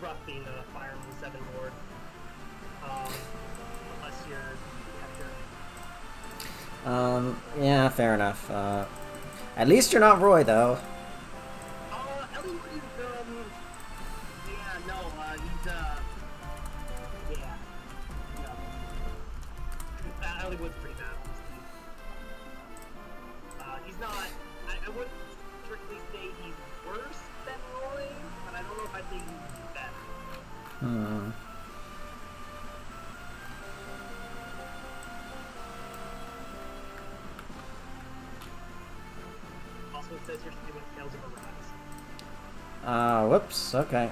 rough being a Fire Emblem 7 Lord. Unless you're Hector. Yeah, fair enough. At least you're not Roy, though. Elliewood is, yeah, no, he's, yeah, no. Elliewood's pretty bad, honestly. He's not, I wouldn't strictly say he's worse than Roy, but I don't know if I'd say he's better. Also, it says you're doing Tales of Arise. Whoops, okay.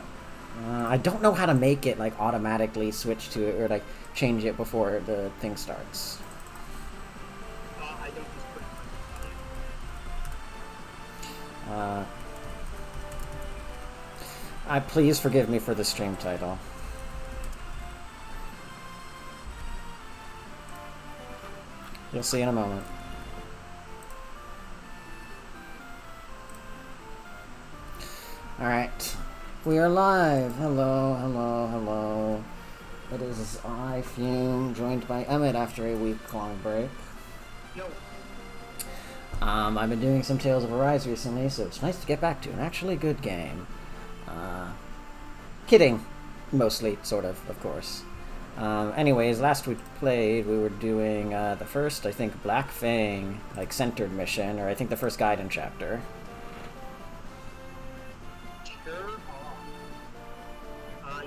I don't know how to make it, like, automatically switch to it, or, like, change it before the thing starts. I don't use pretty much. Please forgive me for the stream title. You'll see in a moment. Alright. We are live. Hello, hello, hello. It is I, Fume, joined by Emmett after a week-long break. Yo. I've been doing some Tales of Arise recently, so it's nice to get back to an actually good game. Kidding. Mostly, sort of course. Anyways, last we played, we were doing the first, I think, Black Fang, like, centered mission, or I think the first Gaiden chapter.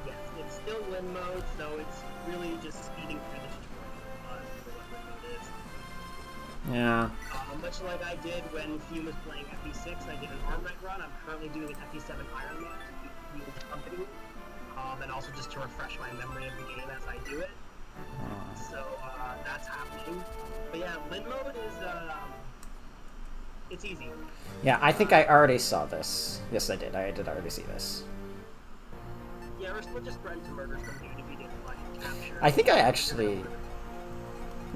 Yes, it's still win mode, so it's really just speeding through the tutorial. Yeah. Much like I did when Fume was playing FE6, I did an arm rank run. I'm currently doing an FE7 Iron Man to keep Fume company, and also just to refresh my memory of the game as I do it. So that's happening. But yeah, win mode is it's easy. Yeah, I think I already saw this. Yes, I did. I did already see this. Yeah, we're still just spreading some murders from dude if you didn't like capture. I think I actually...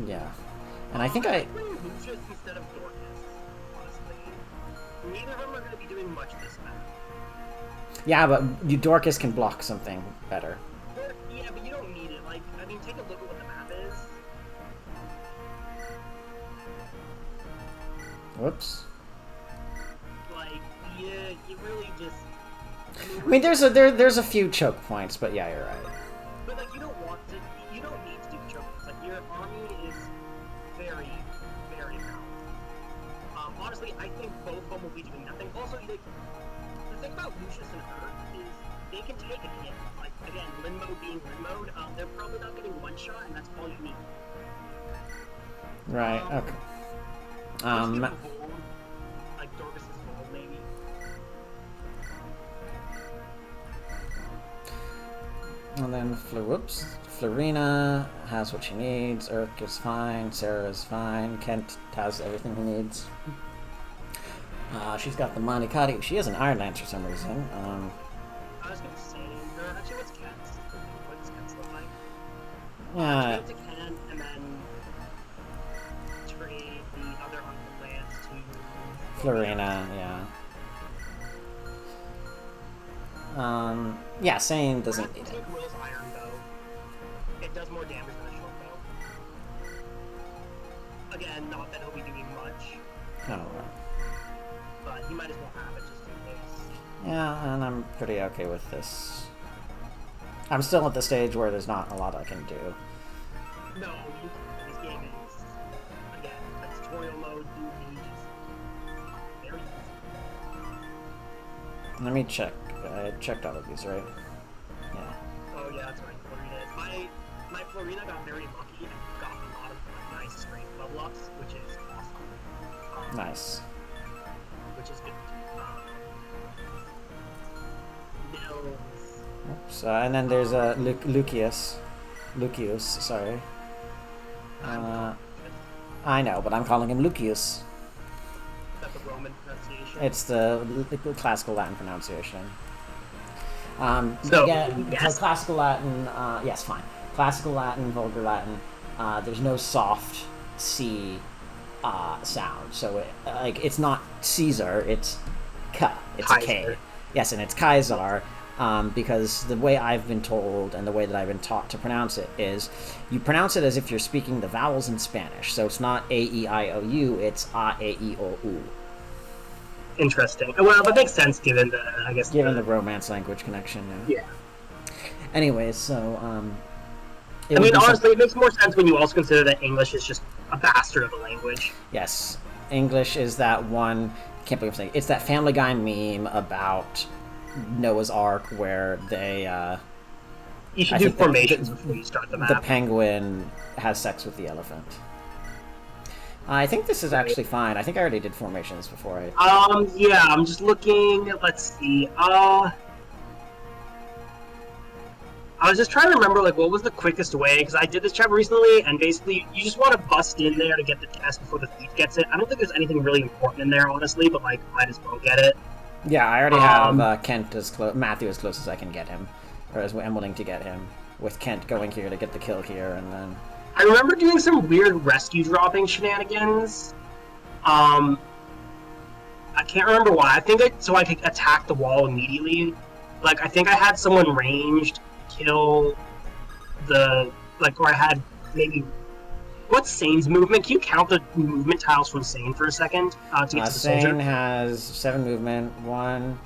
Yeah. And I think I... Lucius instead of Dorcas, honestly. Neither of them are going to be doing much this map. Yeah, but Dorcas can block something better. Yeah, but you don't need it. Like, I mean, take a look at what the map is. Whoops. Like, yeah, you really just... I mean, there's a few choke points, but yeah, you're right. But, like, you don't need to do the choke points. Like, your army is very, very powerful. Honestly, I think both of them will be doing nothing. Also, like, the thing about Lucius and her is they can take a hit. Like, again, Lin mode being Lin mode, they're probably not getting one shot, and that's all you need. Right, okay. Like Dorcas's Vold, maybe. And then, Florina has what she needs, Urk is fine, Sarah is fine, Kent has everything he needs. She's got the Manikati. She has an Iron Lance for some reason. I was gonna say, actually, what's Kent's? What does Kent's look like? Yeah. Trade to Kent, and then trade the other Uncle Lance to... Florina, yeah. Yeah, Sane doesn't need it. Take Will's Iron Bow. It does more damage than a short bow. Again, not that he'll be doing much. Oh, well. But he might as well have it just in case. Yeah, and I'm pretty okay with this. I'm still at the stage where there's not a lot I can do. No, this game is, again, a tutorial mode, you just very easy. Let me check. I checked all of these, right? Yeah. Oh yeah, that's right, Florina is. My Florina got very lucky and got a lot of nice strength level ups, which is awesome. Nice. Which is good. Nils. Oops. And then there's Lucius. Lucius, sorry. I know, but I'm calling him Lucius. Is that the Roman pronunciation? It's the classical Latin pronunciation. So, yeah, yes. so classical Latin, yes, fine. Classical Latin, vulgar Latin, there's no soft C sound. So, it's not Caesar, it's K. It's Kaiser. a K. Yes, and it's Kaisar, because the way I've been told and the way that I've been taught to pronounce it is you pronounce it as if you're speaking the vowels in Spanish. So it's not A-E-I-O-U, it's A-E-I-O-U. Interesting. Well, that makes sense given the, I guess... Given the Romance language connection, yeah. Anyways, so, I mean, honestly, it makes more sense when you also consider that English is just a bastard of a language. Yes. English is that one... I can't believe I'm saying it's that Family Guy meme about Noah's Ark where they... you should do formations before you start the map. The penguin has sex with the elephant. I think this is actually fine. I think I already did formations before yeah, I'm just looking. Let's see. I was just trying to remember, like, what was the quickest way, because I did this chapter recently, and basically, you just want to bust in there to get the test before the thief gets it. I don't think there's anything really important in there, honestly, but, like, might as well get it. Yeah, I already have Kent Matthew as close as I can get him, or as I'm willing to get him, with Kent going here to get the kill here, and then... I remember doing some weird rescue dropping shenanigans. I can't remember why. I think so I could attack the wall immediately. Like, I think I had someone ranged kill the... Like, or I had maybe... What's Sane's movement? Can you count the movement tiles from Sane for a second? To get to the Sane soldier? has 7 movement. 1,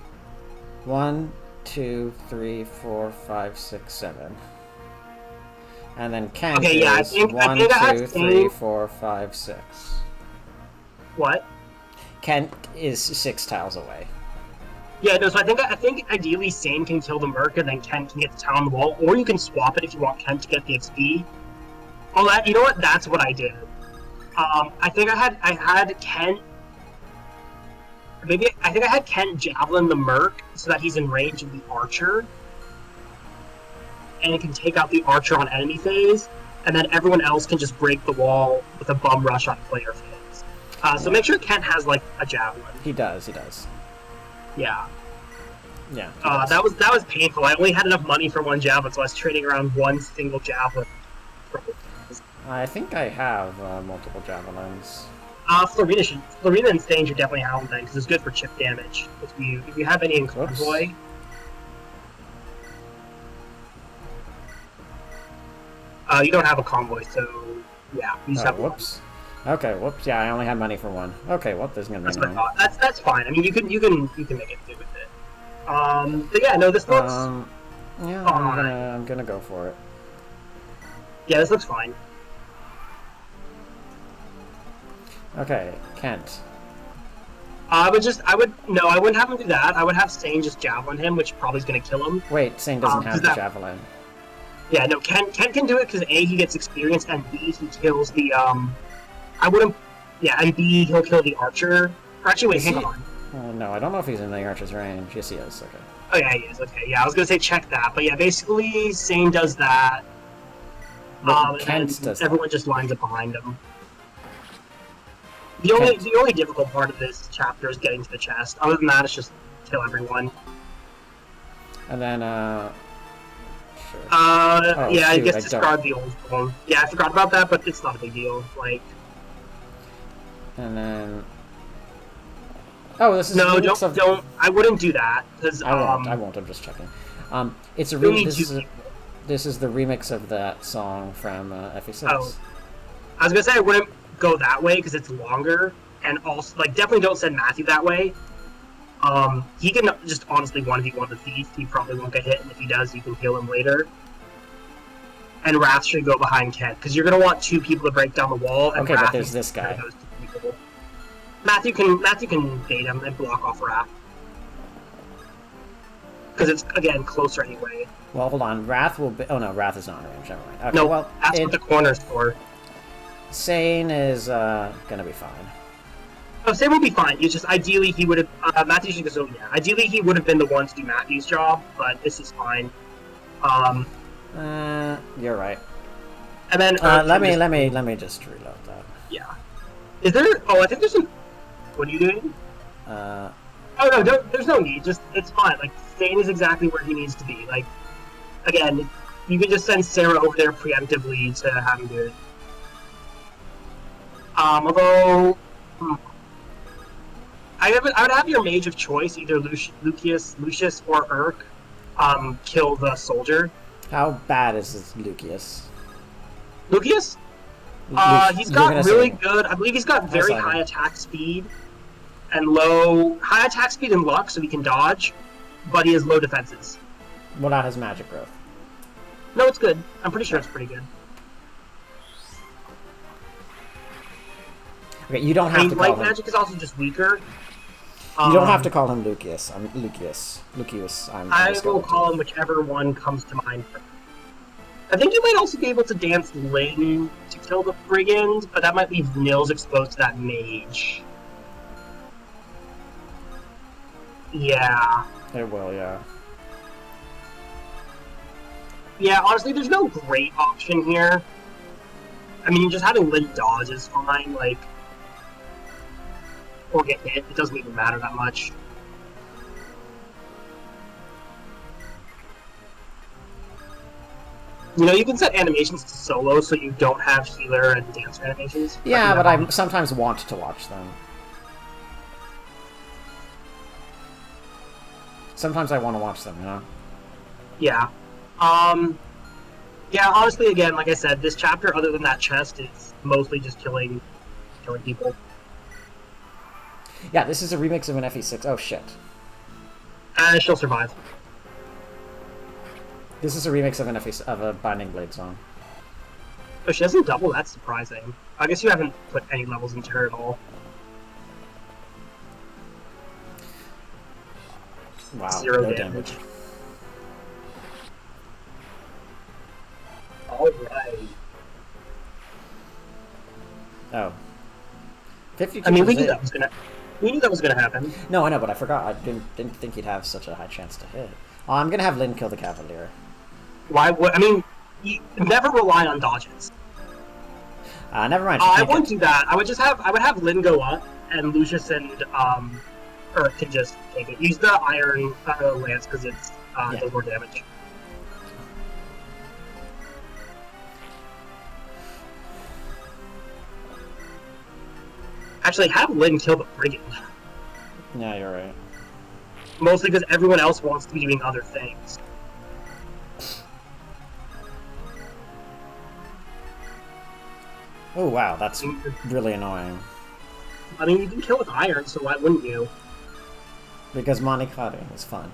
2, 3, 4, 5, 6, 7. And then Kent okay, yeah, is I think 1, I 2, 3, Sane... 4, 5, 6. What? Kent is 6 tiles away. Yeah, no, so I think ideally Sane can kill the Merc and then Kent can get the tile on the wall, or you can swap it if you want Kent to get the XP. Oh, that, you know what? That's what I did. I think I had Kent. I think I had Kent javelin the Merc so that he's in range of the Archer, and it can take out the Archer on enemy phase, and then everyone else can just break the wall with a bum rush on player phase. So make sure Kent has like a javelin. He does. He does. Yeah. Yeah. That was painful. I only had enough money for one javelin, so I was trading around one single javelin. I think I have multiple javelins. Florina and Stain should definitely have them then, because it's good for chip damage. If you have any in Convoy. You don't have a convoy, so yeah. You just have whoops. One. Okay, whoops. Yeah, I only had money for one. Okay, well, there's gonna be that's what I thought. That's fine. I mean, you can make it do with it. But yeah, no, this looks. Yeah, fine. I'm gonna go for it. Yeah, this looks fine. Okay, Kent. I wouldn't have him do that. I would have Stain just javelin him, which probably is going to kill him. Wait, Stain doesn't have the javelin. Yeah, no, Kent can do it because A, he gets experience, and B, he kills the, and B, he'll kill the Archer. Or actually, wait, hang on. No, I don't know if he's in the Archer's range. Yes, he is, okay. Oh, yeah, he is, okay. Yeah, I was going to say check that, but yeah, basically, Stain does that. Kent does everyone just lines up behind him. The only difficult part of this chapter is getting to the chest. Other than that, it's just kill everyone. And then, sure. Oh, yeah, shoot, I guess discard the old one. Yeah, I forgot about that, but it's not a big deal. Like. And then. Oh, this is don't. I wouldn't do that because I won't. I'm just checking. It's a this is the remix of that song from FE6. Oh, I was gonna say I wouldn't go that way because it's longer, and also like definitely don't send Matthew that way. He can just honestly 1v1 the thief. He probably won't get hit, and if he does, you can heal him later. And Wrath should go behind Kent because you're gonna want 2 people to break down the wall. And okay, Wrath but there's this guy. Matthew can bait him and block off Wrath because it's again closer anyway. Well, hold on. Wrath will be... Oh, no. Wrath is not in range. Never mind. Okay, no, well, that's what the corner's for. Sane is gonna be fine. Oh, Sane will be fine. It's just ideally he would have... Matthew should go... Yeah. Ideally he would have been the one to do Matthew's job, but this is fine. You're right. And then... let me just reload that. Yeah. Is there... Oh, I think there's some... What are you doing? Oh, no, there's no need. Just... It's fine. Like, Sane is exactly where he needs to be. Like... Again, you can just send Sarah over there preemptively to have him do it. Although... I would have your mage of choice, either Lucius or Urk. kill the soldier. How bad is this Lucius? Lucius? He's got really good. I believe he's got very high attack speed and high attack speed and luck, so he can dodge, but he has low defenses. What about his magic growth? No, it's good. I'm pretty sure it's pretty good. Okay, you don't have to call light him. magic is also just weaker. You don't have to call him Lucius. I'm Lucius. I will call him whichever one comes to mind first. I think you might also be able to dance Lyn to kill the brigand, but that might leave Nils exposed to that mage. Yeah. It will, yeah. Yeah, honestly, there's no great option here. I mean, just having Lyn dodge is fine, like... Or get hit, it doesn't even matter that much. You know, you can set animations to solo so you don't have healer and dancer animations. Yeah, but I sometimes want to watch them. Sometimes I want to watch them, you know? Yeah. Yeah, honestly, again, like I said, this chapter, other than that chest, is mostly just killing people. Yeah, this is a remix of an FE6. Oh, shit. She'll survive. This is a remix of a Binding Blade song. Oh, she doesn't double? That's surprising. I guess you haven't put any levels into her at all. Wow, 0 no damage. Alright. Oh. 52. I mean, we knew that was gonna happen. No, I know, but I forgot. I didn't think he'd have such a high chance to hit. Oh, I'm gonna have Lyn kill the Cavalier. Why would... I mean, you never rely on dodges. Never mind. I wouldn't do that. I would have Lyn go up, and Lucius and Earth can just take it. Use the Iron Lance because it's does more damage. Actually, have Lyn kill the Brigand. Yeah, you're right. Mostly because everyone else wants to be doing other things. Oh wow, that's really annoying. I mean, you can kill with iron, so why wouldn't you? Because Monikari is fun.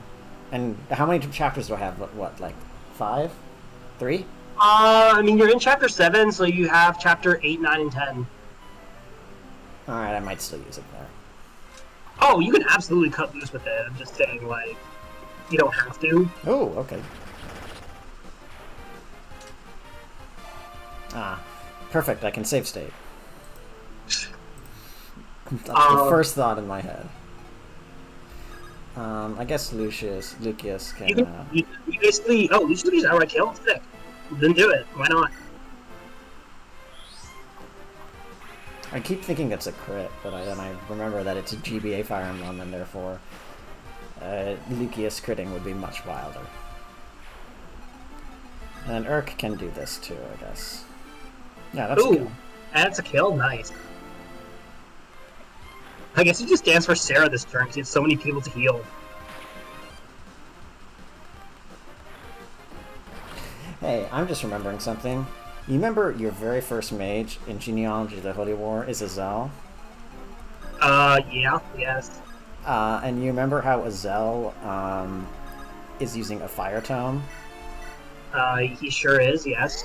And how many chapters do I have? What, like 5? 3? I mean, you're in chapter 7, so you have chapter 8, 9, and 10. Alright, I might still use it there. Oh, you can absolutely cut loose with it. I'm just saying, like, you don't have to. Oh, okay. Ah, perfect. I can save state. That's the first thought in my head. I guess Lucius can... You basically... Oh, Lucius outright kill? Sick. Then do it. Why not? I keep thinking it's a crit, but then I remember that it's a GBA Fire Emblem, and therefore Lucius critting would be much wilder. And then Urk can do this too, I guess. Yeah, that's a kill. And it's a kill? Nice. I guess you just dance for Sarah this turn because you have so many people to heal. Hey, I'm just remembering something. You remember your very first mage in Genealogy of the Holy War is Azel? Yeah, yes. And you remember how Azel, is using a Fire Tome? He sure is, yes.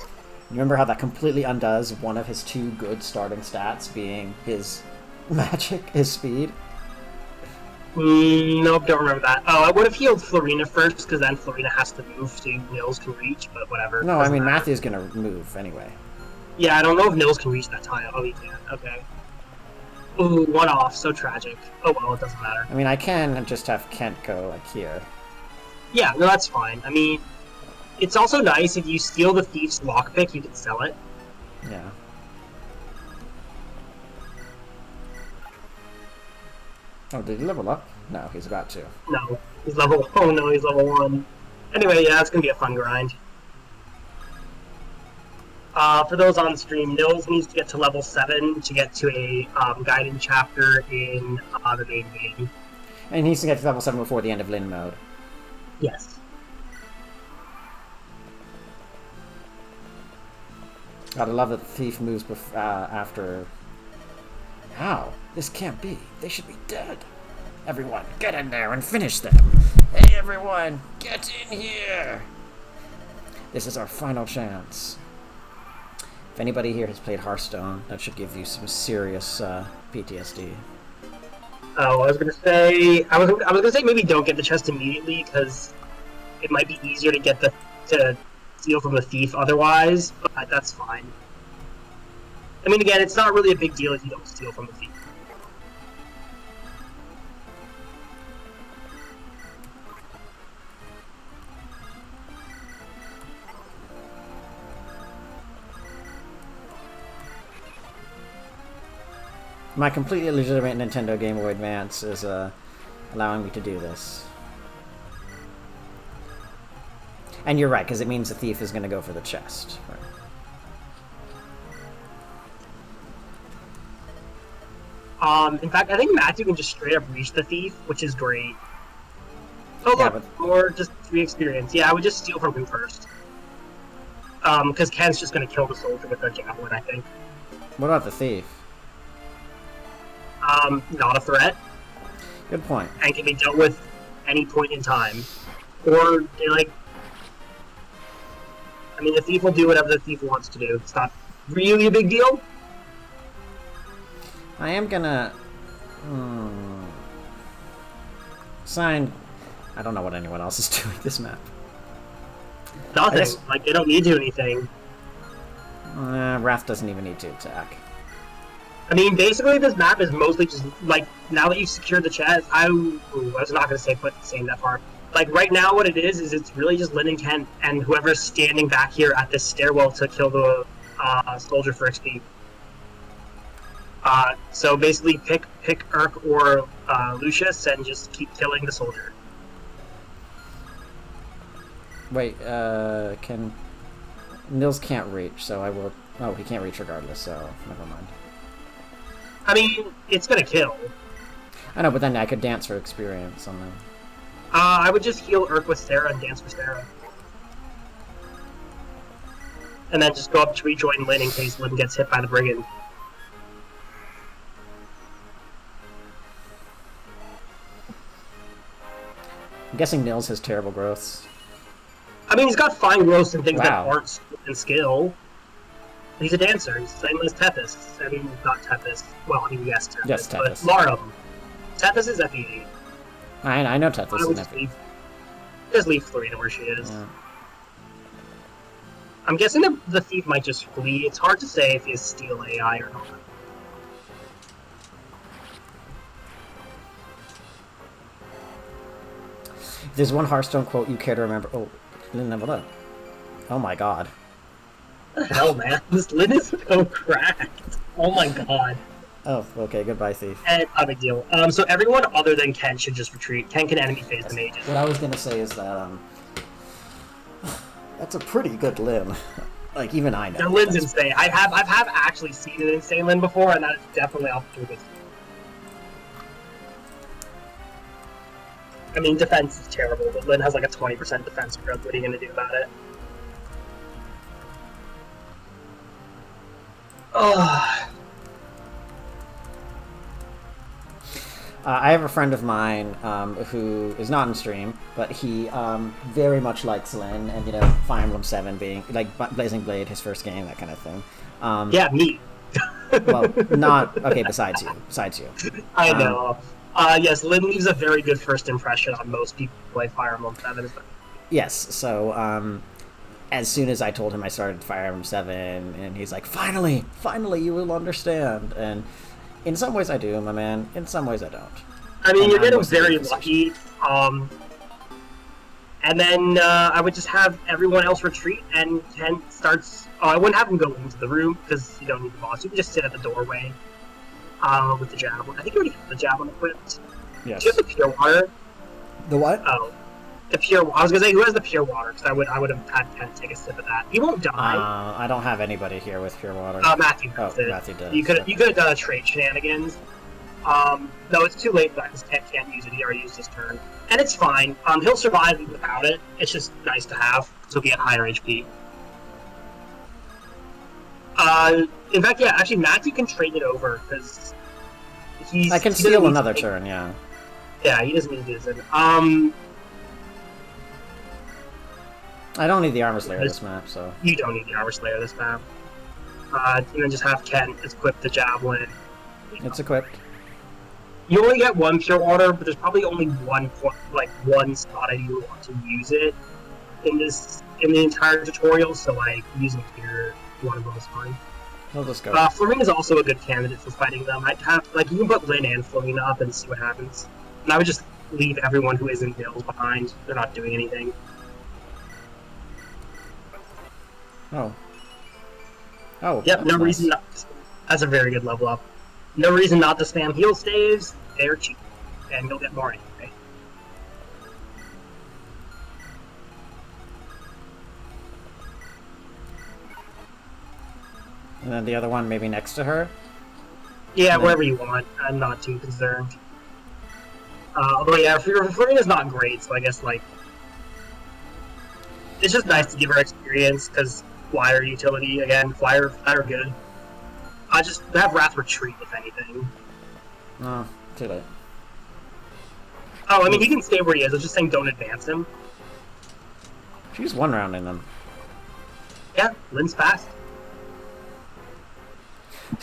You remember how that completely undoes one of his 2 good starting stats, being his magic, his speed? Nope, don't remember that. Oh, I would have healed Florina first, because then Florina has to move so Nils can reach, but whatever. No, I mean, Matthew's gonna move anyway. Yeah, I don't know if Nils can reach that tile. Oh, he can. Okay. Ooh, 1 off. So tragic. Oh well, it doesn't matter. I mean, I can just have Kent go, like, here. Yeah, no, that's fine. I mean, it's also nice if you steal the thief's lockpick, you can sell it. Yeah. Oh, did he level up? No, he's about to. No, he's level... Oh no, he's level 1. Anyway, yeah, it's gonna be a fun grind. For those on stream, Nils needs to get to level 7 to get to a guided chapter in the main game. And he needs to get to level 7 before the end of Lyn mode. Yes. Gotta love that the thief moves after. How? This can't be. They should be dead. Everyone, get in there and finish them. Hey, everyone, get in here. This is our final chance. If anybody here has played Hearthstone, that should give you some serious PTSD. Oh, I was gonna say maybe don't get the chest immediately because it might be easier to get to steal from the thief otherwise. But that's fine. I mean, again, it's not really a big deal if you don't steal from the thief. My completely legitimate Nintendo Game Boy Advance is allowing me to do this. And you're right, because it means the thief is going to go for the chest. Right. In fact, I think Matthew can just straight up reach the thief, which is great. Oh, yeah, look, or just free experience. Yeah, I would just steal from him first. Because Ken's just going to kill the soldier with a javelin, I think. What about the thief? Not a threat. Good point. And can be dealt with any point in time. Or, like... I mean, the thief will do whatever the thief wants to do. It's not really a big deal. I am gonna... Sign... I don't know what anyone else is doing this map. Nothing. Like, they don't need to do anything. Wrath doesn't even need to attack. I mean, basically, this map is mostly just, like, now that you've secured the chest, I was not going to say put saying that far. Like, right now, what it is it's really just Lynn and Ken and whoever's standing back here at this stairwell to kill the soldier for XP. So basically, pick Urk or Lucius and just keep killing the soldier. Wait, Nils can't reach, so I will... Oh, he can't reach regardless, so never mind. I mean, it's gonna kill. I know, but then I could dance for experience on them. I would just heal Urk with Sarah and dance for Sarah. And then just go up to rejoin Lynn in case Lynn gets hit by the brigand. I'm guessing Nils has terrible growths. I mean, he's got fine growths and things that Wow. aren't in skill. He's a dancer. He's the same as Tethys. I mean, not Tethys. Well, I mean, yes, Tethys. Yes, Tethys. But Larum. Tethys is FED. I know Tethys I would is just leave Florina where she is. Yeah. I'm guessing the thief might just flee. It's hard to say if he has steal AI or not. If there's one Hearthstone quote you care to remember... Oh, Lynn leveled up. Oh my god. What the hell, man? This lid is so cracked. Oh my god. Oh, okay, goodbye, thief. And not a big deal. So everyone other than Ken should just retreat. Ken can enemy phase the mages. What I was gonna say is that, that's a pretty good Lynn. Like, even I know. The Lynn's insane. I have actually seen an insane Lynn before, and that is definitely off the good. I mean, defense is terrible, but Lynn has like a 20% defense growth. What are you going to do about it? Ugh. I have a friend of mine who is not in stream, but he very much likes Lynn, and, you know, Fire Emblem 7 being, like, Blazing Blade, his first game, that kind of thing. Yeah, me. Well, not... Okay, besides you. I know. Yes, Lynn leaves a very good first impression on most people who play Fire Emblem 7. Yes, so, as soon as I told him I started Fire Emblem 7, and he's like, finally, you will understand, and in some ways I do, my man, in some ways I don't. I mean, And you're I'm getting mostly very the lucky, and then I would just have everyone else retreat, and Ken starts... I wouldn't have him go into the room, because you don't need the boss. You can just sit at the doorway with the javelin. I think you already have the javelin equipped. Yes. Do you have the pure water? The what? Oh. The pure... I was going to say, who has the pure water? Because I would have had Ken take a sip of that. He won't die. I don't have anybody here with pure water. Matthew does it. Matthew does. You could have done a trade shenanigans. No, it's too late because Ken can't use it. He already used his turn. And it's fine. He'll survive without it. It's just nice to have. So he'll be at higher HP. In fact, yeah, actually, Matthew can trade it over because I can steal another turn, yeah. Yeah, he doesn't need to do this. I don't need the Armor Slayer this map, so... You don't need the Armor Slayer this map. And then just have Ken equip the Javelin. It's equipped. You only get one Pure Water, but there's probably only one spot I do want to use it in the entire tutorial, so like using here, one of them is fine. I'll just go. Flaming is also a good candidate for fighting them. I'd have you can put Lyn and Flaming up and see what happens. And I would just leave everyone who isn't Bills behind. They're not doing anything. Oh. Oh. Yep, no reason not to. That's a very good level up. No reason not to spam heal staves. They're cheap. And you'll get more anyway. And then the other one maybe next to her? Yeah, wherever you want. I'm not too concerned. Although, yeah, Flurry is not great, so I guess, like... It's just nice to give her experience, because Flyer utility, again, Flyer good. I just have Wrath Retreat, if anything. Oh, too late. Oh, I mean, he can stay where he is. I was just saying don't advance him. She's one round in them. Yeah, Lyn's fast.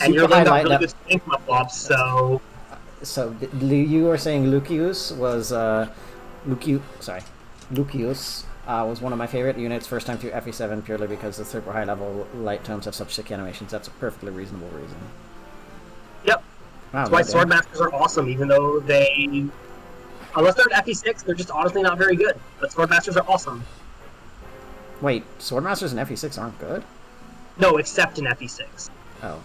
And you're Lyn got really good stink flip-flops, so... So, you were saying Lucius was, Lucius was one of my favorite units first time through FE7 purely because the super high level light tomes have such sick animations. That's a perfectly reasonable reason. Yep. Wow, that's why Swordmasters are awesome, even though they... Unless they're at FE6, they're just honestly not very good. But Swordmasters are awesome. Wait, Swordmasters in FE6 aren't good? No, except in FE6. Oh.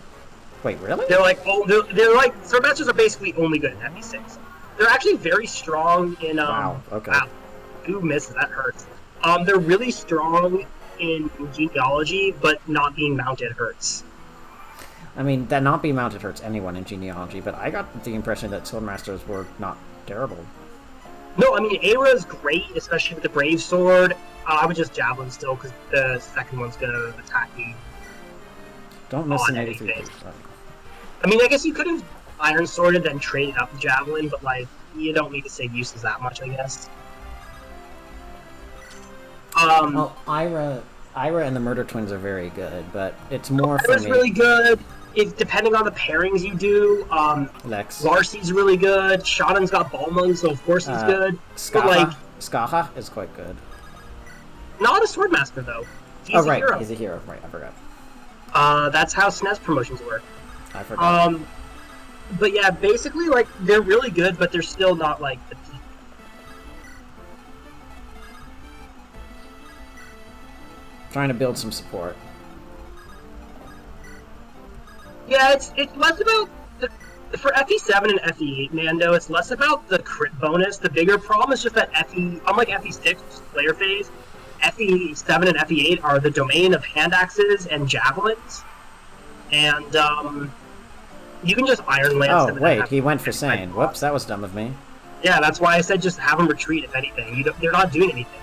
Wait, really? They're like, they're like, Swordmasters are basically only good in FE6. They're actually very strong in, Wow, okay. Wow. Ooh, misses, that hurts. They're really strong in genealogy, but not being mounted hurts. I mean, that not being mounted hurts anyone in genealogy, but I got the impression that Swordmasters were not terrible. No, I mean, Aira's great, especially with the Brave Sword. I would just Javelin still, because the second one's gonna attack you. Don't miss an 83. I mean, I guess you could have Iron Sworded, then traded up the Javelin, but, like, you don't need to save uses that much, I guess. Well, Ira and the Murder Twins are very good, but it's more for me. Ira's really good. Depending on the pairings you do, Lex. Larcy's really good. Shodan's got Balmung, so of course he's good. Skaha is quite good. Not a Swordmaster, though. He's a hero. He's a hero. Right, I forgot. That's how SNES promotions work. I forgot. But yeah, basically, like, they're really good, but they're still not, like, the peak. Trying to build some support. Yeah, it's less about for FE7 and FE8, Mando. It's less about the crit bonus. The bigger problem is just that unlike FE6 player phase, FE7 and FE8 are the domain of hand axes and javelins, and you can just Iron Lance. Oh wait, he went for Sane. Whoops, that was dumb of me. Yeah, that's why I said just have him retreat. If anything, they're not doing anything.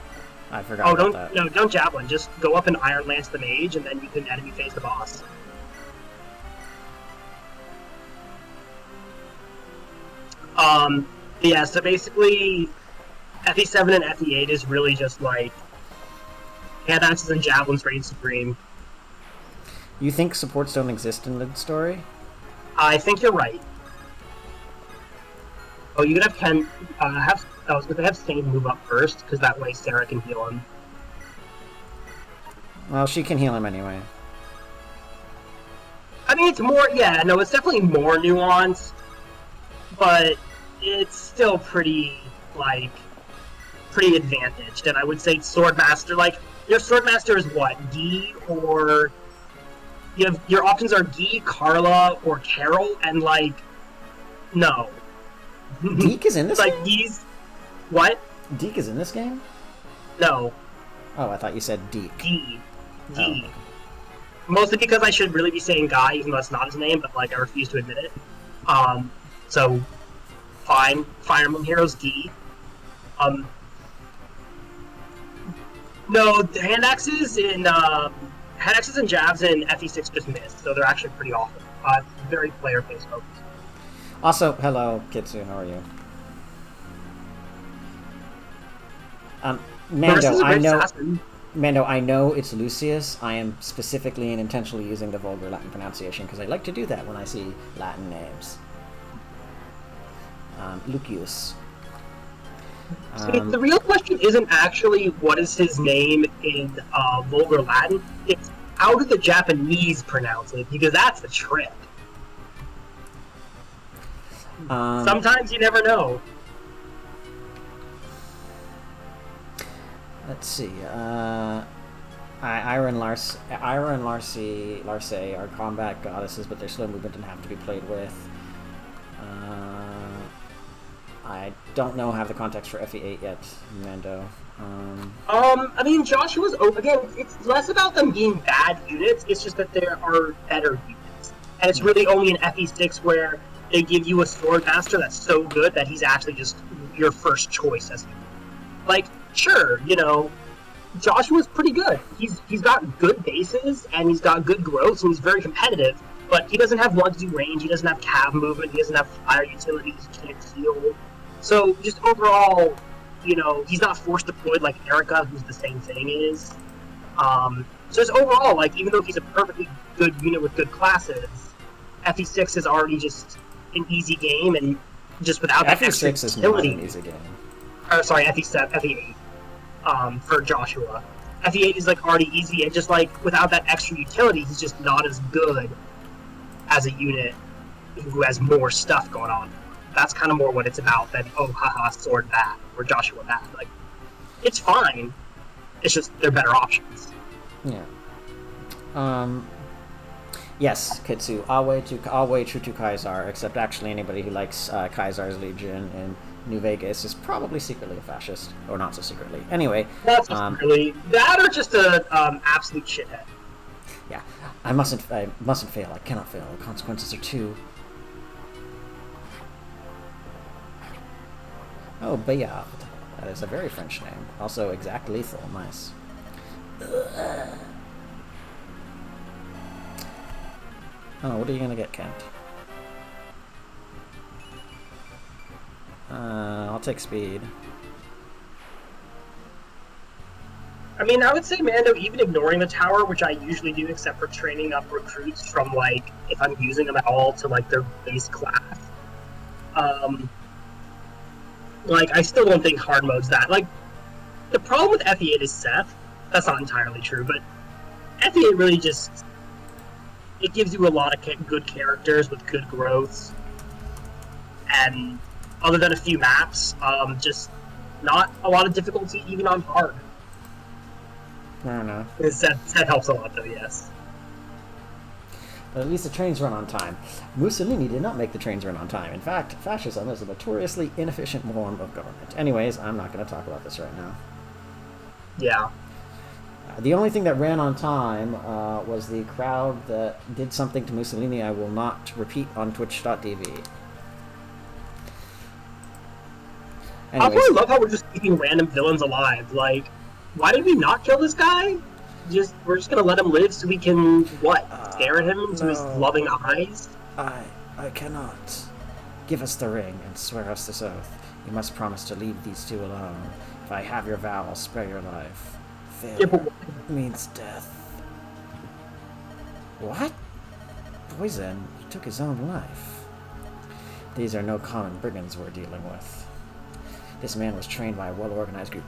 I forgot about that. No, don't Javelin. Just go up and Iron Lance the mage, and then you can enemy phase the boss. Yeah, so basically, FE7 and FE8 is really just like hand axes and javelins reign supreme. You think supports don't exist in the story? I think you're right. Oh, you could have Ken. I was going to have Sane move up first, because that way Sarah can heal him. Well, she can heal him anyway. I mean, it's more. Yeah, no, it's definitely more nuanced, but it's still pretty advantaged, and I would say Swordmaster, like, your Swordmaster is what, Guy, or your options are Guy, Carla, or Carol, and, like, no. Deke is in this game? Like, Guy's... What? Deke is in this game? No. Oh, I thought you said Deke. Guy. Oh. Mostly because I should really be saying Guy, even though that's not his name, but, like, I refuse to admit it. So... Fine, Fire Emblem Heroes Guy. No, the hand axes in head X's and jabs in FE6 just missed, so they're actually pretty awful. Very player-based focused. Also, hello, Kitsu, how are you? Mando, I know it's Lucius. I am specifically and intentionally using the vulgar Latin pronunciation because I like to do that when I see Latin names. Lucius. The real question isn't actually what is his name in vulgar Latin. It's how do the Japanese pronounce it, because that's the trick. Sometimes you never know. Let's see. Ira and Larce are combat goddesses, but their slow movement didn't have to be played with. I don't have the context for FE8 yet, Mando. I mean, Joshua's again. It's less about them being bad units. It's just that there are better units, and it's really only in FE6 where they give you a sword master that's so good that he's actually just your first choice as you. Like, sure, Joshua's pretty good. He's got good bases and he's got good growth and he's very competitive. But he doesn't have 1-2 range. He doesn't have cav movement. He doesn't have fire utilities. He can't heal. So just overall, he's not force deployed like Erica, who's the same thing is. So just overall, like, even though he's a perfectly good unit with good classes, FE6 is already just an easy game, and just without that extra FE6 is utility. not an easy game. Sorry, FE8. For Joshua. FE8 is like already easy, and just like without that extra utility, he's just not as good as a unit who has more stuff going on. That's kind of more what it's about than, oh, haha, sword bad, or Joshua bad. Like, it's fine. It's just, they're better options. Yeah. Yes, Kitsu. Always true to Kaisar, except actually anybody who likes Kaisar's Legion in New Vegas is probably secretly a fascist, or not so secretly. Anyway. Not so secretly. That or just an absolute shithead. Yeah. I mustn't fail. I cannot fail. The consequences are too... Oh, Bayard. That is a very French name. Also, exact lethal. Nice. Oh, what are you gonna get, Kent? I'll take speed. I mean, I would say, Mando, even ignoring the tower, which I usually do, except for training up recruits from, like, if I'm using them at all, to, like, their base class. Like, I still don't think hard mode's that. Like, the problem with FE8 is Seth. That's not entirely true, but FE8 really just... It gives you a lot of good characters with good growths. And other than a few maps, just not a lot of difficulty even on hard. I don't know. Seth helps a lot, though, yes. But at least the trains run on time. Mussolini did not make the trains run on time. In fact, fascism is a notoriously inefficient form of government. Anyways, I'm not going to talk about this right now. Yeah. The only thing that ran on time was the crowd that did something to Mussolini I will not repeat on twitch.tv. Also, I love how we're just keeping random villains alive. Like, why did we not kill this guy? We're just gonna let him live so we can, stare at him into his loving eyes? I cannot. Give us the ring and swear us this oath. You must promise to leave these two alone. If I have your vow, I'll spare your life. Failure means death. What? Poison? He took his own life. These are no common brigands we're dealing with. This man was trained by a well-organized group.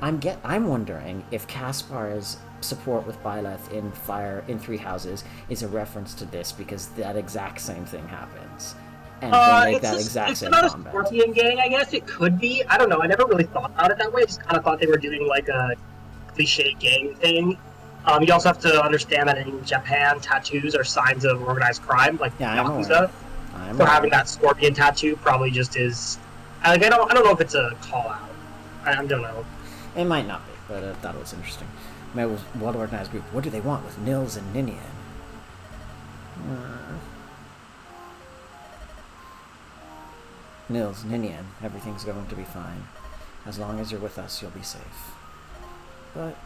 I'm wondering if Kaspar's support with Byleth in Three Houses is a reference to this, because that exact same thing happens. And they make that exact same combat. It's not a Scorpion gang, I guess. It could be. I don't know. I never really thought about it that way. I just kind of thought they were doing like a cliche gang thing. You also have to understand that in Japan, tattoos are signs of organized crime, like Yakuza. So having that Scorpion tattoo probably just is... Like, I don't know if it's a call-out. I don't know. It might not be, but I thought it was interesting. It was a well-organized group. What do they want with Nils and Ninian? Nils, Ninian, everything's going to be fine. As long as you're with us, you'll be safe. But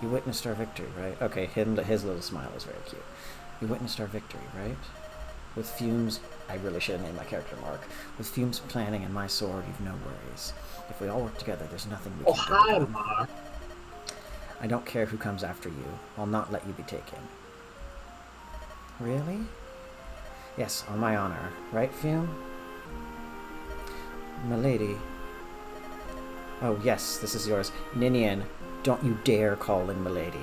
You witnessed our victory, right? Okay, his little smile is very cute. You witnessed our victory, right? With Fumes, I really should have named my character Mark. With Fumes planning and my sword, you've no worries. If we all work together, there's nothing we Oh, can hi, overcome. Ma. I don't care who comes after you. I'll not let you be taken. Really? Yes, on my honor. Right, Fume? Milady. Oh, yes, this is yours. Ninian, don't you dare call Lynn Milady.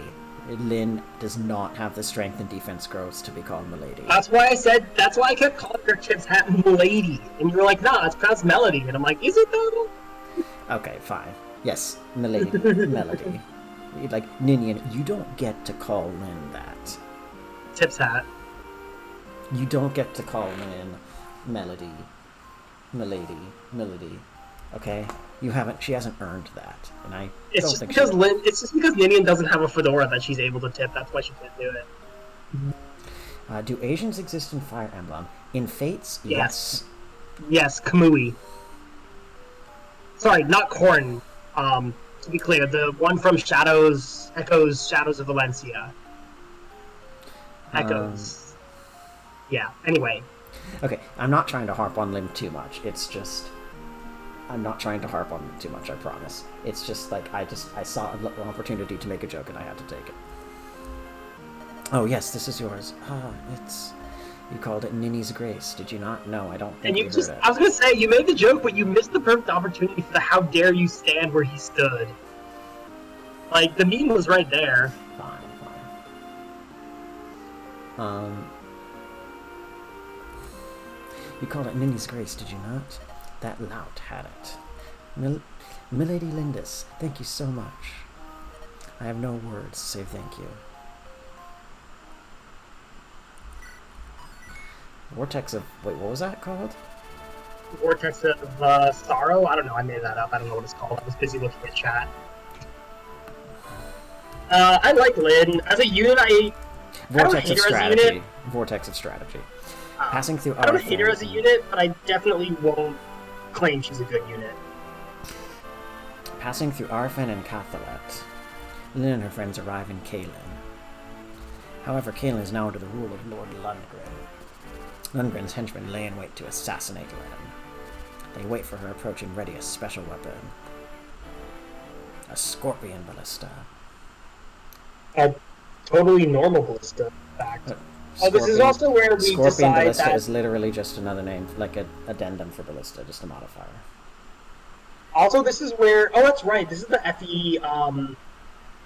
Lynn does not have the strength and defense growths to be called Milady. That's why I kept calling her Chips Hat Milady. And you were like, nah, it's pronounced Melody. And I'm like, is it though? Okay, fine. Yes, Milady. Melody. Like, Ninian, you don't get to call Lynn that. Tips Hat. You don't get to call Lynn Melody. Melody. Okay? She hasn't earned that. And I It's don't just think it's just because Ninian doesn't have a fedora that she's able to tip. That's why she can't do it. do Asians exist in Fire Emblem? In Fates? Yes. Yes, Kamui. Sorry, not Corn. To be clear, the one from Shadows of Valencia. Echoes. Yeah, anyway. Okay, I'm not trying to harp on Lim too much. It's just... I'm not trying to harp on it too much, I promise. It's just like, I saw an opportunity to make a joke and I had to take it. Oh, yes, this is yours. It's... You called it Ninny's Grace, did you not? No, I don't think And you heard just, it. I was gonna say, you made the joke, but you missed the perfect opportunity for the how dare you stand where he stood. Like, the meme was right there. Fine. You called it Ninny's Grace, did you not? That lout had it. Milady Lindis, thank you so much. I have no words to say thank you. Vortex of... Wait, what was that called? Vortex of Sorrow? I don't know, I made that up. I don't know what it's called. I was busy looking at chat. I like Lynn. As a unit, I don't hate her as a unit. Vortex of Strategy. Passing through... I don't hate her as a unit, but I definitely won't claim she's a good unit. Passing through Arfen and Cathalet, Lynn and her friends arrive in Caelin. However, Caelin is now under the rule of Lord Lundgren. Lundgren's henchmen lay in wait to assassinate Lynn. They wait for her approaching, ready a special weapon. A scorpion ballista. A totally normal ballista, in fact. This is also where we Scorpion decide ballista that... is literally just another name, like an addendum for ballista, just a modifier. Also, this is where... Oh, that's right. This is the FE...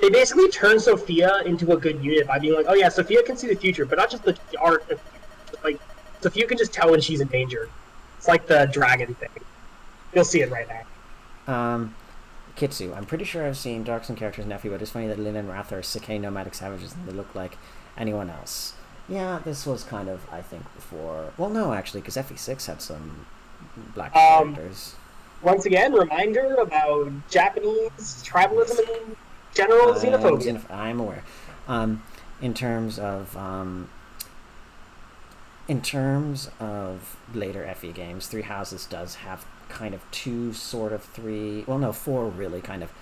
They basically turn Sophia into a good unit by being like, oh yeah, Sophia can see the future, but not just the art. Like, Sophia can just tell when she's in danger. It's like the dragon thing. You'll see it right now. Kitsu, I'm pretty sure I've seen Darkson characters in FE, but it's funny that Lynn and Wrath are Sakai nomadic savages and they look like anyone else. Yeah, this was kind of, I think, before... Well, no, actually, because FE6 had some black characters. Once again, reminder about Japanese tribalism and general xenophobia. I'm aware. In terms of later FE games, Three Houses does have kind of four really kind of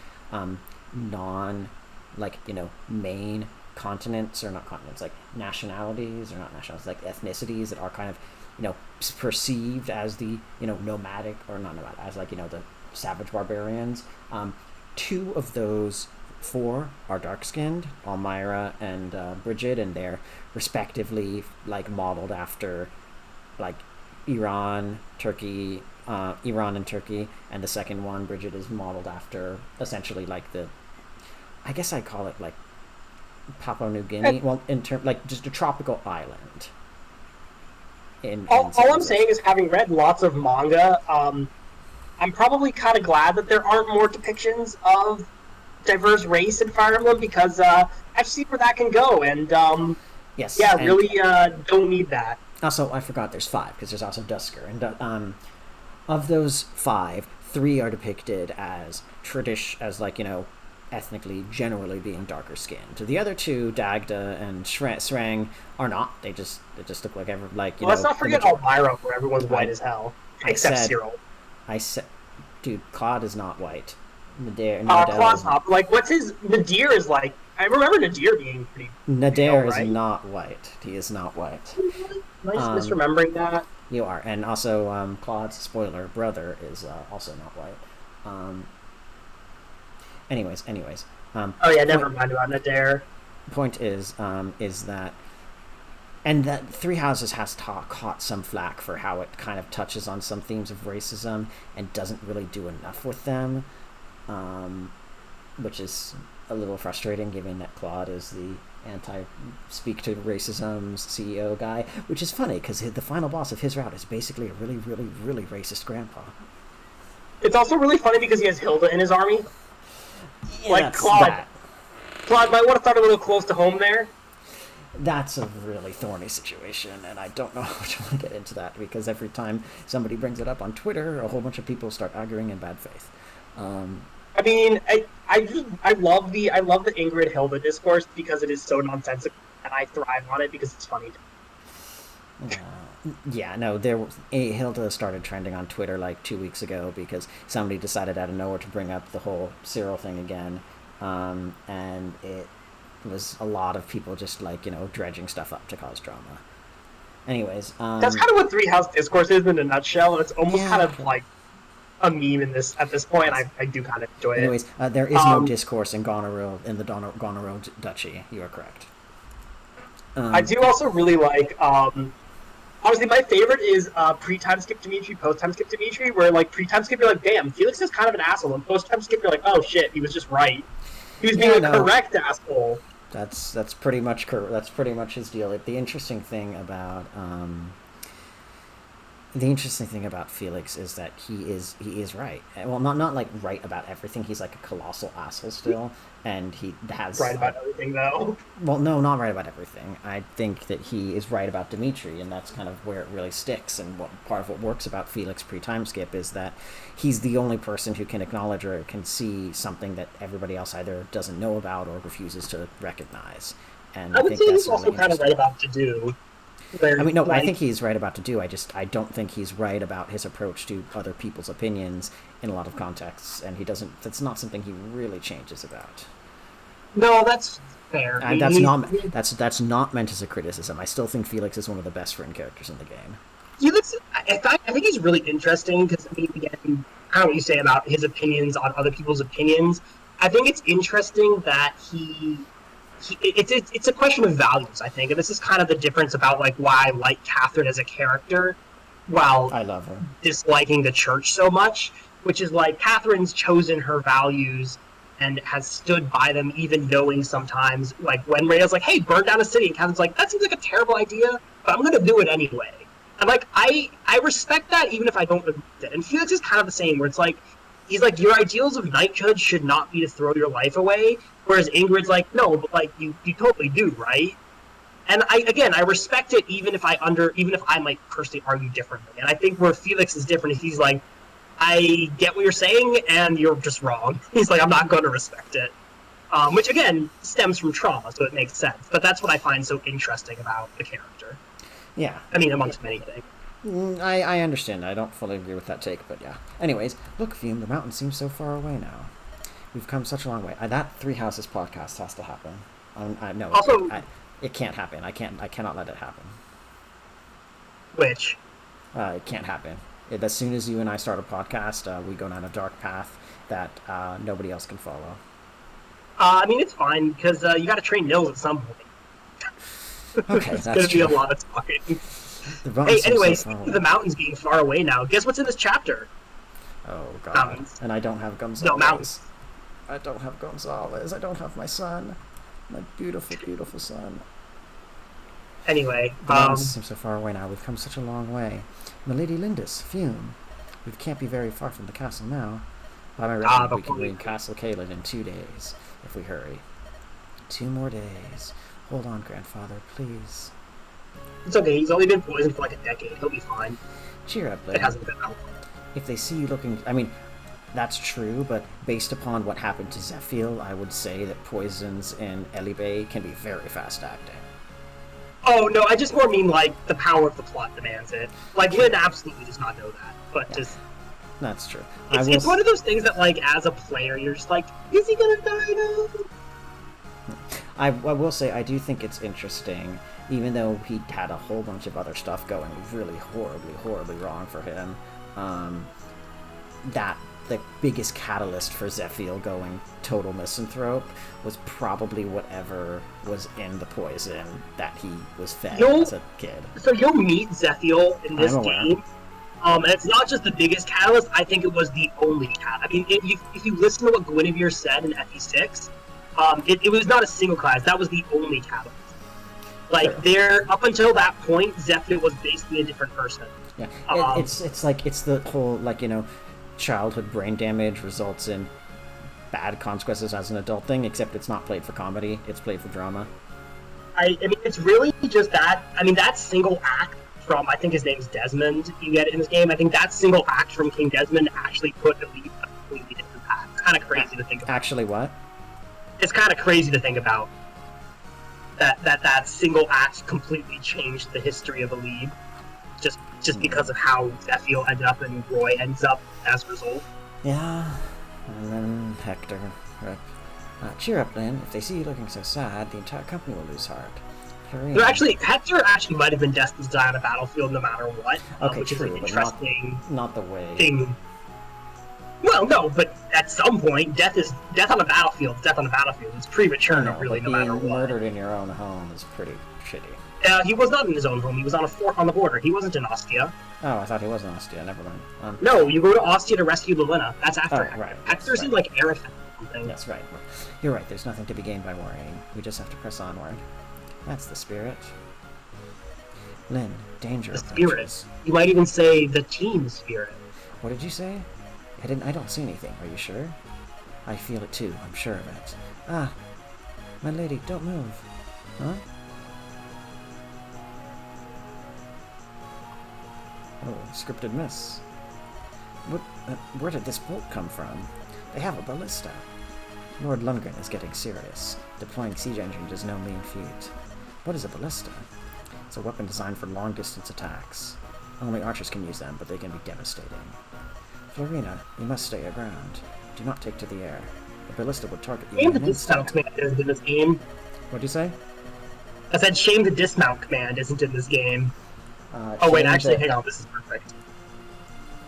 main continents, or not continents, like nationalities, or not nationalities, like ethnicities that are kind of, perceived as the, nomadic, or not nomadic, as like, the savage barbarians. Two of those four are dark-skinned, Almyra and Bridget, and they're respectively like modeled after like Iran and Turkey, and the second one, Bridget, is modeled after essentially like I guess I call it like Papua New Guinea. Well, in term like just a tropical island. All I'm saying is, having read lots of manga, I'm probably kind of glad that there aren't more depictions of diverse race in Fire Emblem, because I've seen where that can go, and yes, yeah, really don't need that. Also, I forgot there's 5, because there's also Dusker, and of those 5, 3 are depicted as ethnically, generally being darker skinned. The other 2, Dagda and Srang, are not. They just look like Let's not forget Almyra, where everyone's white as hell, except Cyril. Dude, Claude is not white. Claude's not. Like, what's his... Nadir is like... I remember Nadir being pretty. Nadir right? is not white. He is not white. Am I just misremembering that? You are, and also Claude's spoiler brother is also not white. Anyways. Oh yeah, never mind about Nadir. Point is that, and that Three Houses has caught some flack for how it kind of touches on some themes of racism and doesn't really do enough with them, which is a little frustrating given that Claude is the anti-speak to racism's CEO guy, which is funny because the final boss of his route is basically a really, really, really racist grandpa. It's also really funny because he has Hilda in his army. Yeah, like Claude might want to start a little close to home there. That's a really thorny situation, and I don't know how much I want to get into that because every time somebody brings it up on Twitter, a whole bunch of people start arguing in bad faith. I mean, I love the Ingrid Hilda discourse because it is so nonsensical, and I thrive on it because it's funny. Hilda started trending on Twitter like 2 weeks ago because somebody decided out of nowhere to bring up the whole Cyril thing again, and it was a lot of people just dredging stuff up to cause drama. Anyways, that's kind of what Three House discourse is in a nutshell. It's almost kind of like a meme at this point. I do kind of enjoy it. Anyways, there is no discourse in the Goneril Duchy. You are correct. I do also really like. Honestly, my favorite is pre-time skip Dimitri, post-time skip Dimitri, where pre-time skip you're like, damn, Felix is kind of an asshole, and post-time skip you're like, oh shit, he was just right. He was being a correct asshole. That's pretty much his deal. The interesting thing about Felix is that he is right. Well, not like right about everything. He's like a colossal asshole still, and he has right about everything though. Well, no, not right about everything. I think that he is right about Dimitri, and that's kind of where it really sticks. And part of what works about Felix pre-time skip is that he's the only person who can acknowledge or can see something that everybody else either doesn't know about or refuses to recognize. And I would say he's also kind of right about to do. I think he's right about to do. I don't think he's right about his approach to other people's opinions in a lot of contexts, and that's not something he really changes about. No, that's fair. That's not meant as a criticism. I still think Felix is one of the best friend characters in the game. Felix, I think he's really interesting because, again, kind of what you say about his opinions on other people's opinions. I think it's interesting that it's a question of values, I think, and this is kind of the difference about why I like Catherine as a character, while I love her, disliking the church so much, which is Catherine's chosen her values and has stood by them, even knowing sometimes when Rhea's like, "Hey, burn down a city," and Catherine's like, "That seems like a terrible idea, but I'm gonna do it anyway." And I respect that even if I don't agree with it. And Felix is kind of the same, where it's he's your ideals of knighthood should not be to throw your life away. Whereas Ingrid's no, but you totally do, right? And I respect it even if I might personally argue differently. And I think where Felix is different, he's I get what you're saying, and you're just wrong. He's I'm not going to respect it. Which again stems from trauma, so it makes sense. But that's what I find so interesting about the character. Yeah. I mean, amongst many things. I understand. I don't fully agree with that take, but yeah. Anyways, look, Fume, the mountain seems so far away now. We've come such a long way. That Three Houses podcast has to happen. No, also, it can't happen. I cannot let it happen. Which? It can't happen. As soon as you and I start a podcast, we go down a dark path that nobody else can follow. I mean, it's fine, because you got to train Nils at some point. Okay, it's that's going to be true. a lot of talking. Hey, anyway, speaking of the mountains being far away now, guess what's in this chapter? Oh, God. Mountains. And I don't have Gonzalez. No, mountains. I don't have Gonzalez. I don't have my son. My beautiful, beautiful son. Anyway, the mountains seem so far away now. We've come such a long way. Milady Lindis, Fume. We can't be very far from the castle now. By my record, we can raid Castle Caelid in 2 days, if we hurry. 2 more days. Hold on, grandfather, please. It's okay. He's only been poisoned for a decade. He'll be fine. Cheer up, Lynn. It hasn't been out. If they see you looking... I mean, that's true, but based upon what happened to Zephyl, I would say that poisons in Elibe can be very fast-acting. Oh, no, I just more mean, the power of the plot demands it. Lynn absolutely does not know that, but just... That's true. It's one of those things that, as a player, you're just is he gonna die now? I will say I do think it's interesting, even though he had a whole bunch of other stuff going really horribly wrong for him. That the biggest catalyst for Zephiel going total misanthrope was probably whatever was in the poison that he was fed as a kid. So you'll meet Zephiel in this I'm aware. game. And it's not just the biggest catalyst, I think it was the only catalyst. I mean, if you listen to what Guinevere said in FE6, it was not a single class, that was the only catalyst. Like, Sure. up until that point, Zephiel was basically a different person. Yeah, it's like, it's the whole, like, you know, childhood brain damage results in bad consequences as an adult thing, except it's not played for comedy, it's played for drama. I mean, it's really just that, I mean, that single act from, I think his name's Desmond, you get it in this game, I think that single act from King Desmond actually put the lead on a completely different path. It's kind of crazy to think about. Actually, what? It's kind of crazy to think about. That single act completely changed the history of the league, just because of how Zephiel ended up and Roy ends up as a result. Yeah, and then Hector. Rip. Cheer up, Lynn. If they see you looking so sad, the entire company will lose heart. Hector actually might have been destined to die on a battlefield no matter what, Okay, which true, is an but interesting not the way. thing. Well, no, but at some point, death on a battlefield. Death on a battlefield. It's premature, really, no matter what. Being murdered in your own home is pretty shitty. He was not in his own home. He was on a fort on the border. He wasn't in Ostia. Oh, I thought he was in Ostia. Never mind. No, you go to Ostia to rescue Lilina. That's after Hector. Right. Hector's in, like, Arafat or something. That's right. You're right. There's nothing to be gained by worrying. We just have to press onward. That's the spirit. Lynn, danger The approaches. spirit. You might even say the team spirit. What did you say? I don't see anything. Are you sure? I feel it too. I'm sure of it. Ah, my lady, don't move. Huh? Oh, scripted miss. Where did this boat come from? They have a ballista. Lord Lundgren is getting serious. Deploying siege engines is no mean feat. What is a ballista? It's a weapon designed for long-distance attacks. Only archers can use them, but they can be devastating. Florina, you must stay aground. Do not take to the air. The ballista would target you Shame in the an dismount instant. command isn't in this game. What'd you say? I said shame the dismount command isn't in this game. Oh wait, actually, hang on, this is perfect.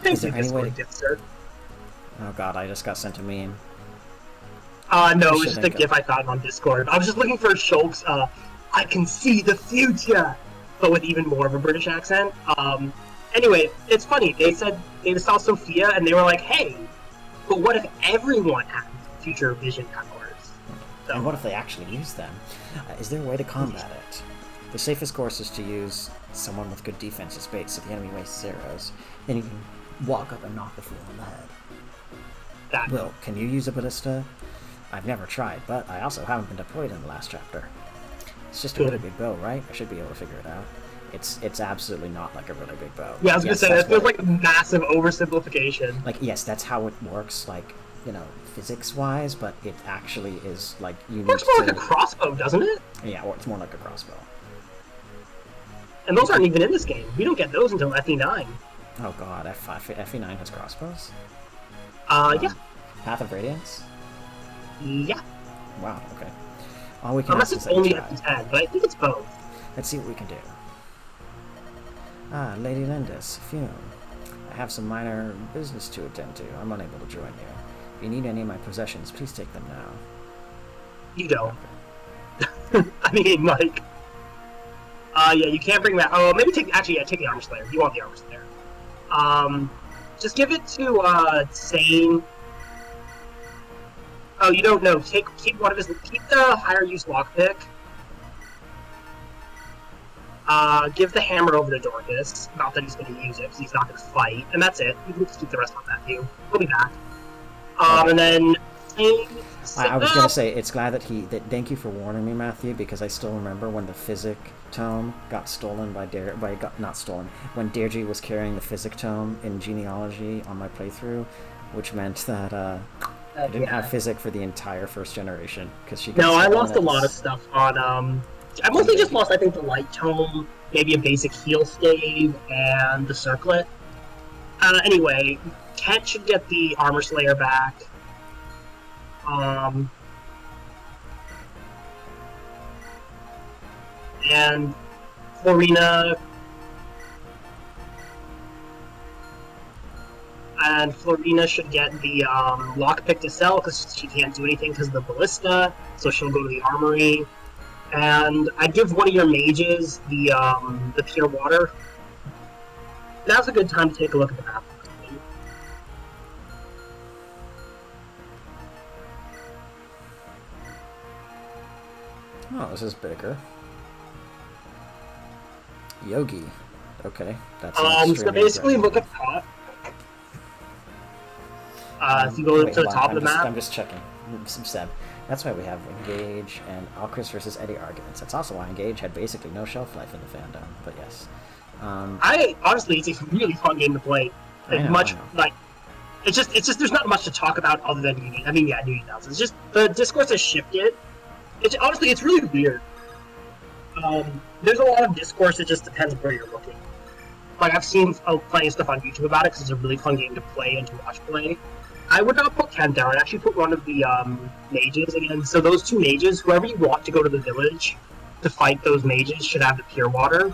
Is there any way? Sir. Oh god, I just got sent a meme. No, it was should just a think gif I found on Discord. I was just looking for Shulk's, I can see the future, but with even more of a British accent. Anyway, it's funny, they saw Sophia and they were like, hey, but what if everyone had future vision powers? So, And what if they actually use them? Is there a way to combat it? The safest course is to use someone with good defense as bait so the enemy wastes arrows. Then you can walk up and knock the fool on the head. that, Will, can you use a ballista? I've never tried, but I also haven't been deployed in the last chapter. It's just a really big bow, right? I should be able to figure it out. It's absolutely not like a really big bow. yeah, I was Yes, gonna say, that's that feels what like a massive oversimplification. like, yes, that's how it works, like, you know, physics-wise, but it actually is, like, you It need works more to... like a crossbow, doesn't it? Yeah, or it's more like a crossbow. And those aren't even in this game. We don't get those until FE9. Oh god, FE9 has crossbows? Yeah. Path of Radiance? Yeah. Wow, okay. All we can Unless ask it's is that you only try. FE10, but I think it's both. Let's see what we can do. Ah, Lady Lindis, Fume. I have some minor business to attend to. I'm unable to join you. If you need any of my possessions, please take them now. You don't. I mean, like... yeah, you can't bring that... Oh, maybe take the Armor Slayer. You want the Armor Slayer. Just give it to, Sane. Oh, you don't know. Keep one of his... Keep the higher use lockpick. Give the hammer over to Dorcas. Not that he's going to use it, because he's not going to fight. And that's it. You can just keep the rest on Matthew. He'll be back. And then... I was going to say, it's glad that thank you for warning me, Matthew, because I still remember when the Physic tome got stolen not stolen, when Deirdre was carrying the Physic tome in Genealogy on my playthrough, which meant that, I didn't have Physic for the entire first generation, because she got No, I stolen lost a lot of stuff on, I mostly just lost, I think, the Light Tome, maybe a basic heal stave, and the Circlet. Anyway, Kent should get the Armor Slayer back. and Florina. And Florina should get the lockpick to sell because she can't do anything because of the ballista, so she'll go to the armory. And I'd give one of your mages the pure water. Now's a good time to take a look at the map. Oh, this is bigger. Yogi. Okay, that's so basically look at top. If you go to the top of the map. I'm just checking. Some Seb. That's why we have Engage and Alchris versus Eddie arguments. That's also why Engage had basically no shelf life in the fandom. But yes. I honestly, it's a really fun game to play. It's just there's not much to talk about other than New 2000. It's just the discourse has shifted. It's really weird. There's a lot of discourse. It just depends where you're looking. Like I've seen plenty of stuff on YouTube about it because it's a really fun game to play and to watch play. I would not put Kent down. I'd actually put one of the mages again. So those two mages, whoever you want to go to the village to fight those mages should have the pure water.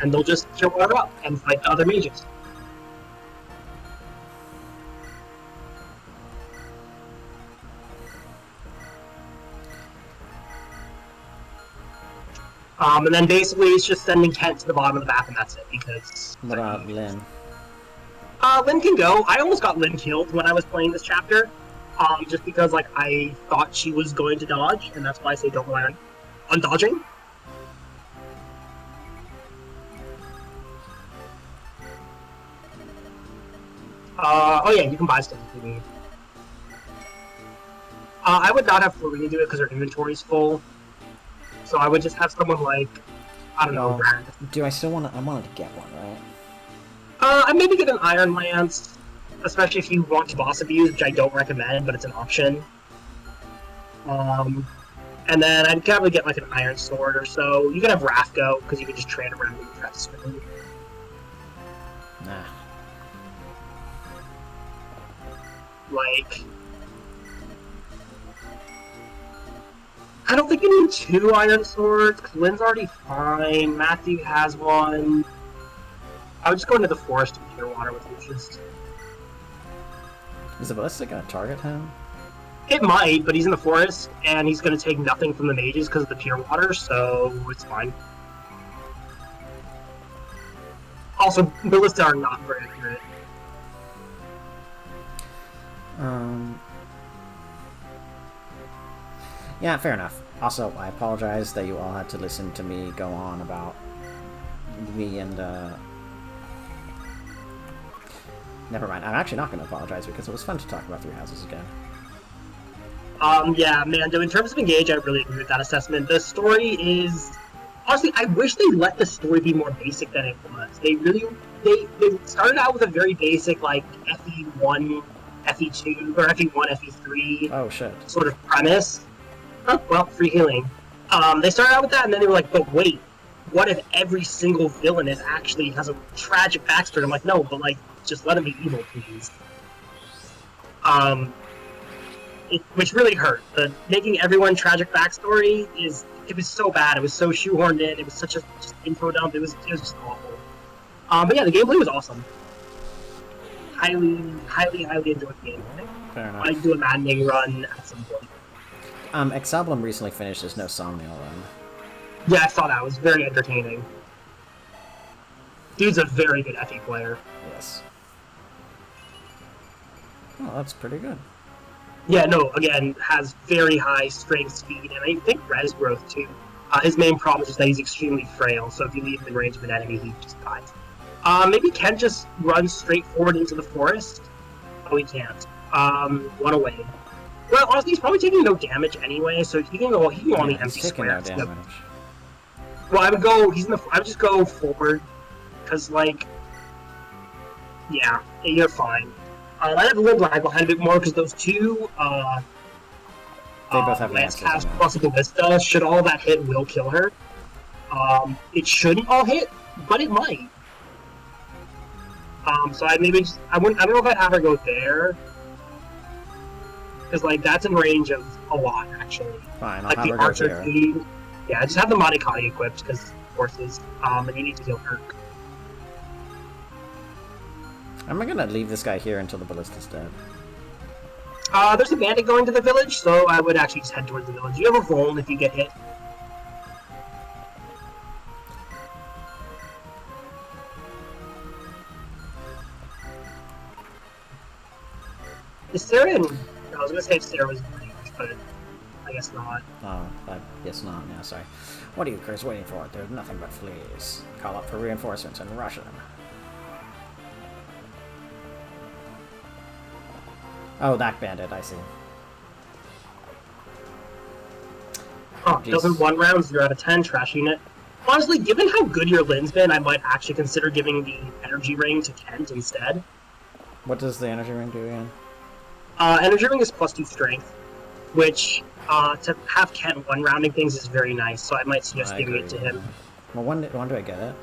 And they'll just pure water up and fight the other mages. And then basically it's just sending Kent to the bottom of the map and that's it because... What about Lynn? Lynn can go. I almost got Lynn killed when I was playing this chapter. Just because like I thought she was going to dodge, and that's why I say don't rely on dodging. Oh yeah, you can buy stuff if you need. I would not have Florina do it because her inventory's full. So I would just have someone like, I don't know, Brad. Do I still want to? I wanted to get one, right? I'd maybe get an Iron Lance, especially if you want to boss abuse, which I don't recommend, but it's an option. And then I'd probably get like an Iron Sword or so. You could have Rafko, because you can just trade around and try to swim. Nah. Like... I don't think you need 2 Iron Swords, because Lynn's already fine, Matthew has one. I would just go into the forest and pure water with Lucius. Is the ballista gonna target him? It might, but he's in the forest, and he's gonna take nothing from the mages because of the pure water, so it's fine. Also, ballista are not very accurate. Yeah, fair enough. Also, I apologize that you all had to listen to me go on about me and, Never mind. I'm actually not going to apologize because it was fun to talk about Three Houses again. Yeah, Mando, in terms of Engage, I really agree with that assessment. The story is... Honestly, I wish they let the story be more basic than it was. They started out with a very basic, like, FE1, FE2, or FE1, FE3 Oh, shit. sort of premise. Oh, well, free healing. They started out with that, and then they were like, but wait, what if every single villain actually has a tragic backstory? I'm like, no, but, like, just let him be evil, please. Which really hurt. Making everyone tragic backstory it was so bad. It was so shoehorned in. It was such a just info dump. It was just awful. But yeah, the gameplay was awesome. Highly enjoyed the gameplay. Fair enough. I'd do a maddening run at some point. Emblem recently finished his No Somnial run. Yeah, I saw that. It was very entertaining. Dude's a very good FE player. Yes. Oh, that's pretty good. Yeah, no, again, has very high strength, speed, and I think res growth, too. His main problem is just that he's extremely frail, so if you leave him in range of an enemy, he just dies. Maybe Ken just runs straight forward into the forest? Oh, he can't. One away. Well, honestly, he's probably taking no damage anyway, so he can go on the empty square. He's taking no damage. Well, I would just go forward, because, like, yeah, you're fine. I have a little lag behind a bit more, because those two, they both have Lance lances. Cast plus Ballista, should all that hit, will kill her. It shouldn't all hit, but it might. So I don't know if I'd have her go there. Because, like, that's in range of a lot, actually. Fine, I'll like have the her go archer there. speed. Yeah, just have the Manikani equipped because horses. And you need to heal Kirk. I'm gonna leave this guy here until the ballista's dead. There's a bandit going to the village, so I would actually just head towards the village. You have a Voln if you get hit. Is Sarah in... I was gonna say if Sarah was in range, but I guess not. Oh, I guess not. Yeah, sorry. What are you guys waiting for? There's nothing but fleas. Call up for reinforcements and rush them. Oh, that bandit, I see. Oh, Jeez. doesn't 1 round, 0 out of 10, trashing it. Honestly, given how good your Lin's been, I might actually consider giving the energy ring to Kent instead. What does the energy ring do again? Energy ring is +2 strength, which to have Kent 1 rounding things is very nice, so I might suggest giving it to him. Well, when do I get it?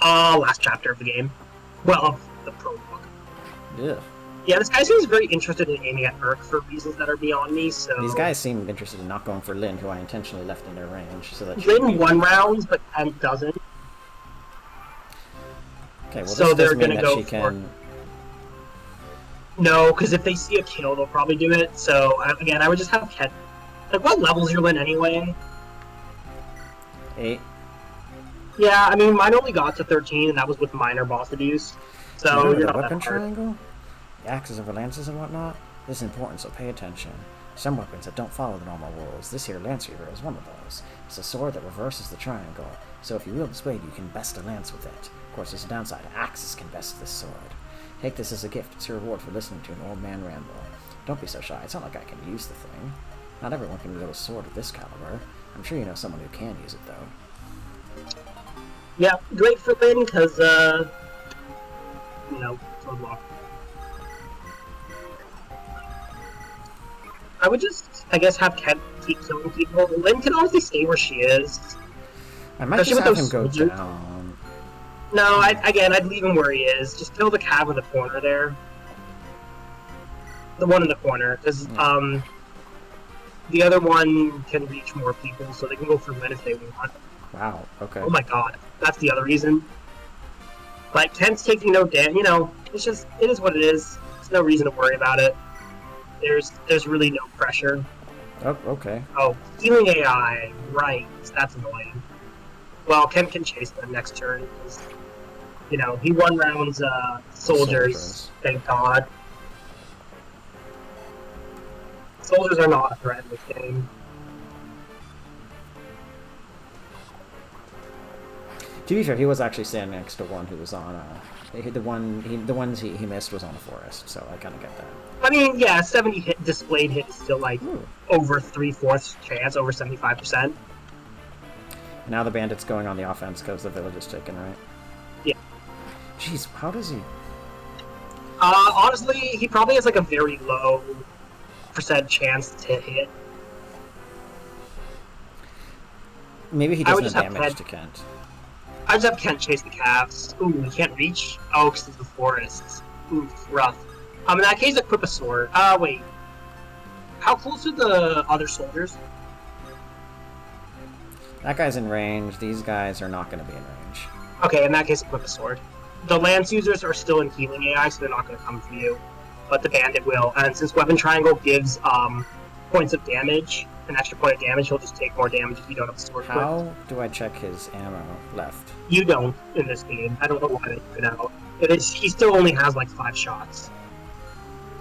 Last chapter of the game. Well, of the prologue. Yeah. Yeah, this guy seems very interested in aiming at Urk for reasons that are beyond me, so... These guys seem interested in not going for Lyn, who I intentionally left in their range, so that... Lyn 1 rounds, but Kent doesn't. Okay, well, So this they're does mean gonna that go she for- can... No, because if they see a kill, they'll probably do it, so, again, I would just have Kent... Like, what level's your Lyn anyway? 8. Yeah, I mean, mine only got to 13, and that was with minor boss abuse. So, Remember you're the not weapon that hard. triangle? The axes and lances and whatnot? This is important, so pay attention. Some weapons that don't follow the normal rules. This here Lance Reaver is one of those. It's a sword that reverses the triangle, so if you wield this blade, you can best a lance with it. Of course, there's a downside. Axes can best this sword. Take this as a gift. It's your reward for listening to an old man ramble. Don't be so shy. It's not like I can use the thing. Not everyone can wield a sword of this caliber. I'm sure you know someone who can use it, though. Yeah, great for Lyn, because, you know, sword block. I would just, I guess, have Kent keep killing people. Lyn can honestly stay where she is. I might Especially just have with him go those soldiers. down. No, I'd leave him where he is. Just kill the cav in the corner there. The one in the corner, because, the other one can reach more people, so they can go for Lyn if they want. Wow, okay. Oh my god, that's the other reason. Like, Kent's taking no damage, you know, it's just, it is what it is. There's no reason to worry about it. There's really no pressure. Oh, okay. Oh, healing AI, right, that's annoying. Well, Kent can chase them next turn, because, you know, he 1 rounds, soldiers, thank god. Soldiers are not a threat in this game. To be fair, he was actually standing next to one who was on the ones he missed was on a forest, so I kind of get that. I mean, yeah, 70 hit displayed hit is still like Ooh. over 3/4 chance, over 75%. Now the bandit's going on the offense because the village is taken, right? Yeah. Jeez, how does he? Honestly, he probably has like a very low % chance to hit. Maybe he I would doesn't have just have damage Kent. to Kent. I just have Kent chase the calves. Ooh, he can't reach? Oh, because it's the forest. Ooh, rough. In that case, equip a sword. Wait. How close are the other soldiers? That guy's in range. These guys are not going to be in range. Okay, in that case, equip a sword. The lance users are still in healing AI, so they're not going to come for you. But the bandit will. And since weapon triangle gives points of damage, an extra point of damage, he'll just take more damage if you don't have a sword. How do I check his ammo left? You don't in this game. I don't know why they took it out. He still only has like 5 shots.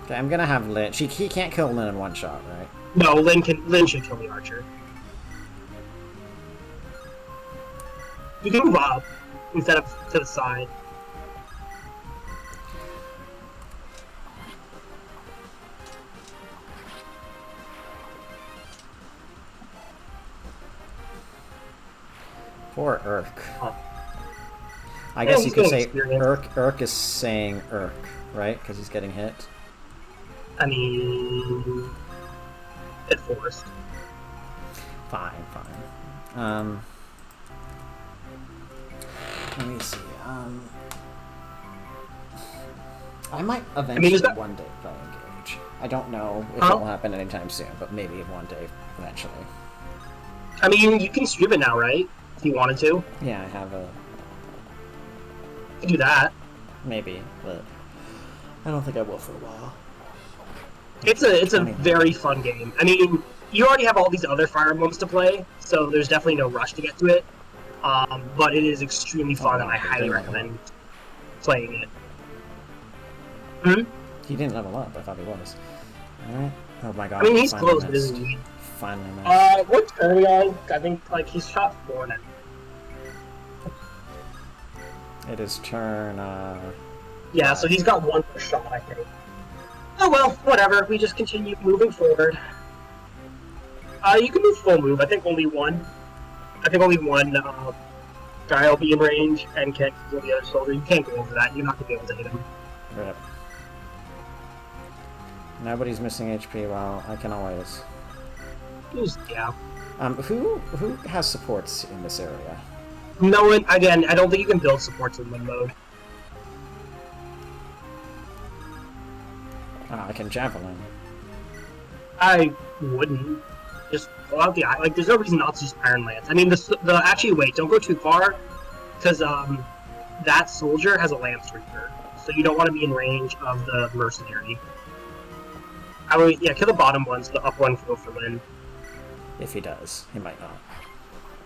Okay, I'm gonna have Lyn. He can't kill Lyn in 1 shot, right? No, Lyn should kill the archer. You can move up instead of to the side. Poor Urk. Oh. I Yeah, guess he's you could getting say experience. Urk is saying Urk, right? Because he's getting hit. I mean, at forced. Fine. Let me see. I might eventually is that- one day play Engage. I don't know if Huh? it will happen anytime soon, but maybe one day eventually. I mean, you can stream it now, right? If you wanted to. Yeah, I have a... You can do that. Maybe, but... I don't think I will for a while. It's a very fun game. I mean, you already have all these other Fire Emblems to play, so there's definitely no rush to get to it. But it is extremely fun, and I highly recommend playing it. Hmm? He didn't level up. I thought he was. Alright. Oh my god. I mean, he's close, but isn't he? Finally missed. What turn are we on? I think, like, he's shot 4 now. It is turn, Yeah, so he's got 1 more shot, I think. Oh well, whatever. We just continue moving forward. You can move full move. I think only one guy will be in range and can't kill the other soldier. You can't go over that. You're not going to be able to hit him. Rip. Nobody's missing HP. Well, I can always. Yeah. Who has supports in this area? No one. Again, I don't think you can build supports in limb mode. I can javelin. I wouldn't. Just pull out the eye. Like, there's no reason not to use Iron Lance. I mean, actually, wait, don't go too far, because that soldier has a Lance Reaper, so you don't want to be in range of the mercenary. I would, yeah, kill the bottom one, so the up one can go for Lyn. If he does, he might not.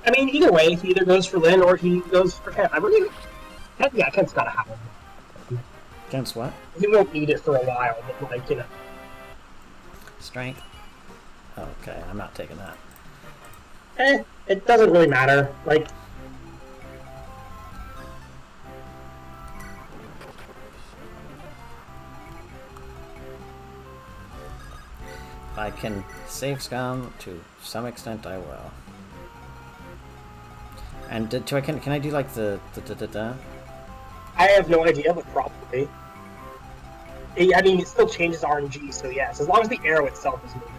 I mean, either way, he either goes for Lyn or he goes for Kent. I really, yeah, Kent's gotta have him. Kent's what? He won't need it for a while, but like, you know. Strength. Okay, I'm not taking that. It doesn't really matter. Like, if I can save scum to some extent, I will. And can I do like the? I have no idea, but probably. I mean, it still changes RNG, so yes, as long as the arrow itself is moving.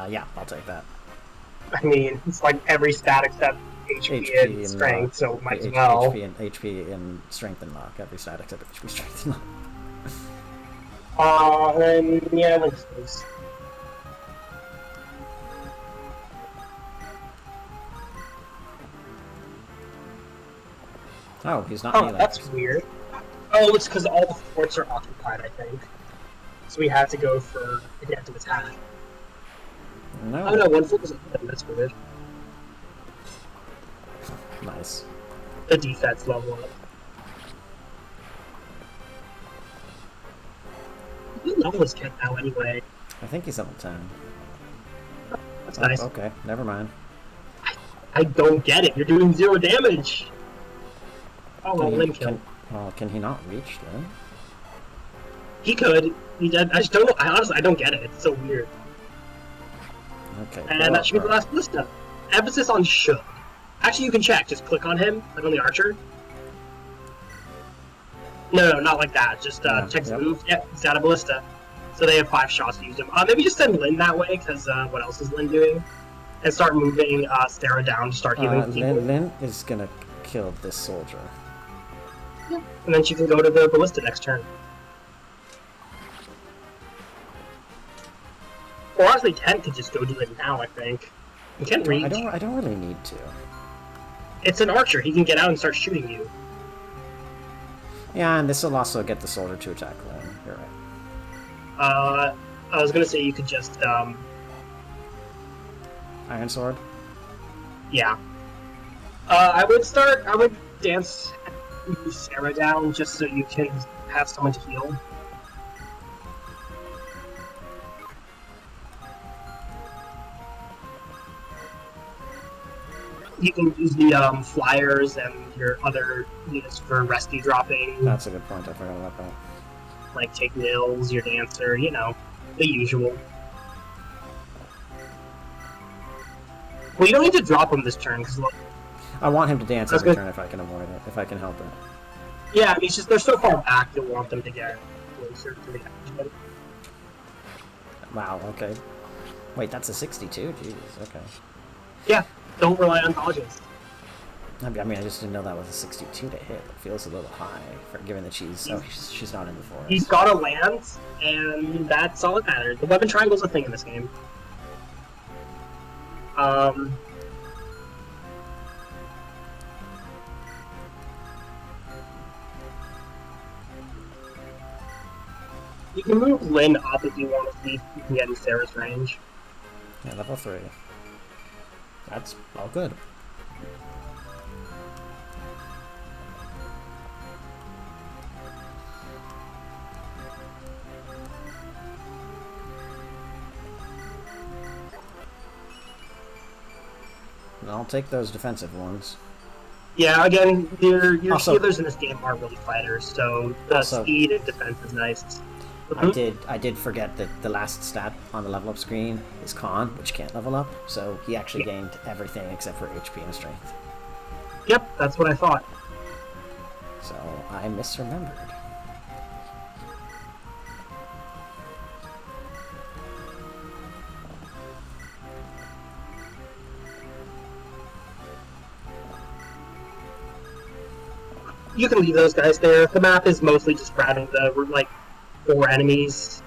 Yeah, I'll take that. I mean, it's like every stat except HP and strength, so might as well. HP and strength and knock. Every stat except HP, strength, and knock. And yeah, let's this. Oh, he's not. Oh, that's weird. Oh, it's because all the forts are occupied, I think. So we had to go for again to attack. No. Oh no, one fort was open. That's weird. Nice. The defense level up. What level is Kent now anyway? I think he's level 10. That's nice. Okay, never mind. I don't get it. You're doing 0 damage. Oh well, Lyn kill. Can he not reach Lyn? He could. He did. I just don't know. I don't get it. It's so weird. Okay. And that should be the last ballista. Emphasis on should. Actually, you can check. Just click on him, like on the archer. No, not like that. Just check the move. Yep, he's got a ballista. So they have 5 shots to use him. Maybe just send Lyn that way, because what else is Lyn doing? And start moving Stara down to start healing people. Lyn is gonna kill this soldier. Yeah. And then she can go to the ballista next turn. Or honestly, Kent could just go do it now, I think. He can't reach. I don't really need to. It's an archer. He can get out and start shooting you. Yeah, and this will also get the soldier to attack Lyn. You're right. I was gonna say you could just, Iron Sword? Yeah. I would dance and move Sarah down just so you can have someone to heal. You can use the flyers and your other units for rescue dropping. That's a good point. I forgot about that. Like take nails, your dancer, you know, the usual. Well, you don't need to drop him this turn because I want him to dance every turn if I can avoid it, if I can help it. Yeah, I mean, it's just they're so far back you'll want them to get closer to the action. Wow, okay. Wait, that's a 62? Jeez, okay. Yeah, don't rely on dodges. I mean, I just didn't know that was a 62 to hit. It feels a little high, for given that she's... Oh, she's not in the forest. He's got a lance, and that's all that matters. The weapon triangle is a thing in this game. You can move Lynn up if you want to see if you can get in Sarah's range. Yeah, level 3. That's all good. I'll take those defensive ones. Yeah, again, your Also, healers in this game are really fighters, so the speed and defense is nice. I did forget that the last stat on the level up screen is Con, which can't level up, so he actually gained everything except for HP and strength. Yep, that's what I thought. So I misremembered. You can leave those guys there. The map is mostly just grabbing the, like, 4 enemies.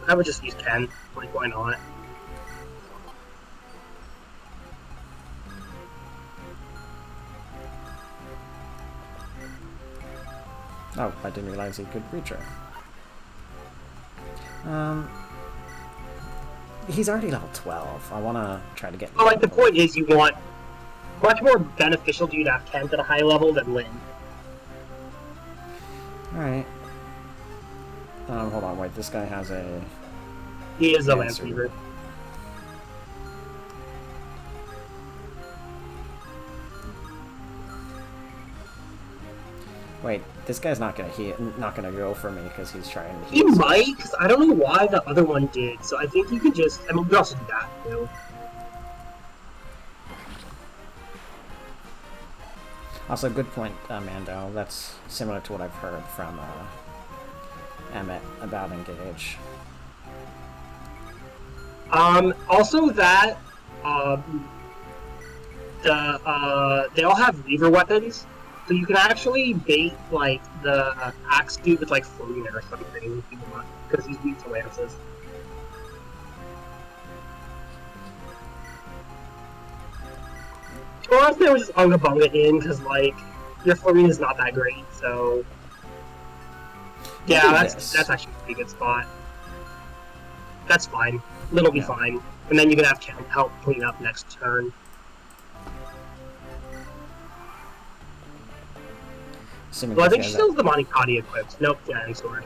I would just use Ken. Like, why not? Oh, I didn't realize he could reach her. He's already level 12. I want to try to get... Well, like, the point is you want... Much more beneficial to you to have Kent at a high level than Lynn. Alright. Hold on, wait, this guy has a... He is a Lance Weaver. Wait, this guy's not gonna go for me because he's trying to He heal. might, because I don't know why the other one did, so I think you could just... I mean, you could also do that, too. Also, good point, Mando. That's similar to what I've heard from Emmett about Engage. Also that, they all have Weaver weapons, so you can actually bait, like, the Axe dude with, like, Florina or something if you want, because he's weak to lances. Or else they would just Unga Bunga in, because, like, your Florina's not that great, so... Yeah, that's actually a pretty good spot. That's fine. It'll be fine. And then you can have Ken help clean up next turn. Well, I think she still has the Monikati equipped. Nope, yeah, sword.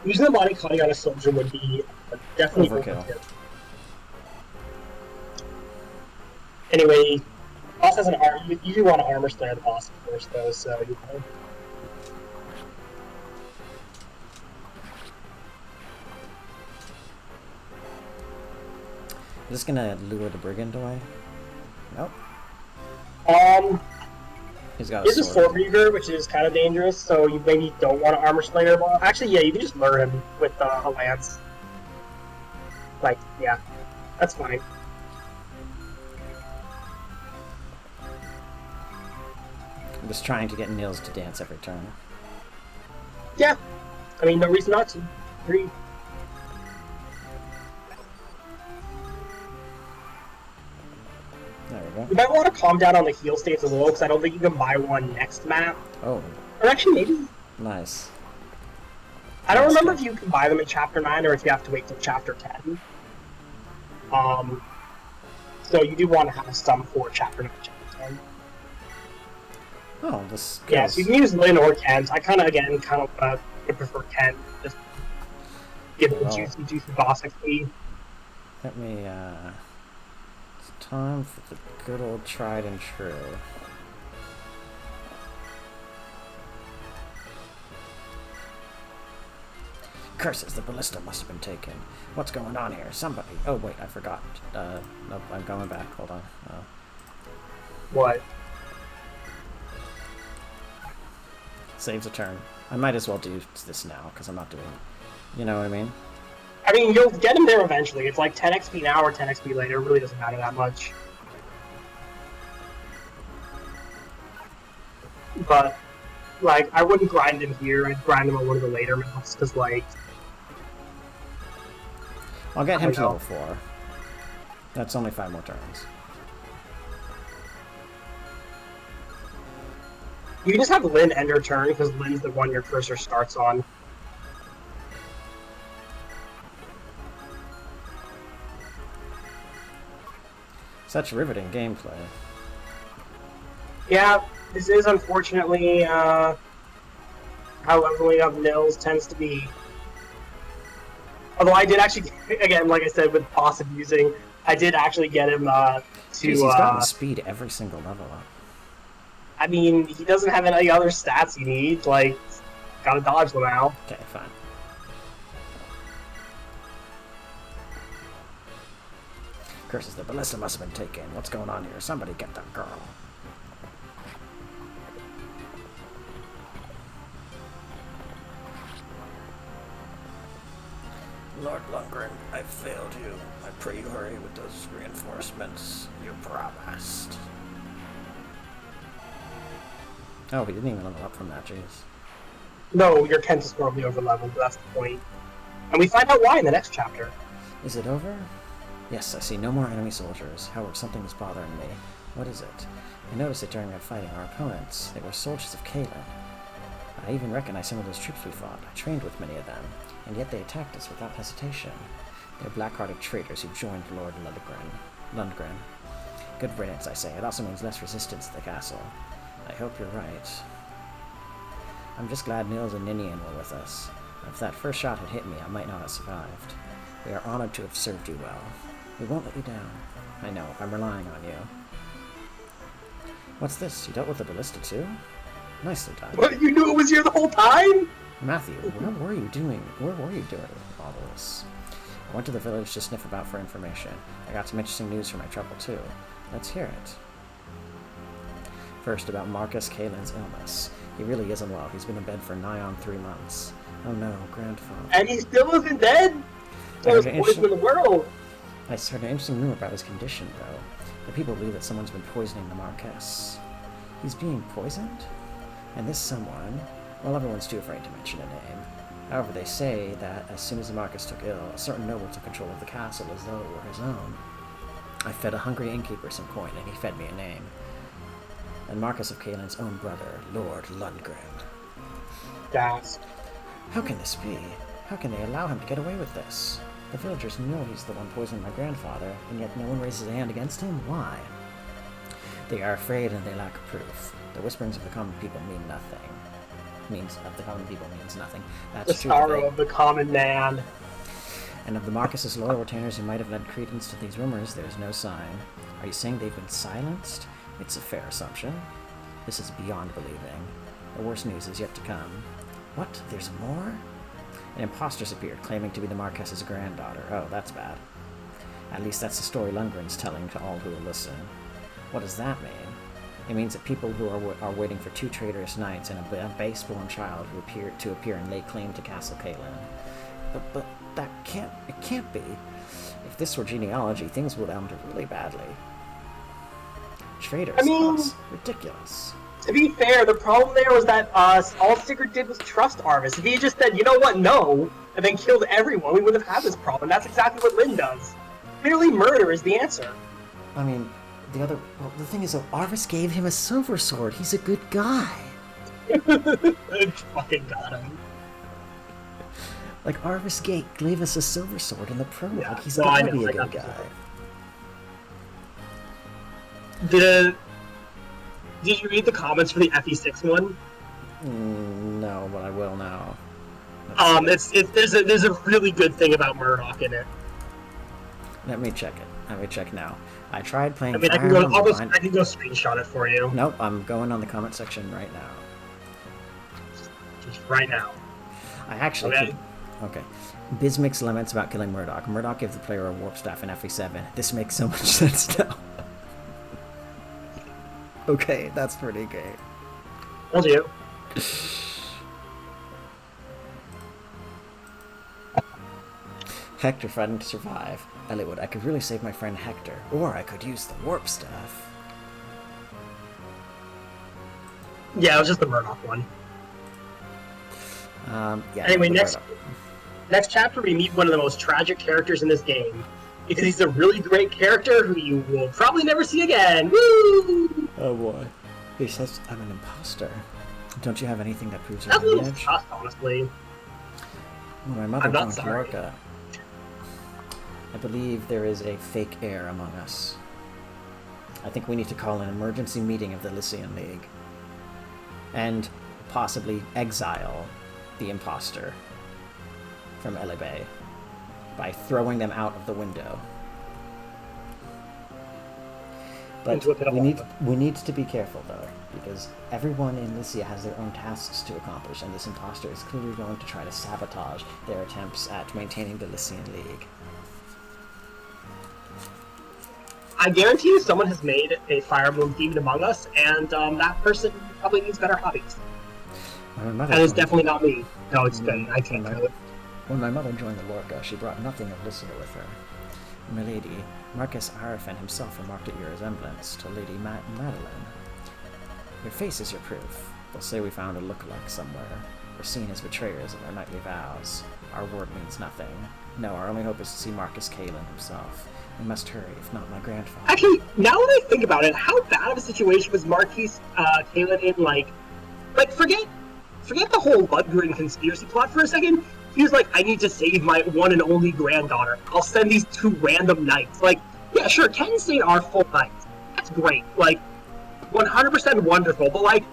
Using the Monikati on a soldier would be definitely overkill. Anyway, boss has an armor. You usually want to armor snare the boss first, though, so you know. I'm just gonna lure the brigand away. Nope. He's got a sword. Here's a sword reaver, which is kind of dangerous, so you maybe don't want to armor slayer boss. Actually, yeah, you can just lure him with a lance. Like, yeah, that's fine. I'm just trying to get Nils to dance every turn. Yeah, I mean, no reason not to. Agree. There we go. You might want to calm down on the heal states a little, because I don't think you can buy one next map. Oh. Or actually, maybe. Nice. I don't remember if you can buy them in Chapter 9 or if you have to wait till Chapter 10. So you do want to have some for Chapter 9 and Chapter 10. Oh, this goes... Yeah, so you can use Lynn or Kent. I kind of would prefer Kent. Just give it a juicy boss XP. Let me, it's time for the good old tried and true. Curses, the ballista must have been taken. What's going on here? Somebody... Oh, wait, I forgot. Nope, I'm going back. Hold on. What? Saves a turn. I might as well do this now, because I'm not doing it. You know what I mean? I mean, you'll get him there eventually. It's like 10 XP now or 10 XP later. It really doesn't matter that much. But, like, I wouldn't grind him here. I'd grind him on one of the later maps, because, like... I'll get him to level 4. That's only 5 more turns. You can just have Lyn end her turn, because Lyn's the one your cursor starts on. Such riveting gameplay. Yeah, this is unfortunately how leveling up Nils tends to be. Although I did actually, again, like I said, with boss abusing, I did actually get him to... Jeez, he's gotten speed every single level up. I mean, he doesn't have any other stats you need, like, gotta dodge them out. Okay, fine. Curses, the ballista must have been taken. What's going on here? Somebody get that girl. Lord Lundgren, I failed you. I pray you hurry with those reinforcements you promised. Oh, he didn't even level up from that, jeez. No, your Kent is horribly overleveled, that's the point. And we find out why in the next chapter. Is it over? Yes, I see no more enemy soldiers. However, something is bothering me. What is it? I noticed it during our fighting our opponents. They were soldiers of Kalen. I even recognize some of those troops we fought. I trained with many of them, and yet they attacked us without hesitation. They're black-hearted traitors who joined Lord Lundgren. Good riddance, I say. It also means less resistance to the castle. I hope you're right. I'm just glad Nils and Ninian were with us. If that first shot had hit me, I might not have survived. We are honored to have served you well. We won't let you down. I know, I'm relying on you. What's this? You dealt with the ballista too? Nicely done. What? You knew it was here the whole time? Matthew, what were you doing? Where were you doing all this? I went to the village to sniff about for information. I got some interesting news for my trouble too. Let's hear it. First, about Marcus Kalen's illness. He really isn't well. He's been in bed for nigh on 3 months. Oh no, grandfather. And he still isn't dead? There's poison in the world. I heard an interesting rumor about his condition, though. The people believe that someone's been poisoning the Marquess. He's being poisoned? And this someone... Well, everyone's too afraid to mention a name. However, they say that as soon as the Marquess took ill, a certain noble took control of the castle as though it were his own. I fed a hungry innkeeper some coin, and he fed me a name. And Marcus of Kalen's own brother, Lord Lundgren. Gasp. How can this be? How can they allow him to get away with this? The villagers know he's the one poisoning my grandfather, and yet no one raises a hand against him? Why? They are afraid and they lack proof. The whisperings of the common people mean nothing. Of the common people means nothing. That's the true. Sorrow of the common man. And of the Marcus's loyal retainers who might have led credence to these rumors, there is no sign. Are you saying they've been silenced? It's a fair assumption. This is beyond believing. The worst news is yet to come. What? There's more? An imposter's appeared, claiming to be the Marquess's granddaughter. Oh, that's bad. At least that's the story Lundgren's telling to all who will listen. What does that mean? It means that people who are waiting for 2 traitorous knights and a base-born child who appear and lay claim to Castle Kalen. But that can't be. If this were genealogy, things would end really badly. Traitors? I mean, us. Ridiculous. To be fair, the problem there was that all Sigurd did was trust Arvis. If he just said, you know what, no, and then killed everyone, we wouldn't have had this problem. That's exactly what Lyn does. Clearly murder is the answer. I mean, the thing is, though, Arvis gave him a silver sword. He's a good guy. I fucking got him. Like, Arvis gave us a silver sword in the prologue. Yeah, He's no, gotta be a good guy. Did you read the comments for the FE6 one? No, but I will now. There's a really good thing about Murdoch in it. Let me check it. Let me check now. I tried playing. I mean, I can go screenshot it for you. Nope, I'm going on the comment section right now. Just right now. I actually. Okay. Bismix laments about killing Murdoch. Murdoch gives the player a warp staff in FE7. This makes so much sense now. Okay, that's pretty great. Told you. Hector threatened to survive. Elliowood, I could really save my friend Hector, or I could use the warp stuff. Yeah, it was just the Murdoch one. Yeah. Anyway, next chapter we meet one of the most tragic characters in this game. Because he's a really great character who you will probably never see again. Woo! Oh boy. He says I'm an imposter. Don't you have anything that proves your That's a little lineage? tough, honestly. When my mother I'm not joined sorry. Lorca, I believe there is a fake heir among us. I think we need to call an emergency meeting of the Lycian League. And possibly exile the imposter from Elebe by throwing them out of the window. But we need to be careful, though, because everyone in Lycia has their own tasks to accomplish, and this imposter is clearly going to try to sabotage their attempts at maintaining the Lycian League. I guarantee you someone has made a Fire Emblem themed Among Us, and that person probably needs better hobbies. And it's definitely not me. No, it's good. I can't do it. When my mother joined the Lorca, she brought nothing of Lycia with her. Milady, Marcus Arafin himself remarked at your resemblance to Lady Madeline. Your face is your proof. They'll say we found a lookalike somewhere. We're seen as betrayers of our knightly vows. Our word means nothing. No, our only hope is to see Marcus Kalen himself. We must hurry, if not my grandfather. Actually, now that I think about it, how bad of a situation was Marquis Kalen in, like, forget the whole Ludgren conspiracy plot for a second. He was like, I need to save my one and only granddaughter. I'll send these 2 random knights. Like, yeah, sure, Ken and Stain are full knights. That's great. Like, 100% wonderful. But, like,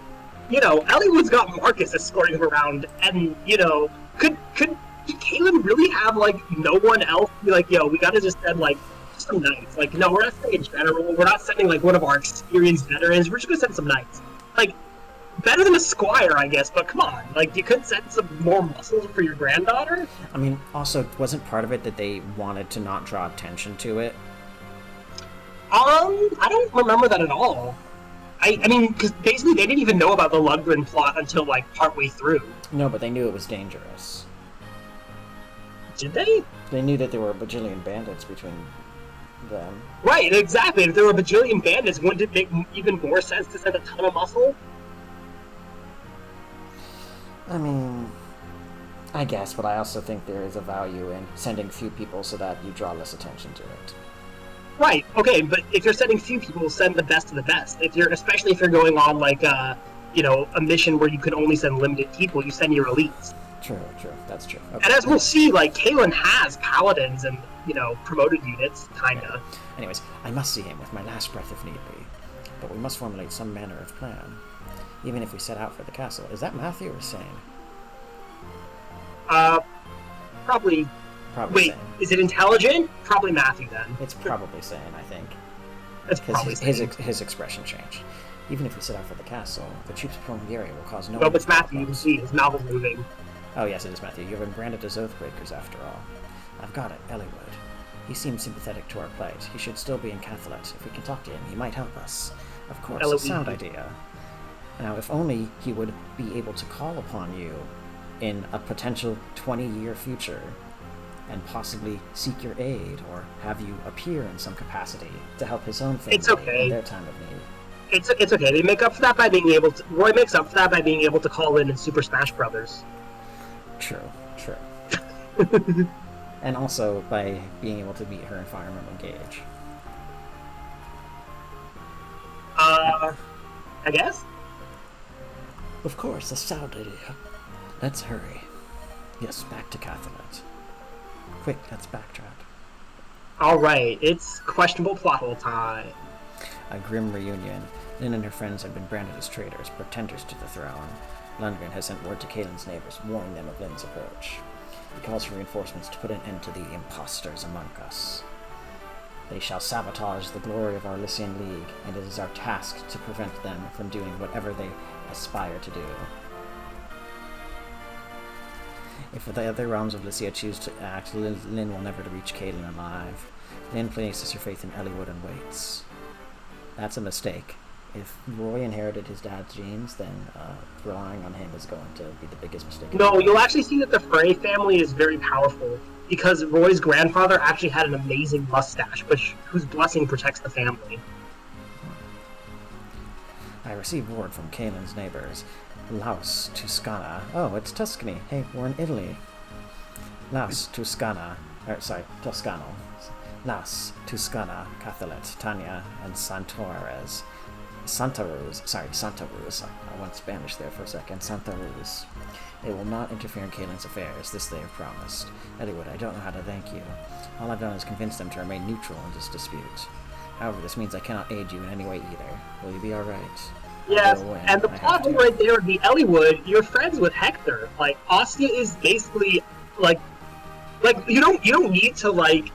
you know, Elliowood's got Marcus escorting him around, and, you know, could Kalen really have, like, no one else be like, yo, we gotta just send, like, some knights? Like, no, we're not sending a general. We're not sending, like, one of our experienced veterans. We're just gonna send some knights. Like, better than a squire, I guess, but come on. Like, you could send some more muscles for your granddaughter? I mean, also, wasn't part of it that they wanted to not draw attention to it? I don't remember that at all. I mean, because basically they didn't even know about the Ludgren plot until, like, partway through. No, but they knew it was dangerous. Did they? They knew that there were a bajillion bandits between them. Right, exactly. If there were a bajillion bandits, wouldn't it make even more sense to send a ton of muscle? I mean, I guess, but I also think there is a value in sending few people so that you draw less attention to it. Right, okay, but if you're sending few people, send the best of the best. Especially if you're going on, like, you know, a mission where you can only send limited people, you send your elites. True, that's true. Okay. And as we'll see, like, Kalen has paladins and, you know, promoted units, kinda. Okay. Anyways, I must see him with my last breath if need be. But we must formulate some manner of plan. Even if we set out for the castle. Is that Matthew or Sane? Probably. Wait, Sane. Is it intelligent? Probably Matthew, then. It's probably Sane, I think. It's probably Sane. His expression changed. Even if we set out for the castle, the troops patrolling the area will cause no... Well, it's Matthew, you can see, his mouth is moving. Oh yes, it is Matthew. You have been branded as Oathbreakers after all. I've got it, Elliowood. He seems sympathetic to our plight. He should still be in Cathalet. If we can talk to him, he might help us. Of course, a sound idea. Now, if only he would be able to call upon you in a potential 20-year future and possibly seek your aid or have you appear in some capacity to help his own family in their time of need. It's okay. They make up for that by being able to... Roy makes up for that by being able to call in Super Smash Brothers. True. And also by being able to meet her in Fire Emblem Engage. I guess? Of course, a sound idea. Let's hurry. Yes, back to Cathalet. Quick, let's backtrack. Alright, it's questionable plot hole time. A grim reunion. Lynn and her friends have been branded as traitors, pretenders to the throne. Lundgren has sent word to Kalen's neighbors, warning them of Lynn's approach. He calls for reinforcements to put an end to the impostors among us. They shall sabotage the glory of our Lycian League, and it is our task to prevent them from doing whatever they aspire to do. If the other realms of Lycia choose to act, Lynn will never reach Kalen alive. Lynn places her faith in Elliowood and waits. That's a mistake. if Roy inherited his dad's genes, then relying on him is going to be the biggest mistake. No, you'll actually see that the Frey family is very powerful because Roy's grandfather actually had an amazing mustache, whose blessing protects the family. I received word from Kaelin's neighbors. Laos, Tuscana. Oh, it's Tuscany. Hey, we're in Italy. Laos, Tuscana. Toscano. Las, Tuscana, Cathalet, Tanya, and Santorres. Santa Ruz. I went Spanish there for a second. Santa Ruz. They will not interfere in Kaelin's affairs. This they have promised. Eliwood, I don't know how to thank you. All I've done is convince them to remain neutral in this dispute. However, this means I cannot aid you in any way either. Will you be alright? Yes, and the plot hole right there would be Eliwood, you're friends with Hector. Like, Ostia is basically, like, you don't need to, like,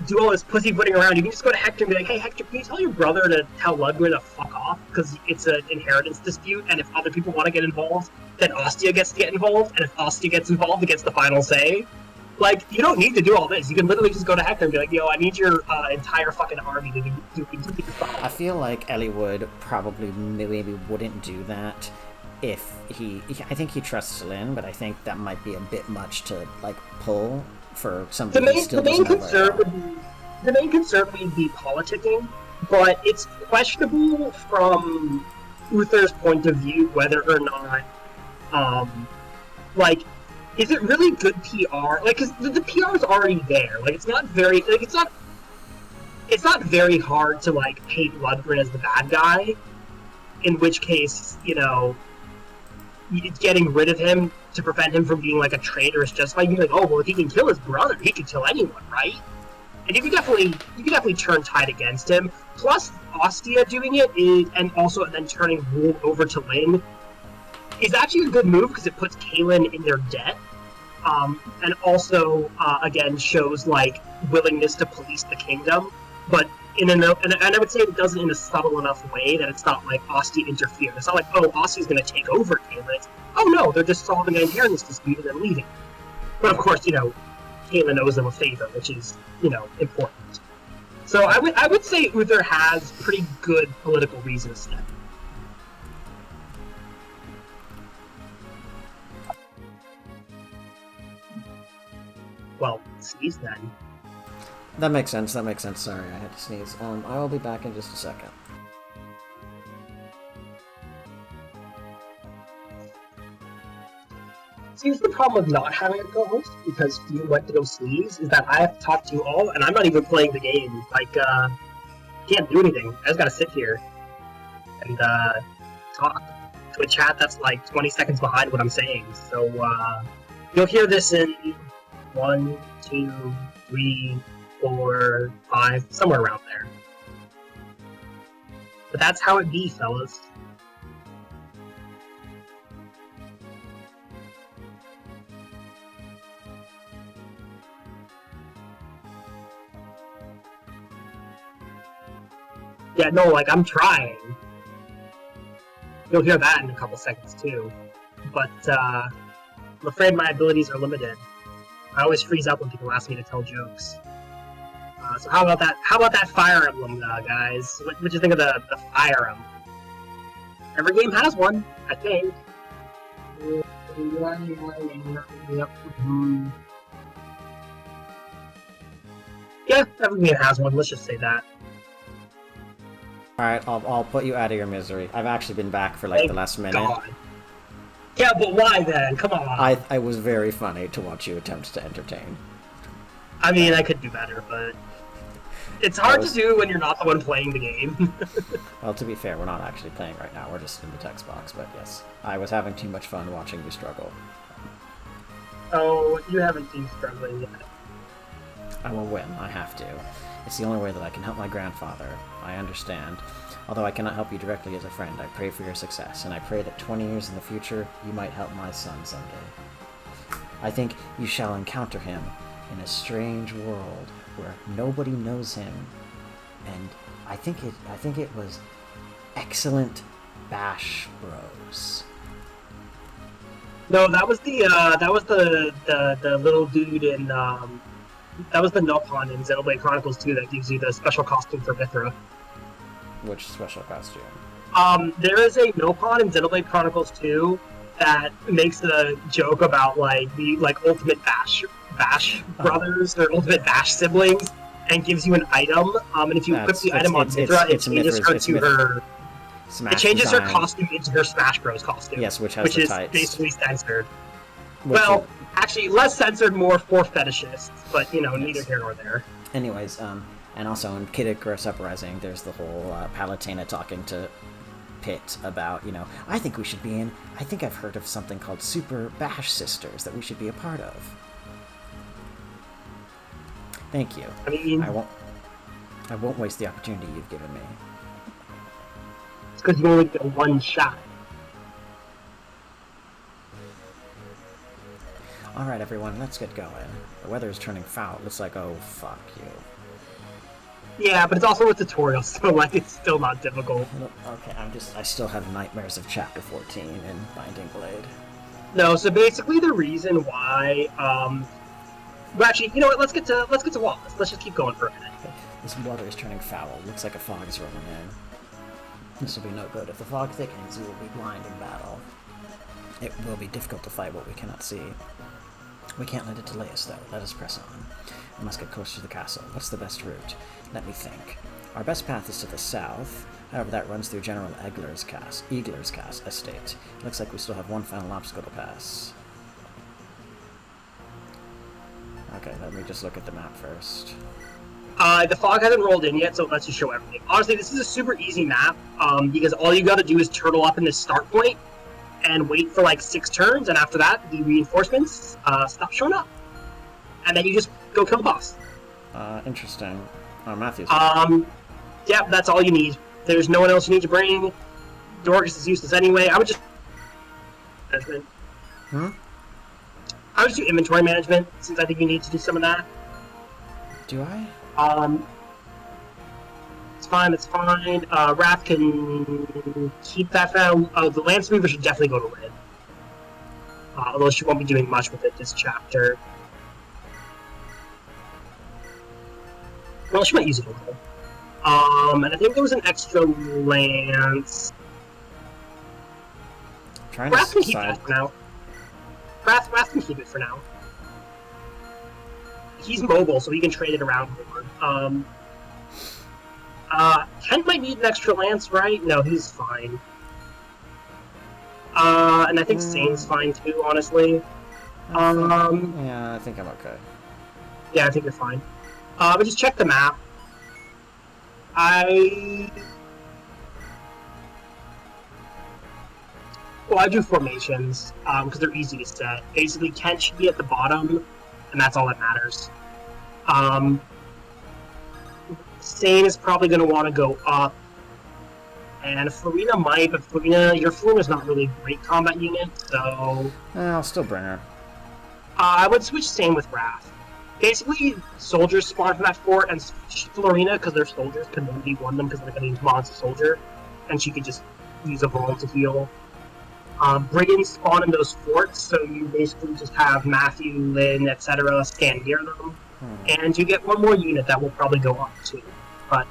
do all this pussyfooting around. You can just go to Hector and be like, hey, Hector, can you tell your brother to tell Ludwig to fuck off? Because it's an inheritance dispute, and if other people want to get involved, then Ostia gets to get involved, and if Ostia gets involved, it gets the final say. Like, you don't need to do all this. You can literally just go to Hector and be like, yo, I need your entire fucking army to do I feel like Eliwood probably maybe wouldn't do that if I think he trusts Lynn, but I think that might be a bit much to, like, pull for somebody who still doesn't know the main concern would be politicking, but it's questionable from Uther's point of view whether or not, like, is it really good PR? Like, cause the PR is already there. Like, it's not very hard to, like, paint Ludgren as the bad guy. In which case, you know, getting rid of him to prevent him from being, like, a traitor is justified. You can be like, oh, well, if he can kill his brother, he can kill anyone, right? And you can definitely turn tide against him. Plus, Ostia doing it and then turning rule over to Lynn is actually a good move because it puts Kaelin in their debt, and also again shows, like, willingness to police the kingdom. But and I would say it does it in a subtle enough way that it's not like Ostia interfered. It's not like, oh, Ostia's going to take over Kaelin. It's, oh no, they're just solving an inheritance dispute and then leaving. But of course, you know, Kaelin owes them a favor, which is, you know, important. So I would say Uther has pretty good political reasons then. Well, sneeze then. That makes sense. Sorry, I had to sneeze. I will be back in just a second. See, the problem with not having a co-host, because you went to go sneeze, is that I have to talk to you all, and I'm not even playing the game. Like, can't do anything. I just gotta sit here and, talk to a chat that's, like, 20 seconds behind what I'm saying. So, you'll hear this in 1, 2, 3, 4, 5, somewhere around there. But that's how it be, fellas. Yeah, no, like, I'm trying. You'll hear that in a couple seconds, too. But, I'm afraid my abilities are limited. I always freeze up when people ask me to tell jokes. So how about that Fire Emblem, guys? What do you think of the Fire Emblem? Every game has one, I think. Yeah, every game has one, let's just say that. Alright, I'll put you out of your misery. I've actually been back for, like, the last minute. God. Yeah, but why then? Come on. I was very funny to watch you attempt to entertain. I mean, I could do better, but it's hard to do when you're not the one playing the game. Well, to be fair, we're not actually playing right now. We're just in the text box, but yes. I was having too much fun watching you struggle. Oh, you haven't been struggling yet. I will win. I have to. It's the only way that I can help my grandfather. I understand. Although I cannot help you directly as a friend, I pray for your success, and I pray that 20 years in the future, you might help my son someday. I think you shall encounter him in a strange world where nobody knows him, and I think it was excellent Bash Bros. No, that was the little dude in that was the Nopon in Xenoblade Chronicles 2 that gives you the special costume for Mithra. Which special costume? There is a Nopon in Xenoblade Chronicles 2 that makes a joke about like the like ultimate Bash brothers or ultimate Bash siblings, and gives you an item. And if you equip the item on Mithra, it changes her to her. Smash It changes design. her costume into her Smash Bros. Costume. Yes, which has the is tights. basically censored. Which Well, actually, less censored, more for fetishists, but Yes. neither here nor there. Anyways, and also in Kid Icarus Uprising, there's the whole Palutena talking to Pit about, I think we should be in. I think I've heard of something called Super Bash Sisters that we should be a part of. Thank you. I mean, I won't waste the opportunity you've given me. it's because you only get one shot. Alright, everyone, let's get going. The weather is turning foul. It looks like, oh, fuck you. Yeah, but it's also a tutorial, so like it's still not difficult. Okay, I still have nightmares of Chapter 14 in Binding Blade. No, so basically the reason why, well, actually, you know what? Let's get to Wallace. Let's just keep going for a minute. Okay, this water is turning foul. Looks like a fog is rolling in. This will be no good. If the fog thickens, we will be blind in battle. It will be difficult to fight what we cannot see. We can't let it delay us, though. Let us press on. We must get closer to the castle. What's the best route? Let me think. Our best path is to the south. However, that runs through General Egler's estate. It looks like we still have one final obstacle to pass. Okay, let me just look at the map first. The fog hasn't rolled in yet, so it lets you show everything. Honestly, this is a super easy map, because all you gotta do is turtle up in this start point and wait for like 6 turns, and after that, the reinforcements stop showing up. And then you just go kill the boss. Interesting. Oh, Matthew's. Yeah, that's all you need. There's no one else you need to bring. Dorcas is useless anyway. I would just... management. I would just do inventory management, since I think you need to do some of that. Do I? It's fine, it's fine. Wrath can keep that found. The Lance Weaver should definitely go to Red. Although she won't be doing much with it this chapter. Well, she might use it a little. And I think there was an extra Lance. Trying Wrath to can keep decide. that for now. Wrath can keep it for now. He's mobile, so he can trade it around more. Kent might need an extra lance, right? No, he's fine. And I think Sane's fine too, honestly. Yeah, I think I'm okay. Yeah, I think you're fine. But just check the map. I do formations, because they're easy to set. Basically, Kent should be at the bottom, and that's all that matters. Sane is probably going to want to go up, and Farina might, but your Farina's not really a great combat unit, so... I'll still bring her. I would switch Sane with Wrath. Basically, soldiers spawn from that fort, and Florina, because they're soldiers, can only one them because they're going to use Mon's a soldier, and she could just use a Vuln to heal. Brigands spawn in those forts, so you basically just have Matthew, Lynn, etc. stand near them, and you get one more unit that will probably go up too. But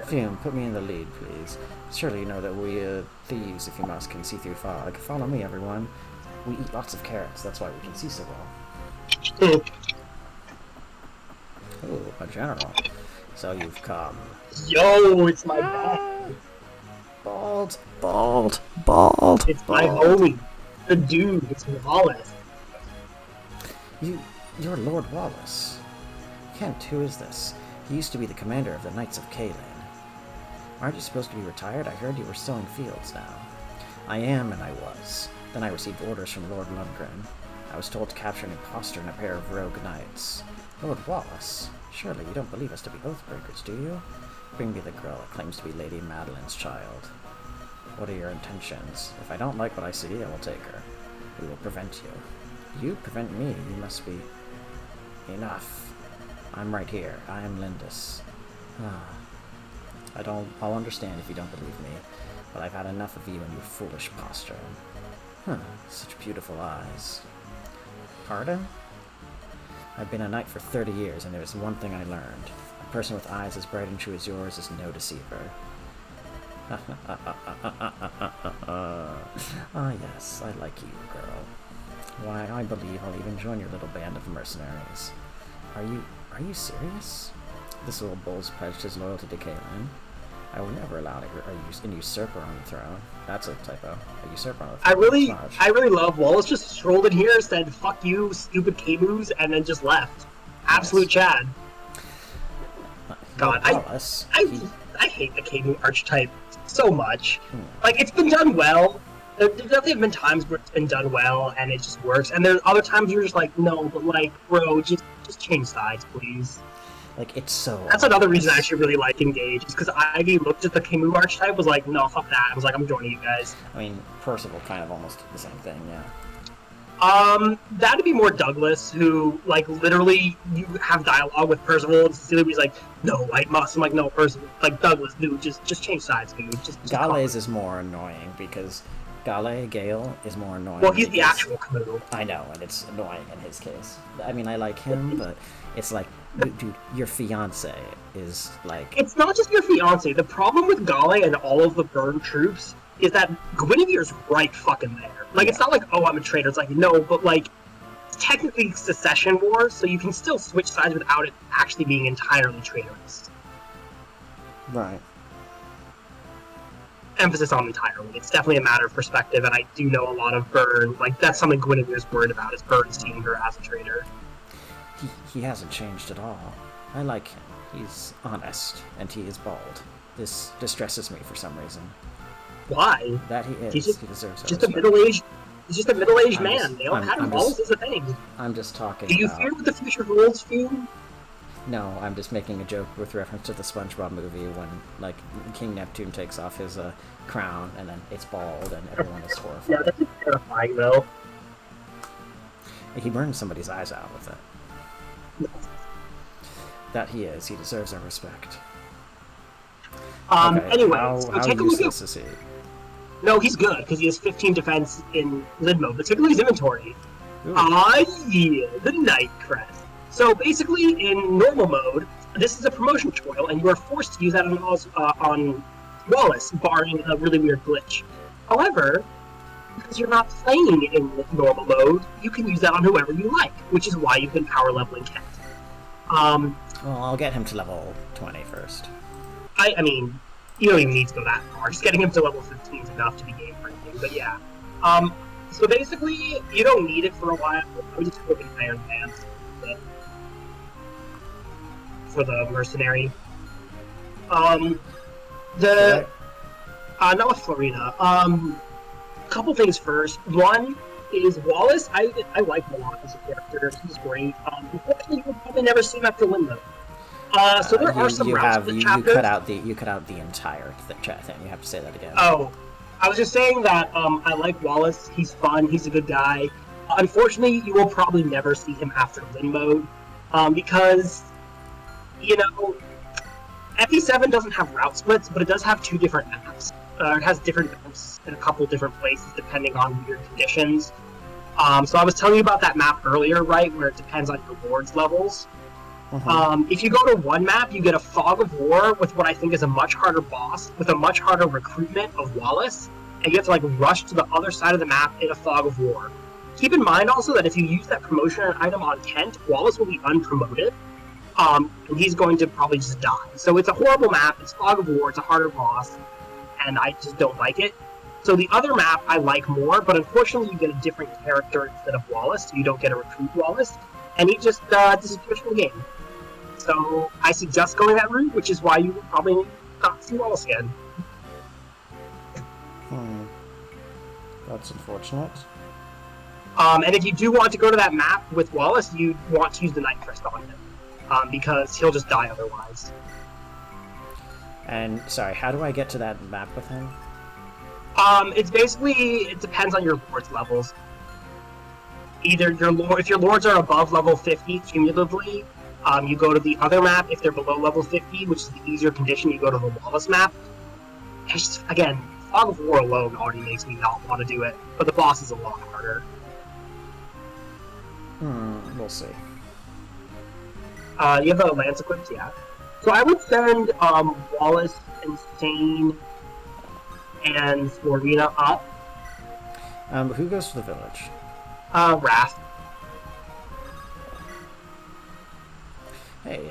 Fium, put me in the lead, please. Surely you know that we thieves, if you must, can see through fog. Follow me, everyone. We eat lots of carrots, that's why we can see so well. Oh, a general. So you've come. Yo, it's my bad. Bald. It's my homie, the dude. It's Wallace. You're Lord Wallace. Kent, who is this? He used to be the commander of the Knights of Caelin. Aren't you supposed to be retired? I heard you were sowing fields now. I am, and I was. Then I received orders from Lord Lundgren. I was told to capture an impostor and a pair of rogue knights. Lord Wallace? Surely you don't believe us to be oathbreakers, do you? Bring me the girl that claims to be Lady Madeline's child. What are your intentions? If I don't like what I see, I will take her. We will prevent you. You prevent me? You must be... Enough. I'm right here. I am Lindis. I'll understand if you don't believe me, but I've had enough of you and your foolish posture. Such beautiful eyes. Pardon? I've been a knight for 30 years, and there's one thing I learned. A person with eyes as bright and true as yours is no deceiver. Ah, yes, I like you, girl. Why, I believe I'll even join your little band of mercenaries. Are you serious? This little bull's pledged his loyalty to Caitlin. I will never allow an usurper on the throne. That's a typo. A usurper on the throne. I really love Wallace just strolled in here, said "fuck you, stupid K-moves," and then just left. Absolute Chad. God, Wallace, I hate the K-move archetype so much. Like, it's been done well. There definitely have been times where it's been done well and it just works, and there's other times you're just like, no, but like, bro, just change sides, please. Like, it's so... That's another reason I actually really like Engage, is because Ivy looked at the K-move archetype, was like, no, fuck that. I was like, I'm joining you guys. I mean, Percival kind of almost did the same thing, yeah. That'd be more Douglas, who, like, literally, you have dialogue with Percival, and Cecilia, he's like, no, I must. I'm like, no, Percival, like, Douglas, dude, just change sides, dude. Just Gale's is more annoying, because Gale is more annoying. Well, he's the actual Camus. I know, and it's annoying in his case. I mean, I like him, but it's like, dude, your fiance is like... It's not just your fiance. The problem with Gale and all of the Burn troops is that Guinevere's right fucking there. Like, It's not like, oh, I'm a traitor. It's like, no, but, like, it's technically secession wars, so you can still switch sides without it actually being entirely traitorous. Right. Emphasis on entirely. It's definitely a matter of perspective, and I do know a lot of Burn. Like, that's something Guinevere's worried about, is Burn seeing her as a traitor. He hasn't changed at all. I like him. He's honest, and he is bald. This distresses me for some reason. Why? That he is. He deserves our just a respect. middle-aged. He's just a middle-aged man. Just- They all I'm- had I'm him. just- Balls is a thing. I'm just talking Do you about... fear what the future holds for you? No, I'm just making a joke with reference to the SpongeBob movie when, like, King Neptune takes off his crown, and then it's bald, and everyone is horrified. Yeah, that's terrifying, though. He burned somebody's eyes out with it. That he is. He deserves our respect. Okay, Anyway, how so take a look useless at... is he? No, he's good, because he has 15 defense in lid mode, but take a look at his inventory. Ooh. Yeah, the Night Crest. So basically, in normal mode, this is a promotion tutorial, and you are forced to use that on Wallace, barring a really weird glitch. However, because you're not playing in normal mode, you can use that on whoever you like, which is why you've been power leveling Kent. Well, I'll get him to level 20 first. I mean, you don't even need to go that far. Just getting him to level 15 is enough to be game breaking, but yeah. So basically, you don't need it for a while. I would just go with Iron Pants for the mercenary. Not with Florina. Couple things first. One is Wallace. I like him a lot as a character. He's great. Unfortunately, you'll probably never see him after Limbo. So there are some routes with chapters. You cut out the entire chat thing. You have to say that again. Oh, I was just saying that I like Wallace. He's fun. He's a good guy. Unfortunately, you will probably never see him after Lin mode, because, you know, FE7 doesn't have route splits, but it does have two different maps. It has different maps in a couple different places depending on your conditions. So I was telling you about that map earlier, right, where it depends on your lord's levels. If you go to one map, you get a Fog of War with what I think is a much harder boss, with a much harder recruitment of Wallace, and you have to like rush to the other side of the map in a Fog of War. Keep in mind also that if you use that promotion item on Kent, Wallace will be unpromoted, and he's going to probably just die. So it's a horrible map, it's Fog of War, it's a harder boss, and I just don't like it. So the other map I like more, but unfortunately you get a different character instead of Wallace, so you don't get a recruit Wallace, and he just disappears from the game. So I suggest going that route, which is why you will probably not see Wallace again. That's unfortunate. And if you do want to go to that map with Wallace, you want to use the Night Crest on him, because he'll just die otherwise. And, sorry, how do I get to that map with him? It's basically, it depends on your lord's levels. Either if your lords are above level 50 cumulatively, you go to the other map. If they're below level 50, which is the easier condition, you go to the Wallace map. It's just, again, Fog of War alone already makes me not want to do it, but the boss is a lot harder. We'll see. You have the lance equipped, yeah. So I would send Wallace, Insane, and Florina up. Who goes to the village? Wrath. Hey,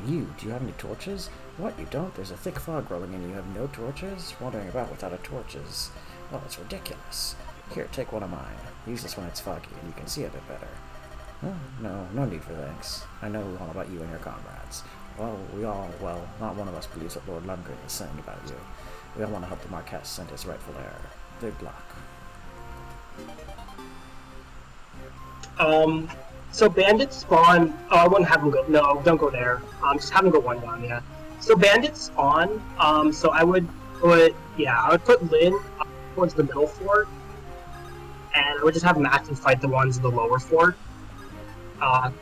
you, do you have any torches? What, you don't? There's a thick fog rolling in and you have no torches? Wandering about without a torch is... well, it's ridiculous. Here, take one of mine. Use this when it's foggy and you can see a bit better. Oh, no need for thanks. I know all about you and your comrades. Well, not one of us believes what Lord Lundgren is saying about you. We all want to help the Marquess and his rightful heir. Good luck. So bandits spawn. Oh, I wouldn't have them go. No, don't go there. Just have them go one down. Yeah. So bandits spawn. So I would put. Yeah, I would put Lynn up towards the middle fort, and I would just have Matthew fight the ones in the lower fort. Well,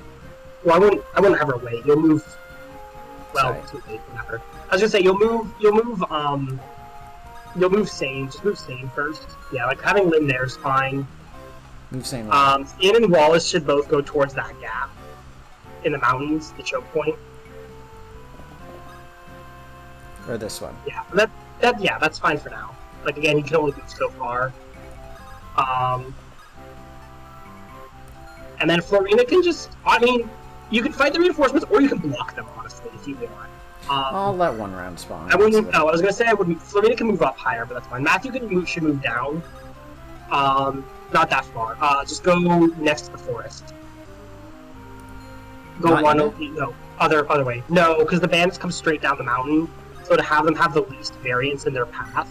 I wouldn't have her wait. You'll move. Well, too late. Whatever. I was gonna say you'll move Sane. Just move Sane first. Yeah, like having Lynn there is fine. Move Sane. Ian and Wallace should both go towards that gap in the mountains, the choke point. Or this one. Yeah, that's fine for now. Like again, he can only move so far. And then Florina can just. I mean, you can fight the reinforcements, or you can block them honestly if you want. I'll let one round spawn. I wouldn't. No, I was gonna say I wouldn't. Florina can move up higher, but that's fine. Matthew should move down. Not that far. Just go next to the forest. Go other way. No, because the bandits come straight down the mountain. So to have them have the least variance in their path,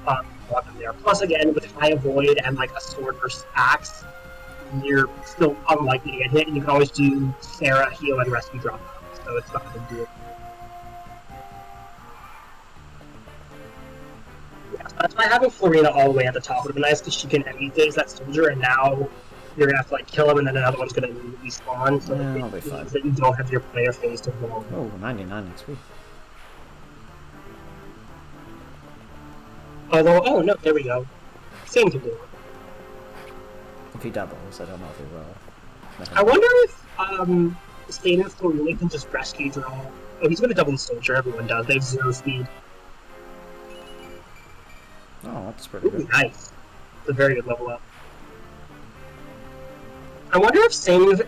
want them there. Plus, again, with high avoid and like a sword versus axe, you're still unlikely to get hit, and you can always do Sarah, heal, and rescue drop out. So it's not a big deal. That's why having Florina all the way at the top would be nice because she can empty phase that soldier, and now you're gonna have to like kill him, and then another one's gonna immediately spawn. So yeah, it means that you don't have your player phase to roll. Oh, 99 XP. Although, oh no, there we go. Same can do it. If he doubles, I don't know if he will. I wonder if Stain and Florina can just rescue draw. Oh, he's gonna double the soldier. Everyone does. They have 0 speed. Oh, that's pretty good. Nice. It's a very good level up. I wonder if Sane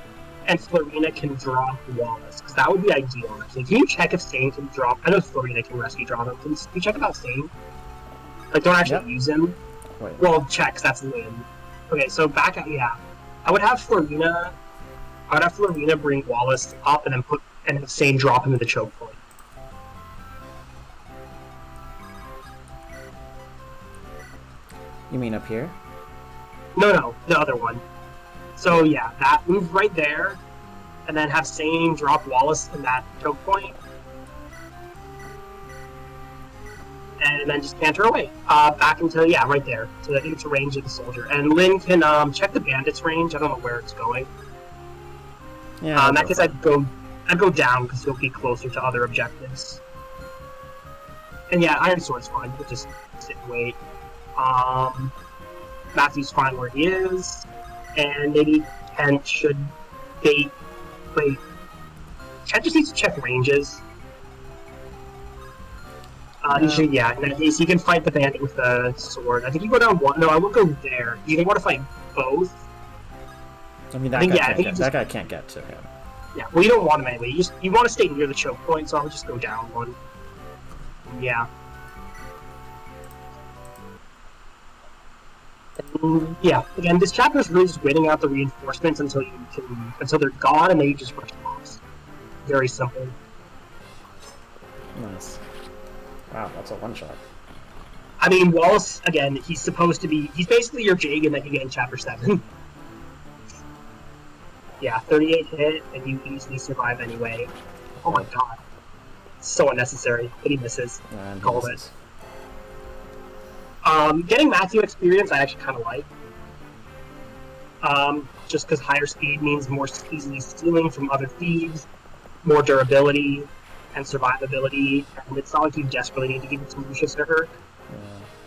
and Florina can draw Wallace, because that would be ideal, actually. Can you check if Sane can draw? I know Florina can rescue draw them. Can you check about Sane? Like, don't actually use him. Wait. Well, check, 'cause that's Lynn. Okay, so back at, yeah. I would have Florina bring Wallace up and then have Sane drop him in the choke point. You mean up here? No, the other one. So yeah, that move right there, and then have Sane drop Wallace in that choke point, and then just canter away back into right there, so that into range of the soldier. And Lynn can check the bandits' range. I don't know where it's going. Yeah. In that case, I'd go down because you'll be closer to other objectives. And yeah, Iron Sword's fine. You'll just sit and wait. Matthew's fine where he is, and maybe Kent should bait. Wait, Kent just needs to check ranges. He should, yeah. In that case, he can fight the bandit with the sword. I think you go down one. No, I would go there. You think want to fight both? I mean, that guy can't get to him. Yeah, well, you don't want him anyway. You want to stay near the choke point, so I would just go down one. Yeah. Yeah, again, this chapter is really just waiting out the reinforcements until they're gone, and then you just rush them off. Very simple. Nice. Wow, that's a one-shot. I mean, Wallace, again, he's basically your Jagan that you get in Chapter 7. Yeah, 38 hit, and you easily survive anyway. Oh my god. So unnecessary, but he misses. Called it. Getting Matthew experience I actually kind of like. Just because higher speed means more easily stealing from other thieves, more durability, and survivability, and it's not like you desperately need to give it to Lucius or Urk. Yeah.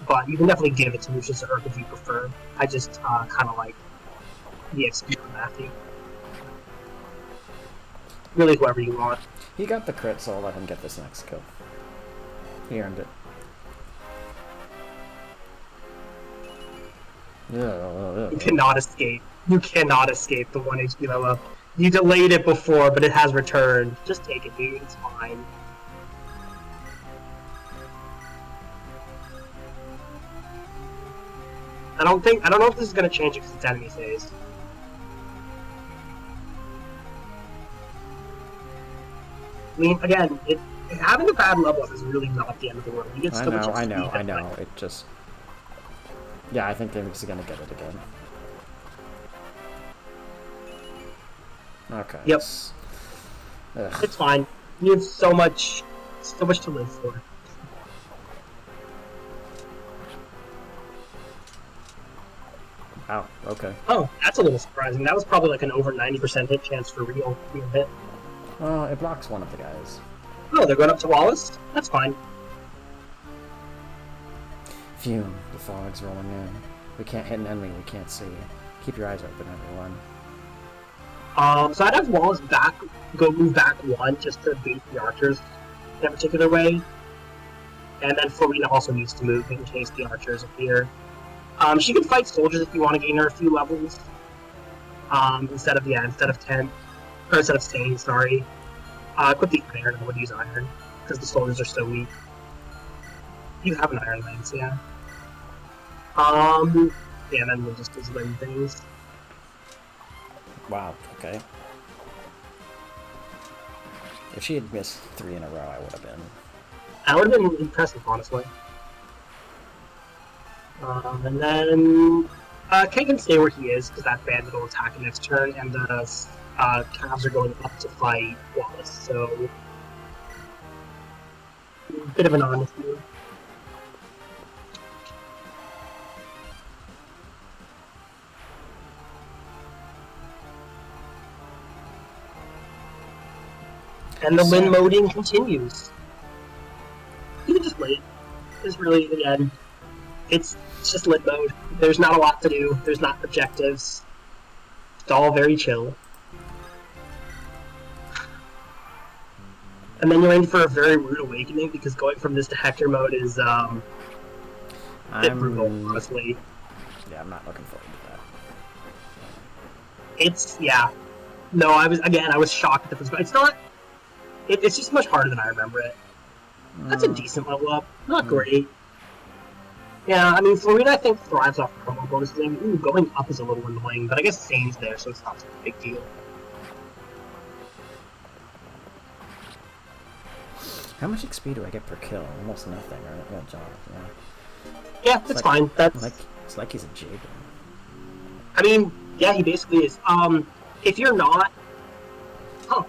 But you can definitely give it to Lucius or Urk if you prefer. I just kind of like the XP from Matthew. really whoever you want. He got the crit, so I'll let him get this next kill. He earned it. You cannot escape. You cannot escape the 1 HP level up. You delayed it before, but it has returned. Just take it, dude. It's fine. I don't know if this is gonna change it because it's enemy phase. I mean, again, having a bad level up is really not the end of the world. You get so much I know. It just... Yeah, I think they're just gonna get it again. Okay. Yep. It's fine. You have so much to live for. Wow, okay. Oh, that's a little surprising. That was probably like an over 90% hit chance for real hit. It blocks one of the guys. Oh, they're going up to Wallace? That's fine. Phew, the fog's rolling in. We can't hit an enemy we can't see. Keep your eyes open, everyone. So I'd have Wallace move back one just to bait the archers in a particular way. And then Farina also needs to move in case the archers appear. She can fight soldiers if you want to gain her a few levels. Instead of 10. Or instead of staying, sorry. Equip the iron, I would use iron. Because the soldiers are so weak. You have an iron lance, yeah. Yeah, and then we'll just win things. Wow, okay. If she had missed 3 in a row, I would have been. That would have been impressive, honestly. And then Ken can stay where he is because that bandit will attack him next turn, and the Cavs are going up to fight Wallace. So, bit of an honest move. And the Lin moding continues. You can just wait. It's really, again, it's just lit mode. There's not a lot to do. There's not objectives. It's all very chill. And then you're in for a very rude awakening because going from this to Hector mode is a bit brutal, honestly. Yeah, I'm not looking forward to that. It's, yeah. No, I was shocked at the physical. It's not. It's just much harder than I remember it. That's a decent level up. Not great. Yeah, I mean, Farina, I think, thrives off promo bonuses. I mean, going up is a little annoying, but I guess Sane's there, so it's not such a big deal. How much XP do I get per kill? Almost nothing, right? Good job, yeah. Yeah, that's fine. That's it's like he's a Jaden. I mean, yeah, he basically is. If you're not... Huh.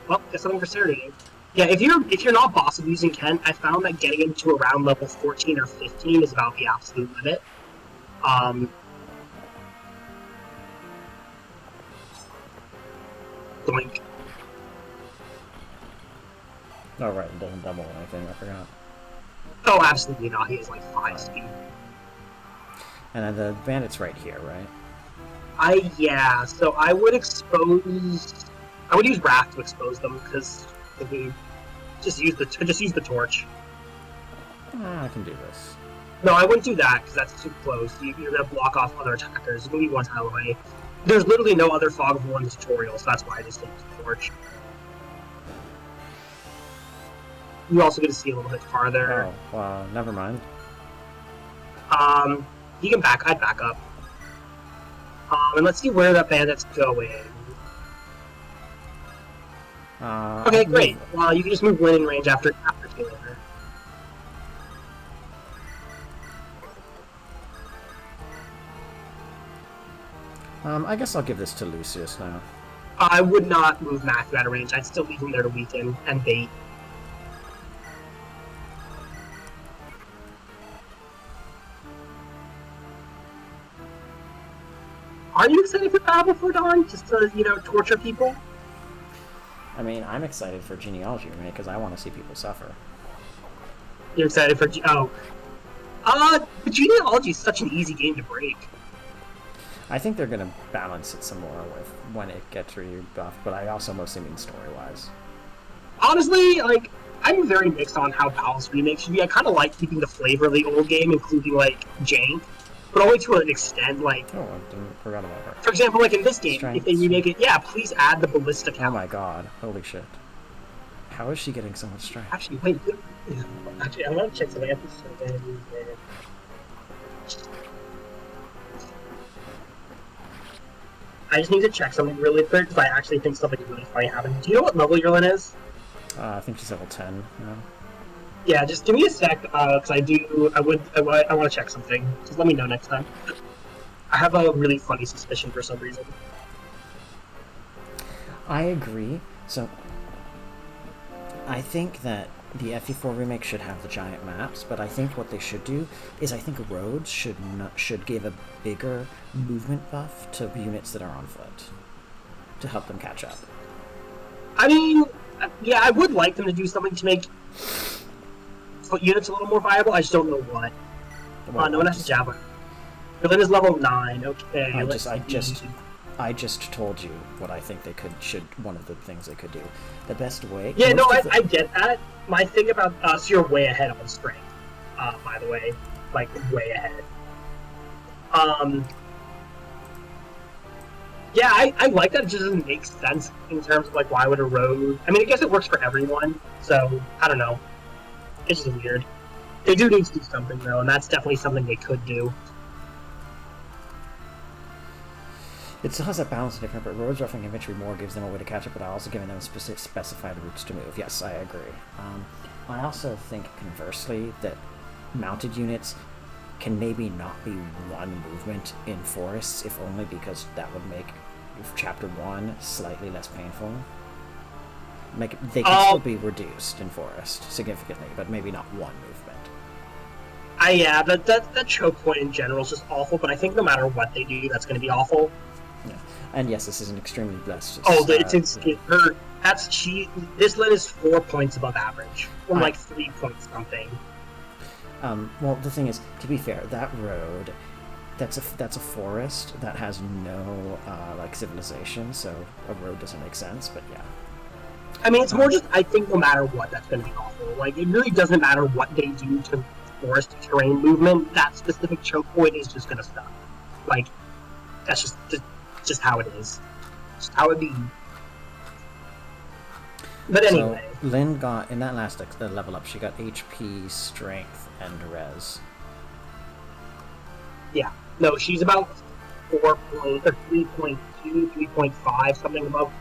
Well, that's something for Sarah to do. Yeah, if you're not boss abusing Ken, I found that getting him to around level 14 or 15 is about the absolute limit. Doink. Oh, right, it doesn't double anything, I forgot. Oh, absolutely not. He has like 5 speed. And then the bandit's right here, right? Yeah, so I would use Wrath to expose them, because we just use the torch. I can do this. No, I wouldn't do that, because that's too close. You're going to block off other attackers. You're going to be one tile away. There's literally no other Fog of War in the tutorial, so that's why I just did the torch. You also get to see a little bit farther. Oh, well, never mind. You can I'd back up. And let's see where that bandit's going. Okay, great. Well, you can just move winning range after killing her. I guess I'll give this to Lucius now. I would not move Matthew out of range. I'd still leave him there to weaken and bait. Are you excited for Battle Before Dawn? Just to, torture people? I mean, I'm excited for Genealogy Remake because I want to see people suffer. You're excited for but Genealogy is such an easy game to break. I think they're gonna balance it some more with when it gets rebuffed, but I also mostly mean story-wise. Honestly, like, I'm very mixed on how balanced remakes should be. I kind of like keeping the flavor of the old game, including, like, jank, but only to an extent, like... Oh, I forgot about her. For example, like in this game, Strength. if they remake it, yeah, please add the ballista Oh count. my god, holy shit. How is she getting so much strength? Actually, wait. Actually, I'm gonna check something. I just need to check something really quick because I actually think something really funny happened. Do you know what level Yerlin is? I think she's level 10 now. Yeah, just give me a sec, because I want to check something. Just let me know next time. I have a really funny suspicion for some reason. I agree. So, I think that the FE4 remake should have the giant maps, but I think what they should do is I think roads should give a bigger movement buff to units that are on foot to help them catch up. I mean, yeah, I would like them to do something to make foot units a little more viable. I just don't know what. No one has a javelin. Berlin is level 9. Okay. I just told you what I think they one of the things they could do. The best way... Yeah, no, I get that. My thing about us, you're way ahead on strength, by the way. Like, way ahead. Yeah, I like that. It just doesn't make sense in terms of, like, why would a road... I mean, I guess it works for everyone, so, I don't know. It's just weird. They do need to do something, though, and that's definitely something they could do. It still has that balance different, but roads roughing infantry more gives them a way to catch up without also giving them specified routes to move. Yes, I agree. I also think, conversely, that mounted units can maybe not be one movement in forests, if only because that would make Chapter 1 slightly less painful. They can still be reduced in forest significantly, but maybe not one movement. Yeah, that choke point in general is just awful, but I think no matter what they do, that's going to be awful. Yeah. And yes, this is an extremely blessed. This Lyn is 4 points above average, from like 3 points something. Well, the thing is, to be fair, that road, that's a forest that has no like civilization, so a road doesn't make sense. But yeah. I mean, it's more just I think no matter what, that's going to be awful. Like it really doesn't matter what they do to forest terrain movement. That specific choke point is just going to stop. Like that's just how it is. Just how it be. But anyway. So, Lyn got, in that last level up, she got HP, Strength, and Res. Yeah. No, she's about 3.2, 3.5, something above.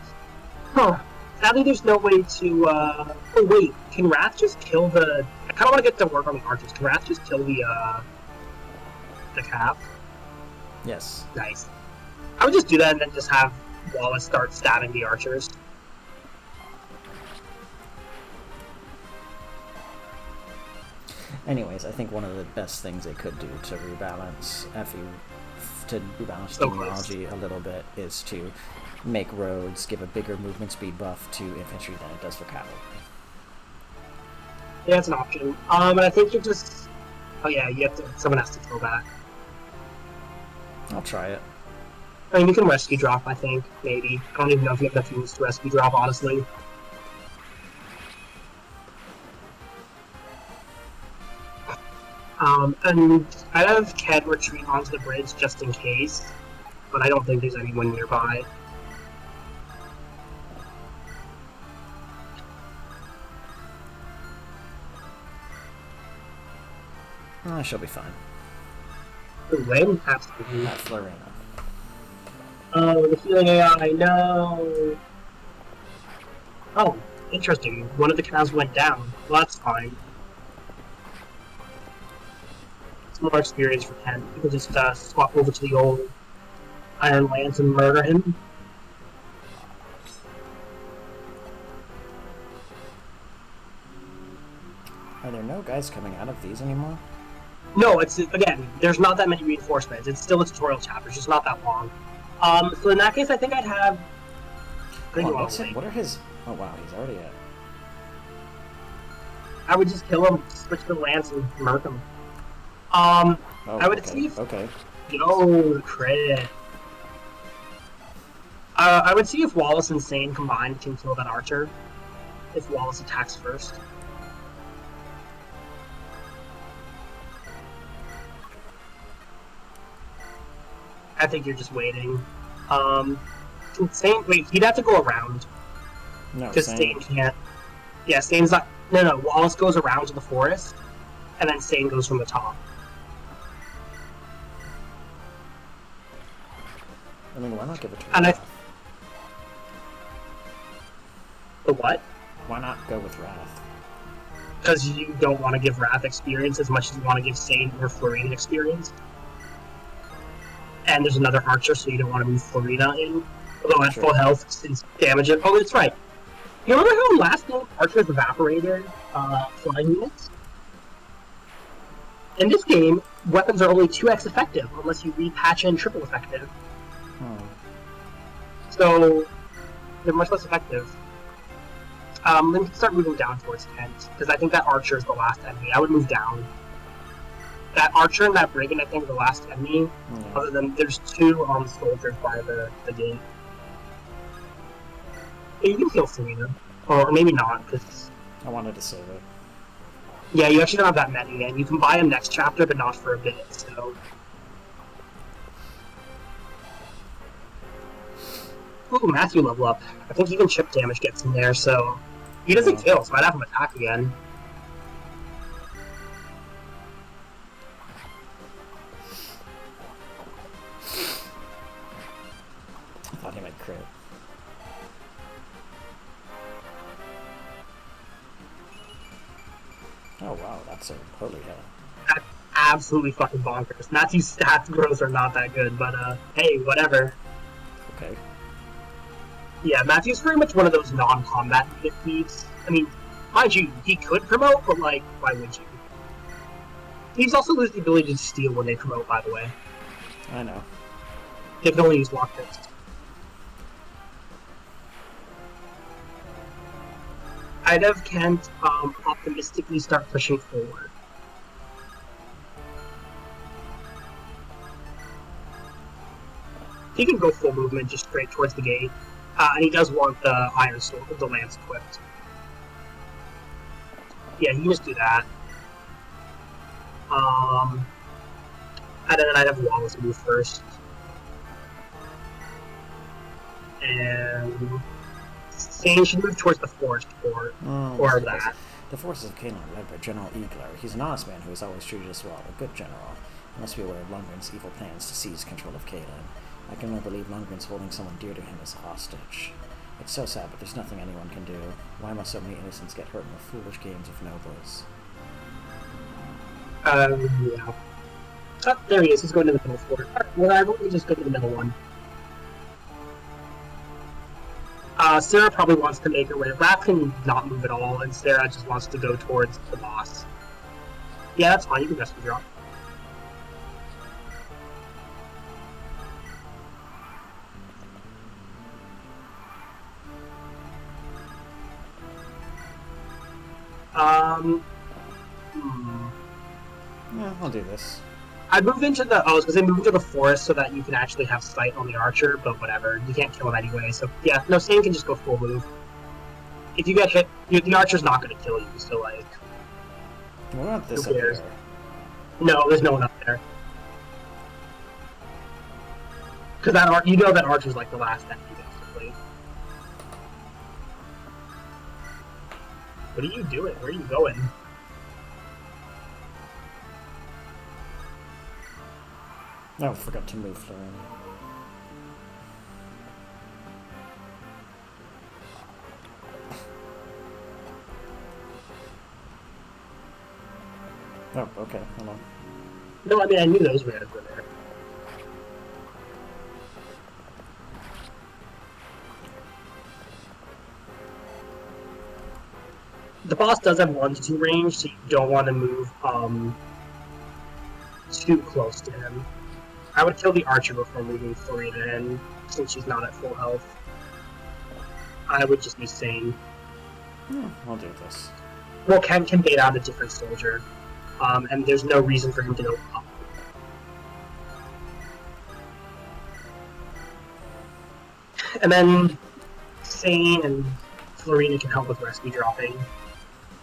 Huh. Sadly, there's no way to, oh wait, can Wrath just kill the... I kind of want to get to work on the archers. Can Wrath just kill the cap? Yes. Nice. I would just do that and then just have Wallace start stabbing the archers. Anyways, I think one of the best things they could do to rebalance terminology a little bit is to make roads give a bigger movement speed buff to infantry than it does for cavalry. Yeah, it's an option. And I think you just... Oh yeah, someone has to kill that. I'll try it. I mean, you can rescue drop, I think, maybe. I don't even know if you have enough units to rescue drop, honestly. And I'd have Ked retreat onto the bridge just in case, but I don't think there's anyone nearby. She'll be fine. When? Absolutely. That's Lorena. Oh, the healing AI, no! Oh, interesting. One of the cows went down. Well, that's fine. It's more experience for Ken. You can just swap over to the old Iron Lance and murder him. Are there no guys coming out of these anymore? No, it's, again, there's not that many reinforcements. It's still a tutorial chapter, it's just not that long. So in that case, I think I'd have... What are his... Oh wow, he's already at... I would just kill him, switch to Lance, and murk him. I would see if... Okay. Yo, crit. I would see if Wallace and Sane combined can kill that archer. If Wallace attacks first. I think you're just waiting. Sane, wait, he'd have to go around. No, Because Sane can't. Yeah, Sane's not. No, Wallace goes around to the forest, and then Sane goes from the top. I mean, why not give it to And Wrath? The what? Why not go with Wrath? Because you don't want to give Wrath experience as much as you want to give Sane or Florina experience. And there's another archer, so you don't want to move Florina in. Although at full health, since damage it. Oh, that's right. You remember how in last game archers evaporated flying units? In this game, weapons are only 2x effective unless you repatch in triple effective. So they're much less effective. Then we can start moving down towards Kent, because I think that archer is the last enemy. I would move down. That archer and that brigand, I think, are the last enemy. Other than there's two soldiers by the gate. Yeah, you can kill Serena, or maybe not, because I wanted to save it. yeah, you actually don't have that many, and you can buy them next chapter, but not for a bit. So. Ooh, Matthew level up. I think even chip damage gets in there, so he doesn't kill, so I'd have him attack again. I thought he might crit. Oh wow, that's a holy hell. That's absolutely fucking bonkers. Matthew's stats growth are not that good, but hey, whatever. Okay. Yeah, Matthew's very much one of those non-combat unit thieves. I mean, mind you, he could promote, but like, why would you? Thieves also lose the ability to steal when they promote, by the way. I know. They can only use lock picks. I'd have Kent optimistically start pushing forward. He can go full movement just straight towards the gate. And he does want the Iron Sword, the Lance equipped. Yeah, he can just do that. And then I'd have Wallace move first. And Sane should move towards the forest or that. The forces of Canaan are led by General Eagler. He's an honest man who has always treated us well, a good general. He must be aware of Lundgren's evil plans to seize control of Canaan. I can only believe Lundgren's holding someone dear to him as a hostage. It's so sad, but there's nothing anyone can do. Why must so many innocents get hurt in the foolish games of nobles? Yeah. Oh, there he is. He's going to the middle fort. Alright, whatever. We just go to the middle one. Sarah probably wants to make her way. Raph can not move at all, and Sarah just wants to go towards the boss. Yeah, that's fine. You can rest the drop. Yeah, I'll do this. I'd move into the. I was gonna say move into the forest so that you can actually have sight on the archer, but whatever. You can't kill him anyway, so yeah. No, Sane can just go full move. If you get hit, the archer's not gonna kill you. So like. What about this Who up cares? here? No, there's no one up there. Because that you know that archer's like the last enemy, basically. What are you doing? Where are you going? Oh, I forgot to move Florian. Oh, okay, hold on. No, I mean I knew those were there. The boss does have 1-2 range, so you don't want to move too close to him. I would kill the archer before moving Florina in, since she's not at full health. I would just be sane. I'll do this. Well, Ken can bait out a different soldier, and there's no reason for him to go up. And then Sane and Florina can help with rescue dropping.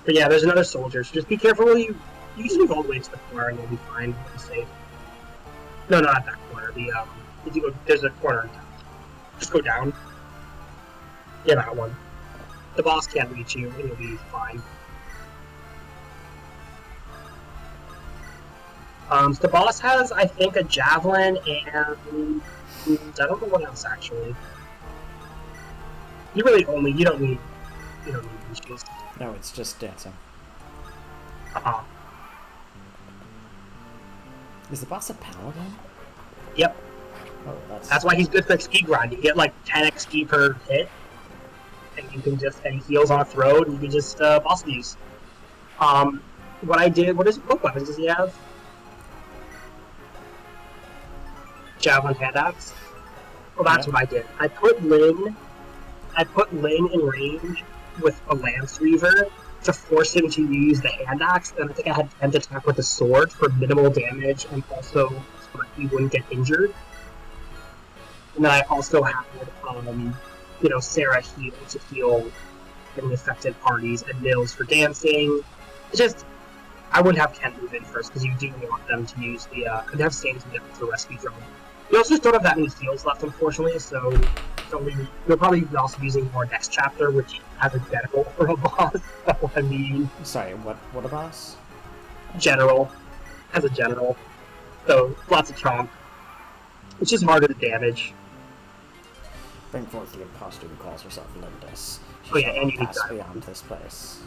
But yeah, there's another soldier, so just be careful. You just move all the way to the corner and you'll be fine. You'll be safe. No, not that corner. If you go, there's a corner in town. Just go down. Yeah, that one. The boss can't reach you, and you'll be fine. So the boss has, I think, a javelin and I don't know what else actually. You don't need these shields. No, it's just dancing. Uh-huh. Is the boss a paladin? Yep. Oh, that's why he's good for XP grind. You get like 10 XP per hit, and you can just he heals on a throw, and you can just boss abuse. What I did. What weapons does he have? Javelin, hand axe. Well, that's what I did. I put Lyn in range with a Lance Reaver to force him to use the hand axe, and I think I had Kent attack with the sword for minimal damage and also so that he wouldn't get injured. And then I also had, Sarah heal to heal any affected parties and Nils for dancing. It's just, I wouldn't have Kent move in first because you do want them to use the, and have Sane to get the rescue drone. You also just don't have that many heals left, unfortunately, so you're probably also using more next chapter, which has a general for a boss. That's what I mean. Sorry, what a boss? General. Has a general. So, lots of chomp. It's just harder to damage. Bring forth the impostor who calls herself Lindis. She Oh yeah, shall and you need pass that. beyond this place.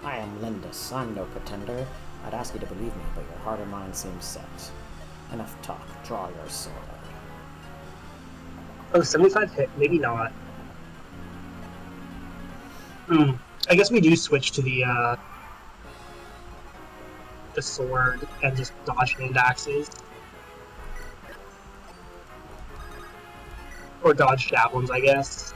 I am Lindis. I'm no pretender. I'd ask you to believe me, but your heart and mind seem set. Enough talk. Draw your sword. Oh, 75 hit. Maybe not. I guess we do switch to the sword and just dodge hand axes. Or dodge javelins, I guess.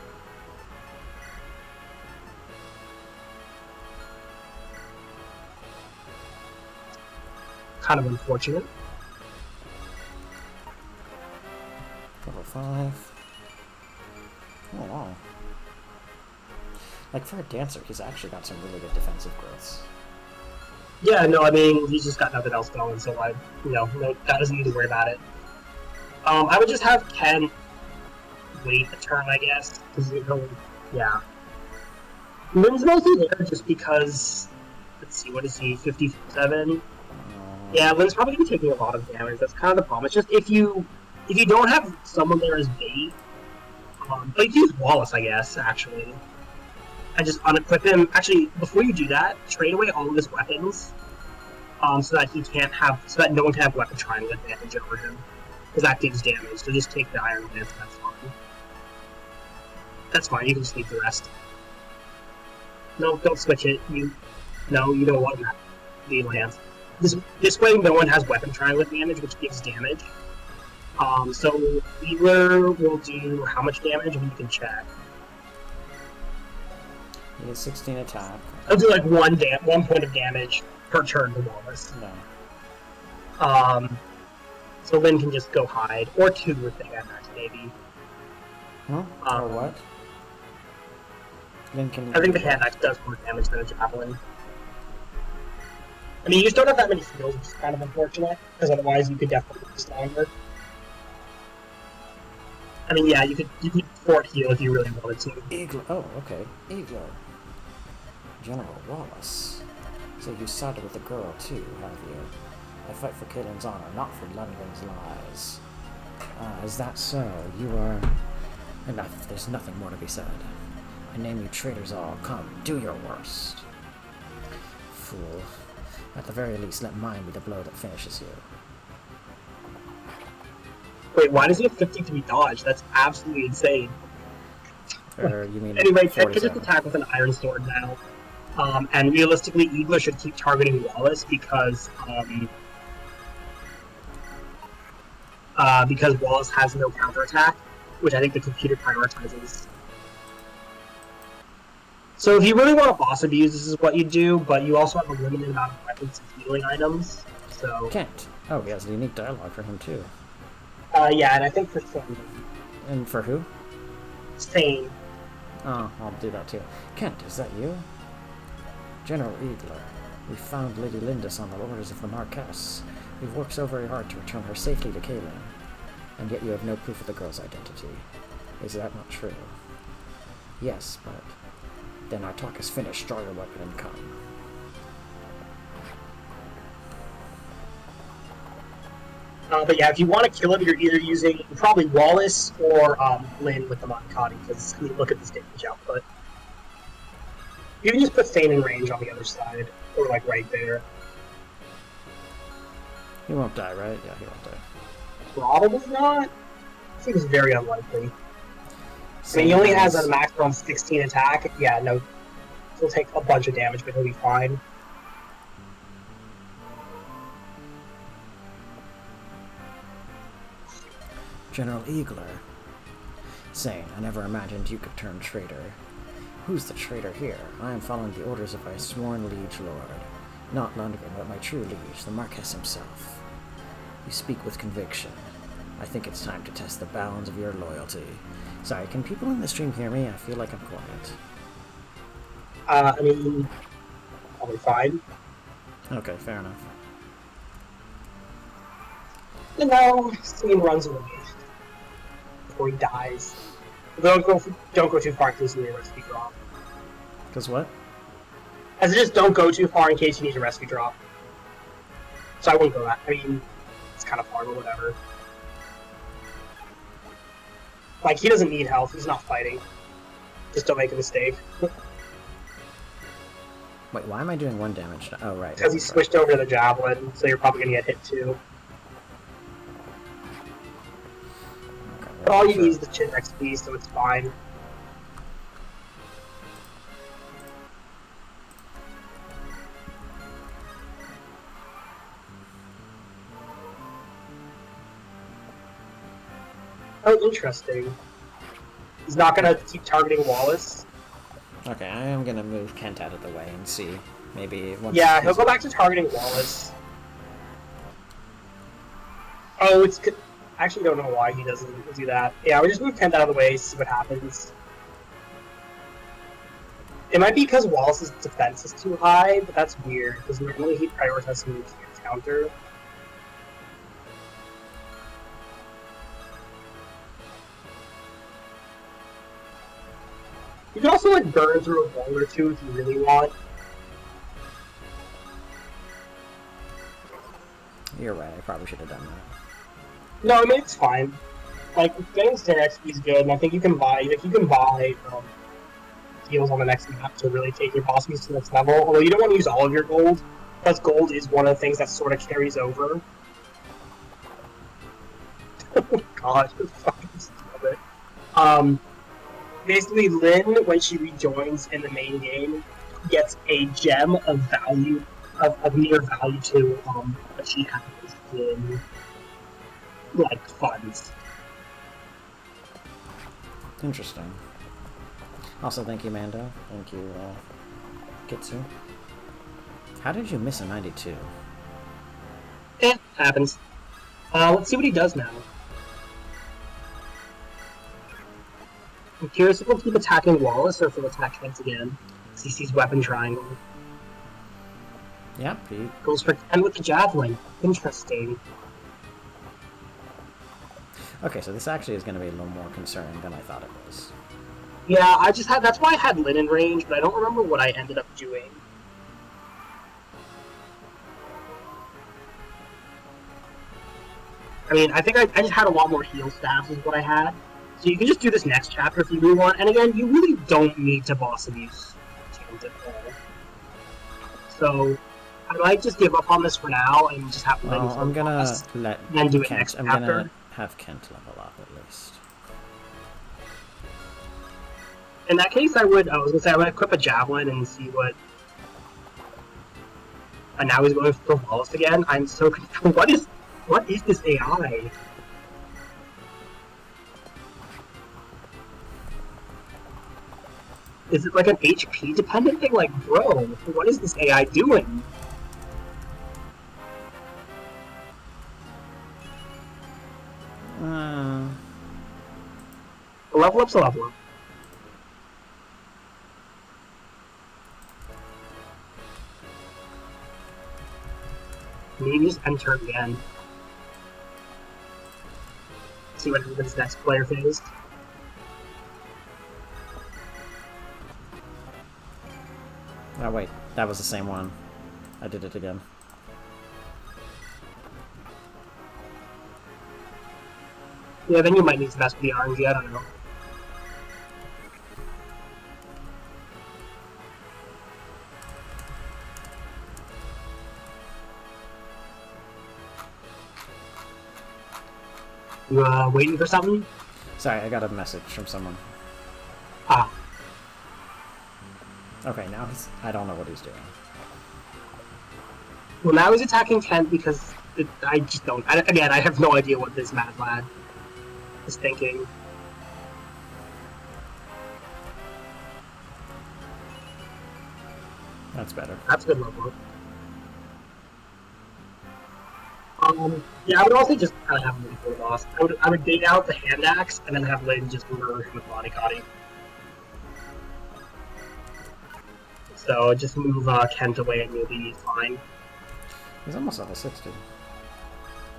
Kind of unfortunate. Level 5. Oh wow. Like for a dancer, he's actually got some really good defensive growths. Yeah, no, I mean, he's just got nothing else going, so that doesn't need to worry about it. I would just have Ken wait a turn, I guess, because yeah. Lyn's mostly there just because, let's see, what is he, 57? Yeah, Lyn's probably going to be taking a lot of damage. That's kind of the problem. It's just if you don't have someone there as bait, but you can use Wallace, I guess, actually. And just unequip him. Actually, before you do that, trade away all of his weapons, so that no one can have weapon triangle advantage over him. Because that deals damage, so just take the Iron Lance, that's fine. That's fine, you can just leave the rest. No, don't switch it. You don't want the Lance. This way, no one has weapon triangle damage, which gives damage. So Wheeler will do how much damage, and you can check. He has 16 attack. He'll do like 1 point of damage per turn to Wallace. No. So Lyn can just go hide, or 2 with the hand axe, maybe. Huh? Or what? Lyn can. I think the hand axe does more damage than a javelin. I mean, you just don't have that many skills, which is kind of unfortunate, because otherwise you could definitely be stronger. I mean, yeah, you could fort heal if you really wanted to. Eagle. Oh, okay. Eagle. General Wallace. So you sided with the girl too, have you? I fight for Caitlin's honor, not for Lundgren's lies. Is that so? You are... Enough. There's nothing more to be said. I name you traitors all. Come, do your worst. Fool. At the very least, let mine be the blow that finishes you. Wait, why does he have 53 dodge? That's absolutely insane. Or you mean Anyway, Ted can 47. just attack with an iron sword now. And realistically, Eagler should keep targeting Wallace because Wallace has no counterattack, which I think the computer prioritizes. So if you really want to boss abuse, this is what you do, but you also have a limited amount of weapons and healing items, so... Kent. Oh, he has a unique dialogue for him too. Yeah, and I think for some... And for who? Sane. Oh, I'll do that too. Kent, is that you? General Eagler, we found Lady Lindis on the orders of the Marquess. We've worked so very hard to return her safely to Kaelin, and yet you have no proof of the girl's identity. Is that not true? Yes, but then our talk is finished. Draw your weapon and come. But yeah, if you want to kill him, you're either using probably Wallace or Lynn with the Moncati, because I mean, look at this damage output. You can just put Thane in range on the other side, or like right there. He won't die, right? Yeah, he won't die. Probably not. I think it's very unlikely. I mean, he only has a maximum 16 attack. Yeah, no, he'll take a bunch of damage, but he'll be fine. General Eagler. Sane, I never imagined you could turn traitor. Who's the traitor here? I am following the orders of my sworn liege lord. Not Lundgren, but my true liege, the Marquess himself. You speak with conviction. I think it's time to test the bounds of your loyalty. Sorry, can people in the stream hear me? I feel like I'm quiet. I mean, probably fine. Okay, fair enough. And now, Sane runs away before he dies. Don't go too far in case you need a rescue drop. Cause what? As just don't go too far in case you need a rescue drop. So I wouldn't go that. I mean, it's kind of far, but whatever. Like, he doesn't need health. He's not fighting. Just don't make a mistake. Wait, why am I doing 1 damage? Oh, right. Because he switched over to the javelin, so you're probably gonna get hit too. Okay, But all you need is the chin XP, so it's fine. Oh, interesting. He's not gonna keep targeting Wallace. Okay, I am gonna move Kent out of the way and see. Maybe once Yeah, he'll go back to targeting Wallace. Oh, it's... I actually don't know why he doesn't do that. Yeah, we just move Kent out of the way, see what happens. It might be because Wallace's defense is too high, but that's weird, because normally he'd prioritize something he can't counter. You can also, like, burn through a wall or two if you really want. You're right, I probably should have done that. No, I mean, it's fine. Like, getting Star XP is good, and I think you can buy, deals on the next map to really take your boss moves to the next level. Although you don't want to use all of your gold, because gold is one of the things that sort of carries over. Oh god, fucking stop it. Basically, Lynn, when she rejoins in the main game, gets a gem of value, of near value to what she has in, like, funds. Interesting. Also, thank you, Mando. Thank you, Kitsu. How did you miss a 92? Happens. Let's see what he does now. I'm curious if he'll keep attacking Wallace or if he'll attack Kent again. He sees weapon triangle. Yep, he... Goes for 10 with the javelin. Interesting. Okay, so this actually is going to be a little more concerning than I thought it was. Yeah, that's why I had Lynn in range, but I don't remember what I ended up doing. I mean, I think I just had a lot more heal staffs is what I had. So you can just do this next chapter if you really want. And again, you really don't need to boss abuse Kent at all. So I might just give up on this for now and just have Lynn I'm gonna let then do it Kent. next I'm chapter. gonna have Kent level up at least. In that case, I would equip a javelin and see what. And now he's going for Wallace again. I'm so confused. What is this AI? Is it like an HP dependent thing? Like, bro, what is this AI doing? A level up's a level up. Maybe just enter again. See what happens next player phase. Oh wait, that was the same one. I did it again. Yeah, then you might need to mess with the RNG, I don't know. You waiting for something? Sorry, I got a message from someone. Ah. Okay, now he's... I don't know what he's doing. Well, now he's attacking Kent because I just don't... Again, I have no idea what this mad lad is thinking. That's better. That's good level. Yeah, I would also just kind of have Lynn for the boss. I would dig out the hand axe and then have Lynn just murder him with bodycotty. So just move Kent away and you'll be fine. He's almost level 60.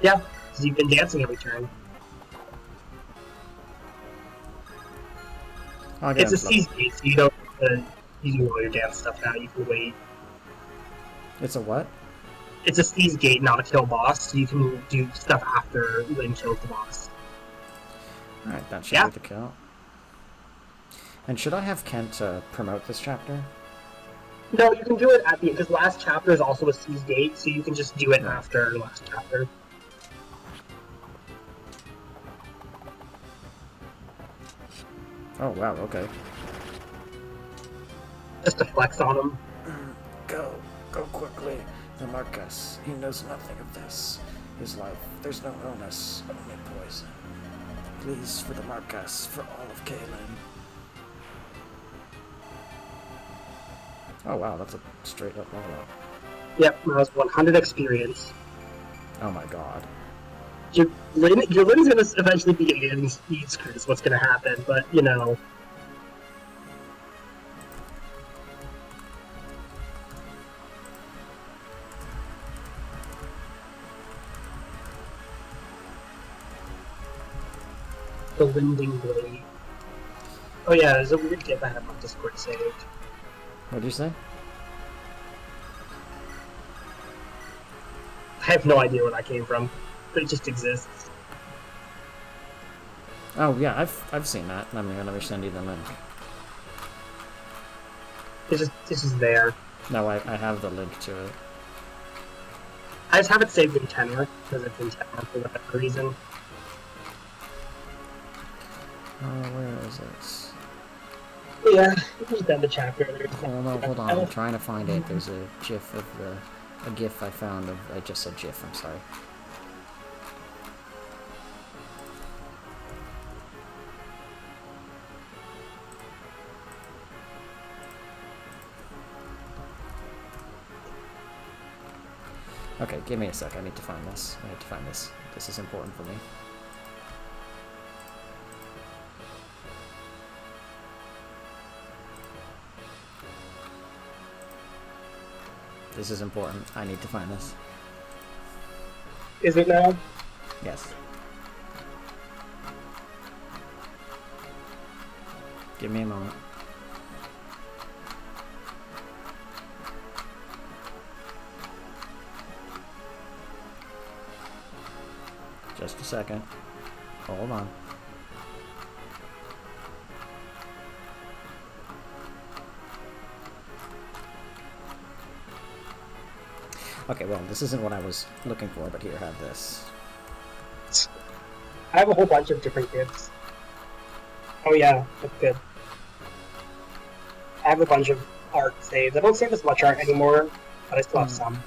Yeah, because you've been dancing every turn. It's a seize gate, so you don't you do all your dance stuff now. You can wait. It's a what? It's a seize gate, not a kill boss, so you can do stuff after Lynn kills the boss. Alright, that should be the kill. And should I have Kent promote this chapter? No, you can do it at the end, because last chapter is also a seize gate, so you can just do it after last chapter. Oh, wow, okay. Just to flex on him. Go quickly. The Marcus, he knows nothing of this. His life, there's no illness, only poison. Please, for the Marcus, for all of Kaelin. Oh wow, that's a straight up level up. Yep, that was 100 experience. Oh my god. Your Lynn is going to eventually be in speed screw is what's going to happen, but, you know... The Winding Blade. Oh yeah, there's a weird gif I have on Discord saved. What'd you say? I have no idea where that came from, but it just exists. Oh yeah, I've seen that. I'm gonna never send you the link. It's just there. No, I have the link to it. I just have it saved in tenor, because it's in tenor for whatever reason. Where is it? Yeah, just end the chapter. Hold on, I'm trying to find it. There's a gif of a gif I found of... I just said gif, I'm sorry. Okay, give me a sec. I need to find this. This is important for me. This is important. I need to find this. Is it now? Yes. Give me a moment. Just a second. Hold on. Okay, well, this isn't what I was looking for, but here, have this. I have a whole bunch of different gifts. Oh yeah, that's good. I have a bunch of art saved. I don't save as much art anymore, but I still have some.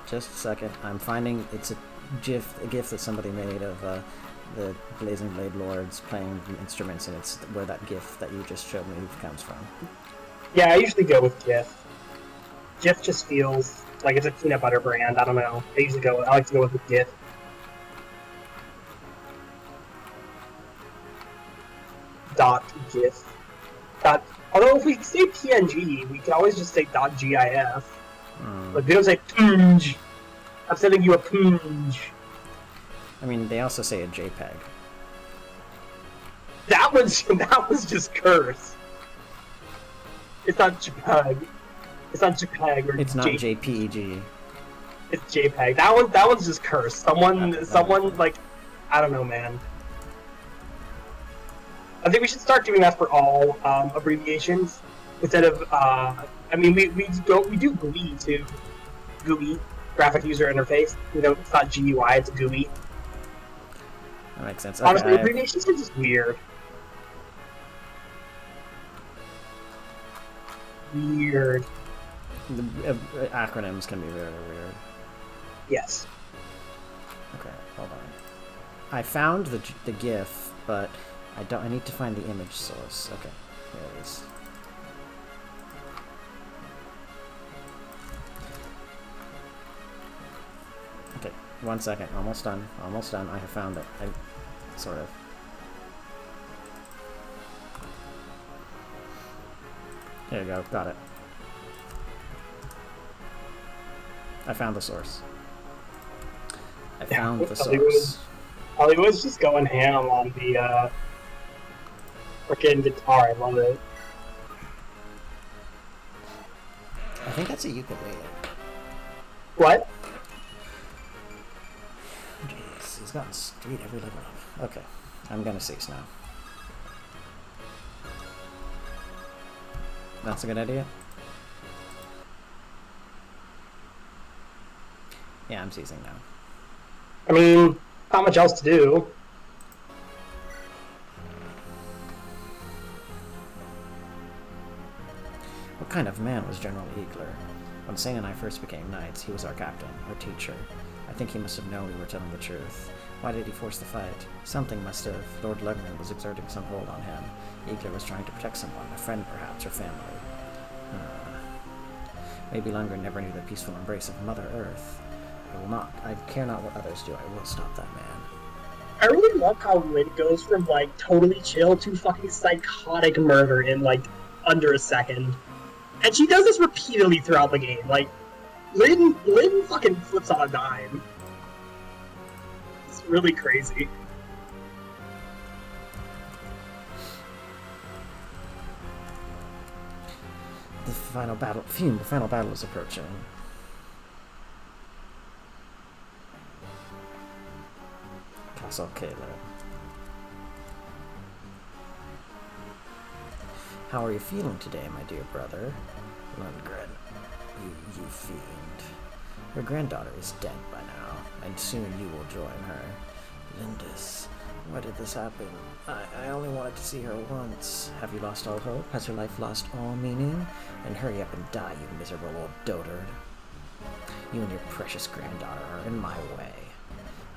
Just a second. I'm finding it's a gif that somebody made of the Blazing Blade Lords playing instruments, and it's where that gif that you just showed me comes from. Yeah, I usually go with GIF. GIF just feels like it's a peanut butter brand. I don't know. I like to go with GIF. .gif. Dot, although if we say PNG, we can always just say .gif. Like we don't say PNG. I'm sending you a PNG. I mean, they also say a JPEG. That was just curse. It's not JPEG. It's not JPEG or It's not JPEG. It's JPEG. That one's just curse. Someone like, I don't know, man. I think we should start doing that for all abbreviations instead of. I mean, we do GUI too. GUI, graphic user interface. You know, it's not GUI, it's GUI. That makes sense. Honestly, Okay, abbreviations are just weird. Weird. The acronyms can be very weird. Yes. Okay, hold on. I found the GIF, but I need to find the image source. Okay, here it is. Okay, 1 second. Almost done. Almost done. I have found it. Sort of. There you go. Got it. I found the source. I found the source. Hollywood's just going ham on the freaking guitar. I love it. I think that's a ukulele. What? Jeez, he's gotten street every level up. Okay, I'm gonna cease now. That's a good idea. Yeah, I'm ceasing now. I mean, not much else to do. What kind of man was General Eagler? When Sane and I first became knights, he was our captain, our teacher. I think he must have known we were telling the truth. Why did he force the fight? Something must have. Lord Lugman was exerting some hold on him. Eagler was trying to protect someone, a friend perhaps, or family. Maybe Lundgren never knew the peaceful embrace of Mother Earth. I care not what others do, I will stop that man. I really love how Lynn goes from, like, totally chill to fucking psychotic murder in, like, under a second. And she does this repeatedly throughout the game. Like, Lynn fucking flips on a dime. It's really crazy. The final battle is approaching. Castle Caleb. How are you feeling today, my dear brother? Lundgren. You fiend. Your granddaughter is dead by now, and soon you will join her. Lindis, why did this happen? I only wanted to see her once. Have you lost all hope? Has her life lost all meaning? Then hurry up and die, you miserable old dotard. You and your precious granddaughter are in my way.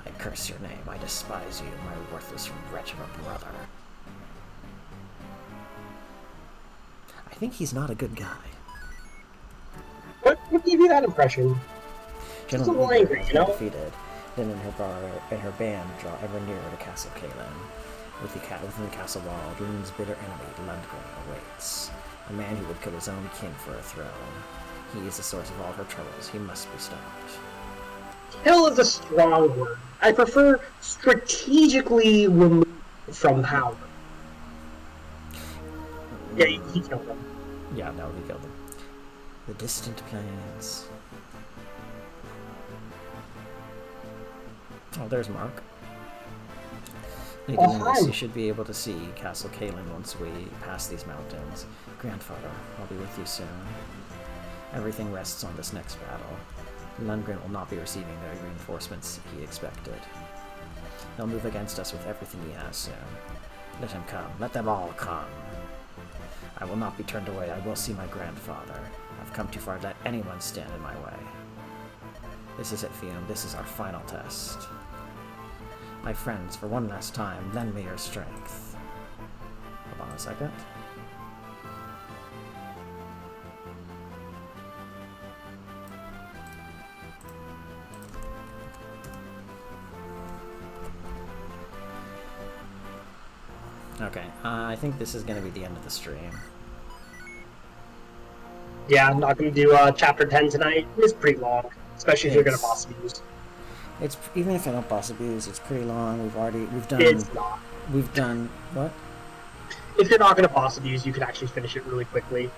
I curse your name. I despise you, my worthless wretch of a brother. I think he's not a good guy. What gave you that impression? General She's a little Eager angry, has you been know? defeated. Then in her band draw ever nearer to Castle Kalin. Within the castle wall, Lynn's bitter enemy, Lundgren, awaits. A man who would kill his own kin for a throne. He is the source of all her troubles. He must be stopped. Kill is a strong word. I prefer strategically remove from power. Yeah, he killed him. Yeah, no, he killed him. The distant plains. Oh, there's Mark. Lady Lindis, you should be able to see Castle Kalin once we pass these mountains. Grandfather, I'll be with you soon. Everything rests on this next battle. Lundgren will not be receiving the reinforcements he expected. He'll move against us with everything he has soon. Let him come. Let them all come. I will not be turned away. I will see my grandfather. I've come too far to let anyone stand in my way. This is it, Fium. This is our final test. My friends, for one last time, lend me your strength. Hold on a second. Okay, I think this is going to be the end of the stream. Yeah, I'm not going to do chapter 10 tonight. It's pretty long, especially if you're going to boss abuse. It's even if I don't boss abuse, it's pretty long. It's not. We've done what? If you're not going to boss abuse, you can actually finish it really quickly.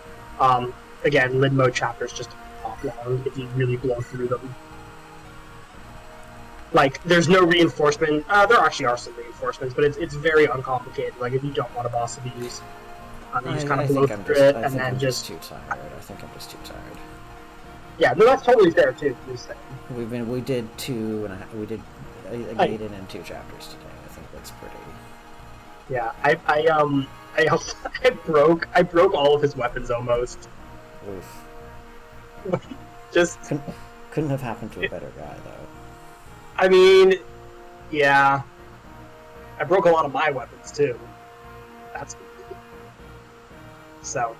Again, Lid mode chapters just pop long if you really blow through them. Like, there's no reinforcement. There actually are some reinforcements, but it's very uncomplicated. Like, if you don't want to boss abuse, you just kind of blow through it and then I'm just too tired. I think I'm just too tired. Yeah, no, that's totally fair too. We did two, and we did a gated in 2 chapters today. I think that's pretty. Yeah, I also I broke all of his weapons almost. Oof. Just couldn't have happened to a better guy though. I mean, yeah, I broke a lot of my weapons too. That's so.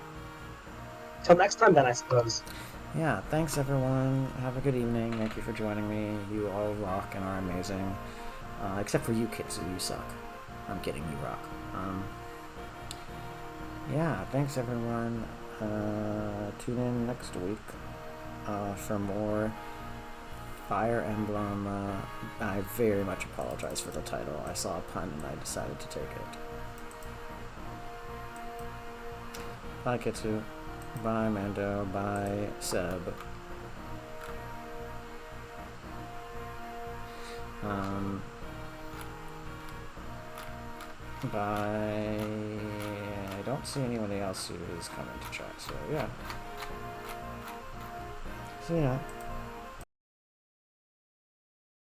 Till next time, then I suppose. Yeah, thanks everyone. Have a good evening. Thank you for joining me. You all rock and are amazing. Except for you kids, you suck. I'm kidding, you rock. Yeah, thanks everyone. Tune in next week for more Fire Emblem. I very much apologize for the title. I saw a pun and I decided to take it. Bye, Kitsu. Bye, Mando. Bye, Seb. Bye. I don't see anybody else who is coming to chat, so yeah. So yeah.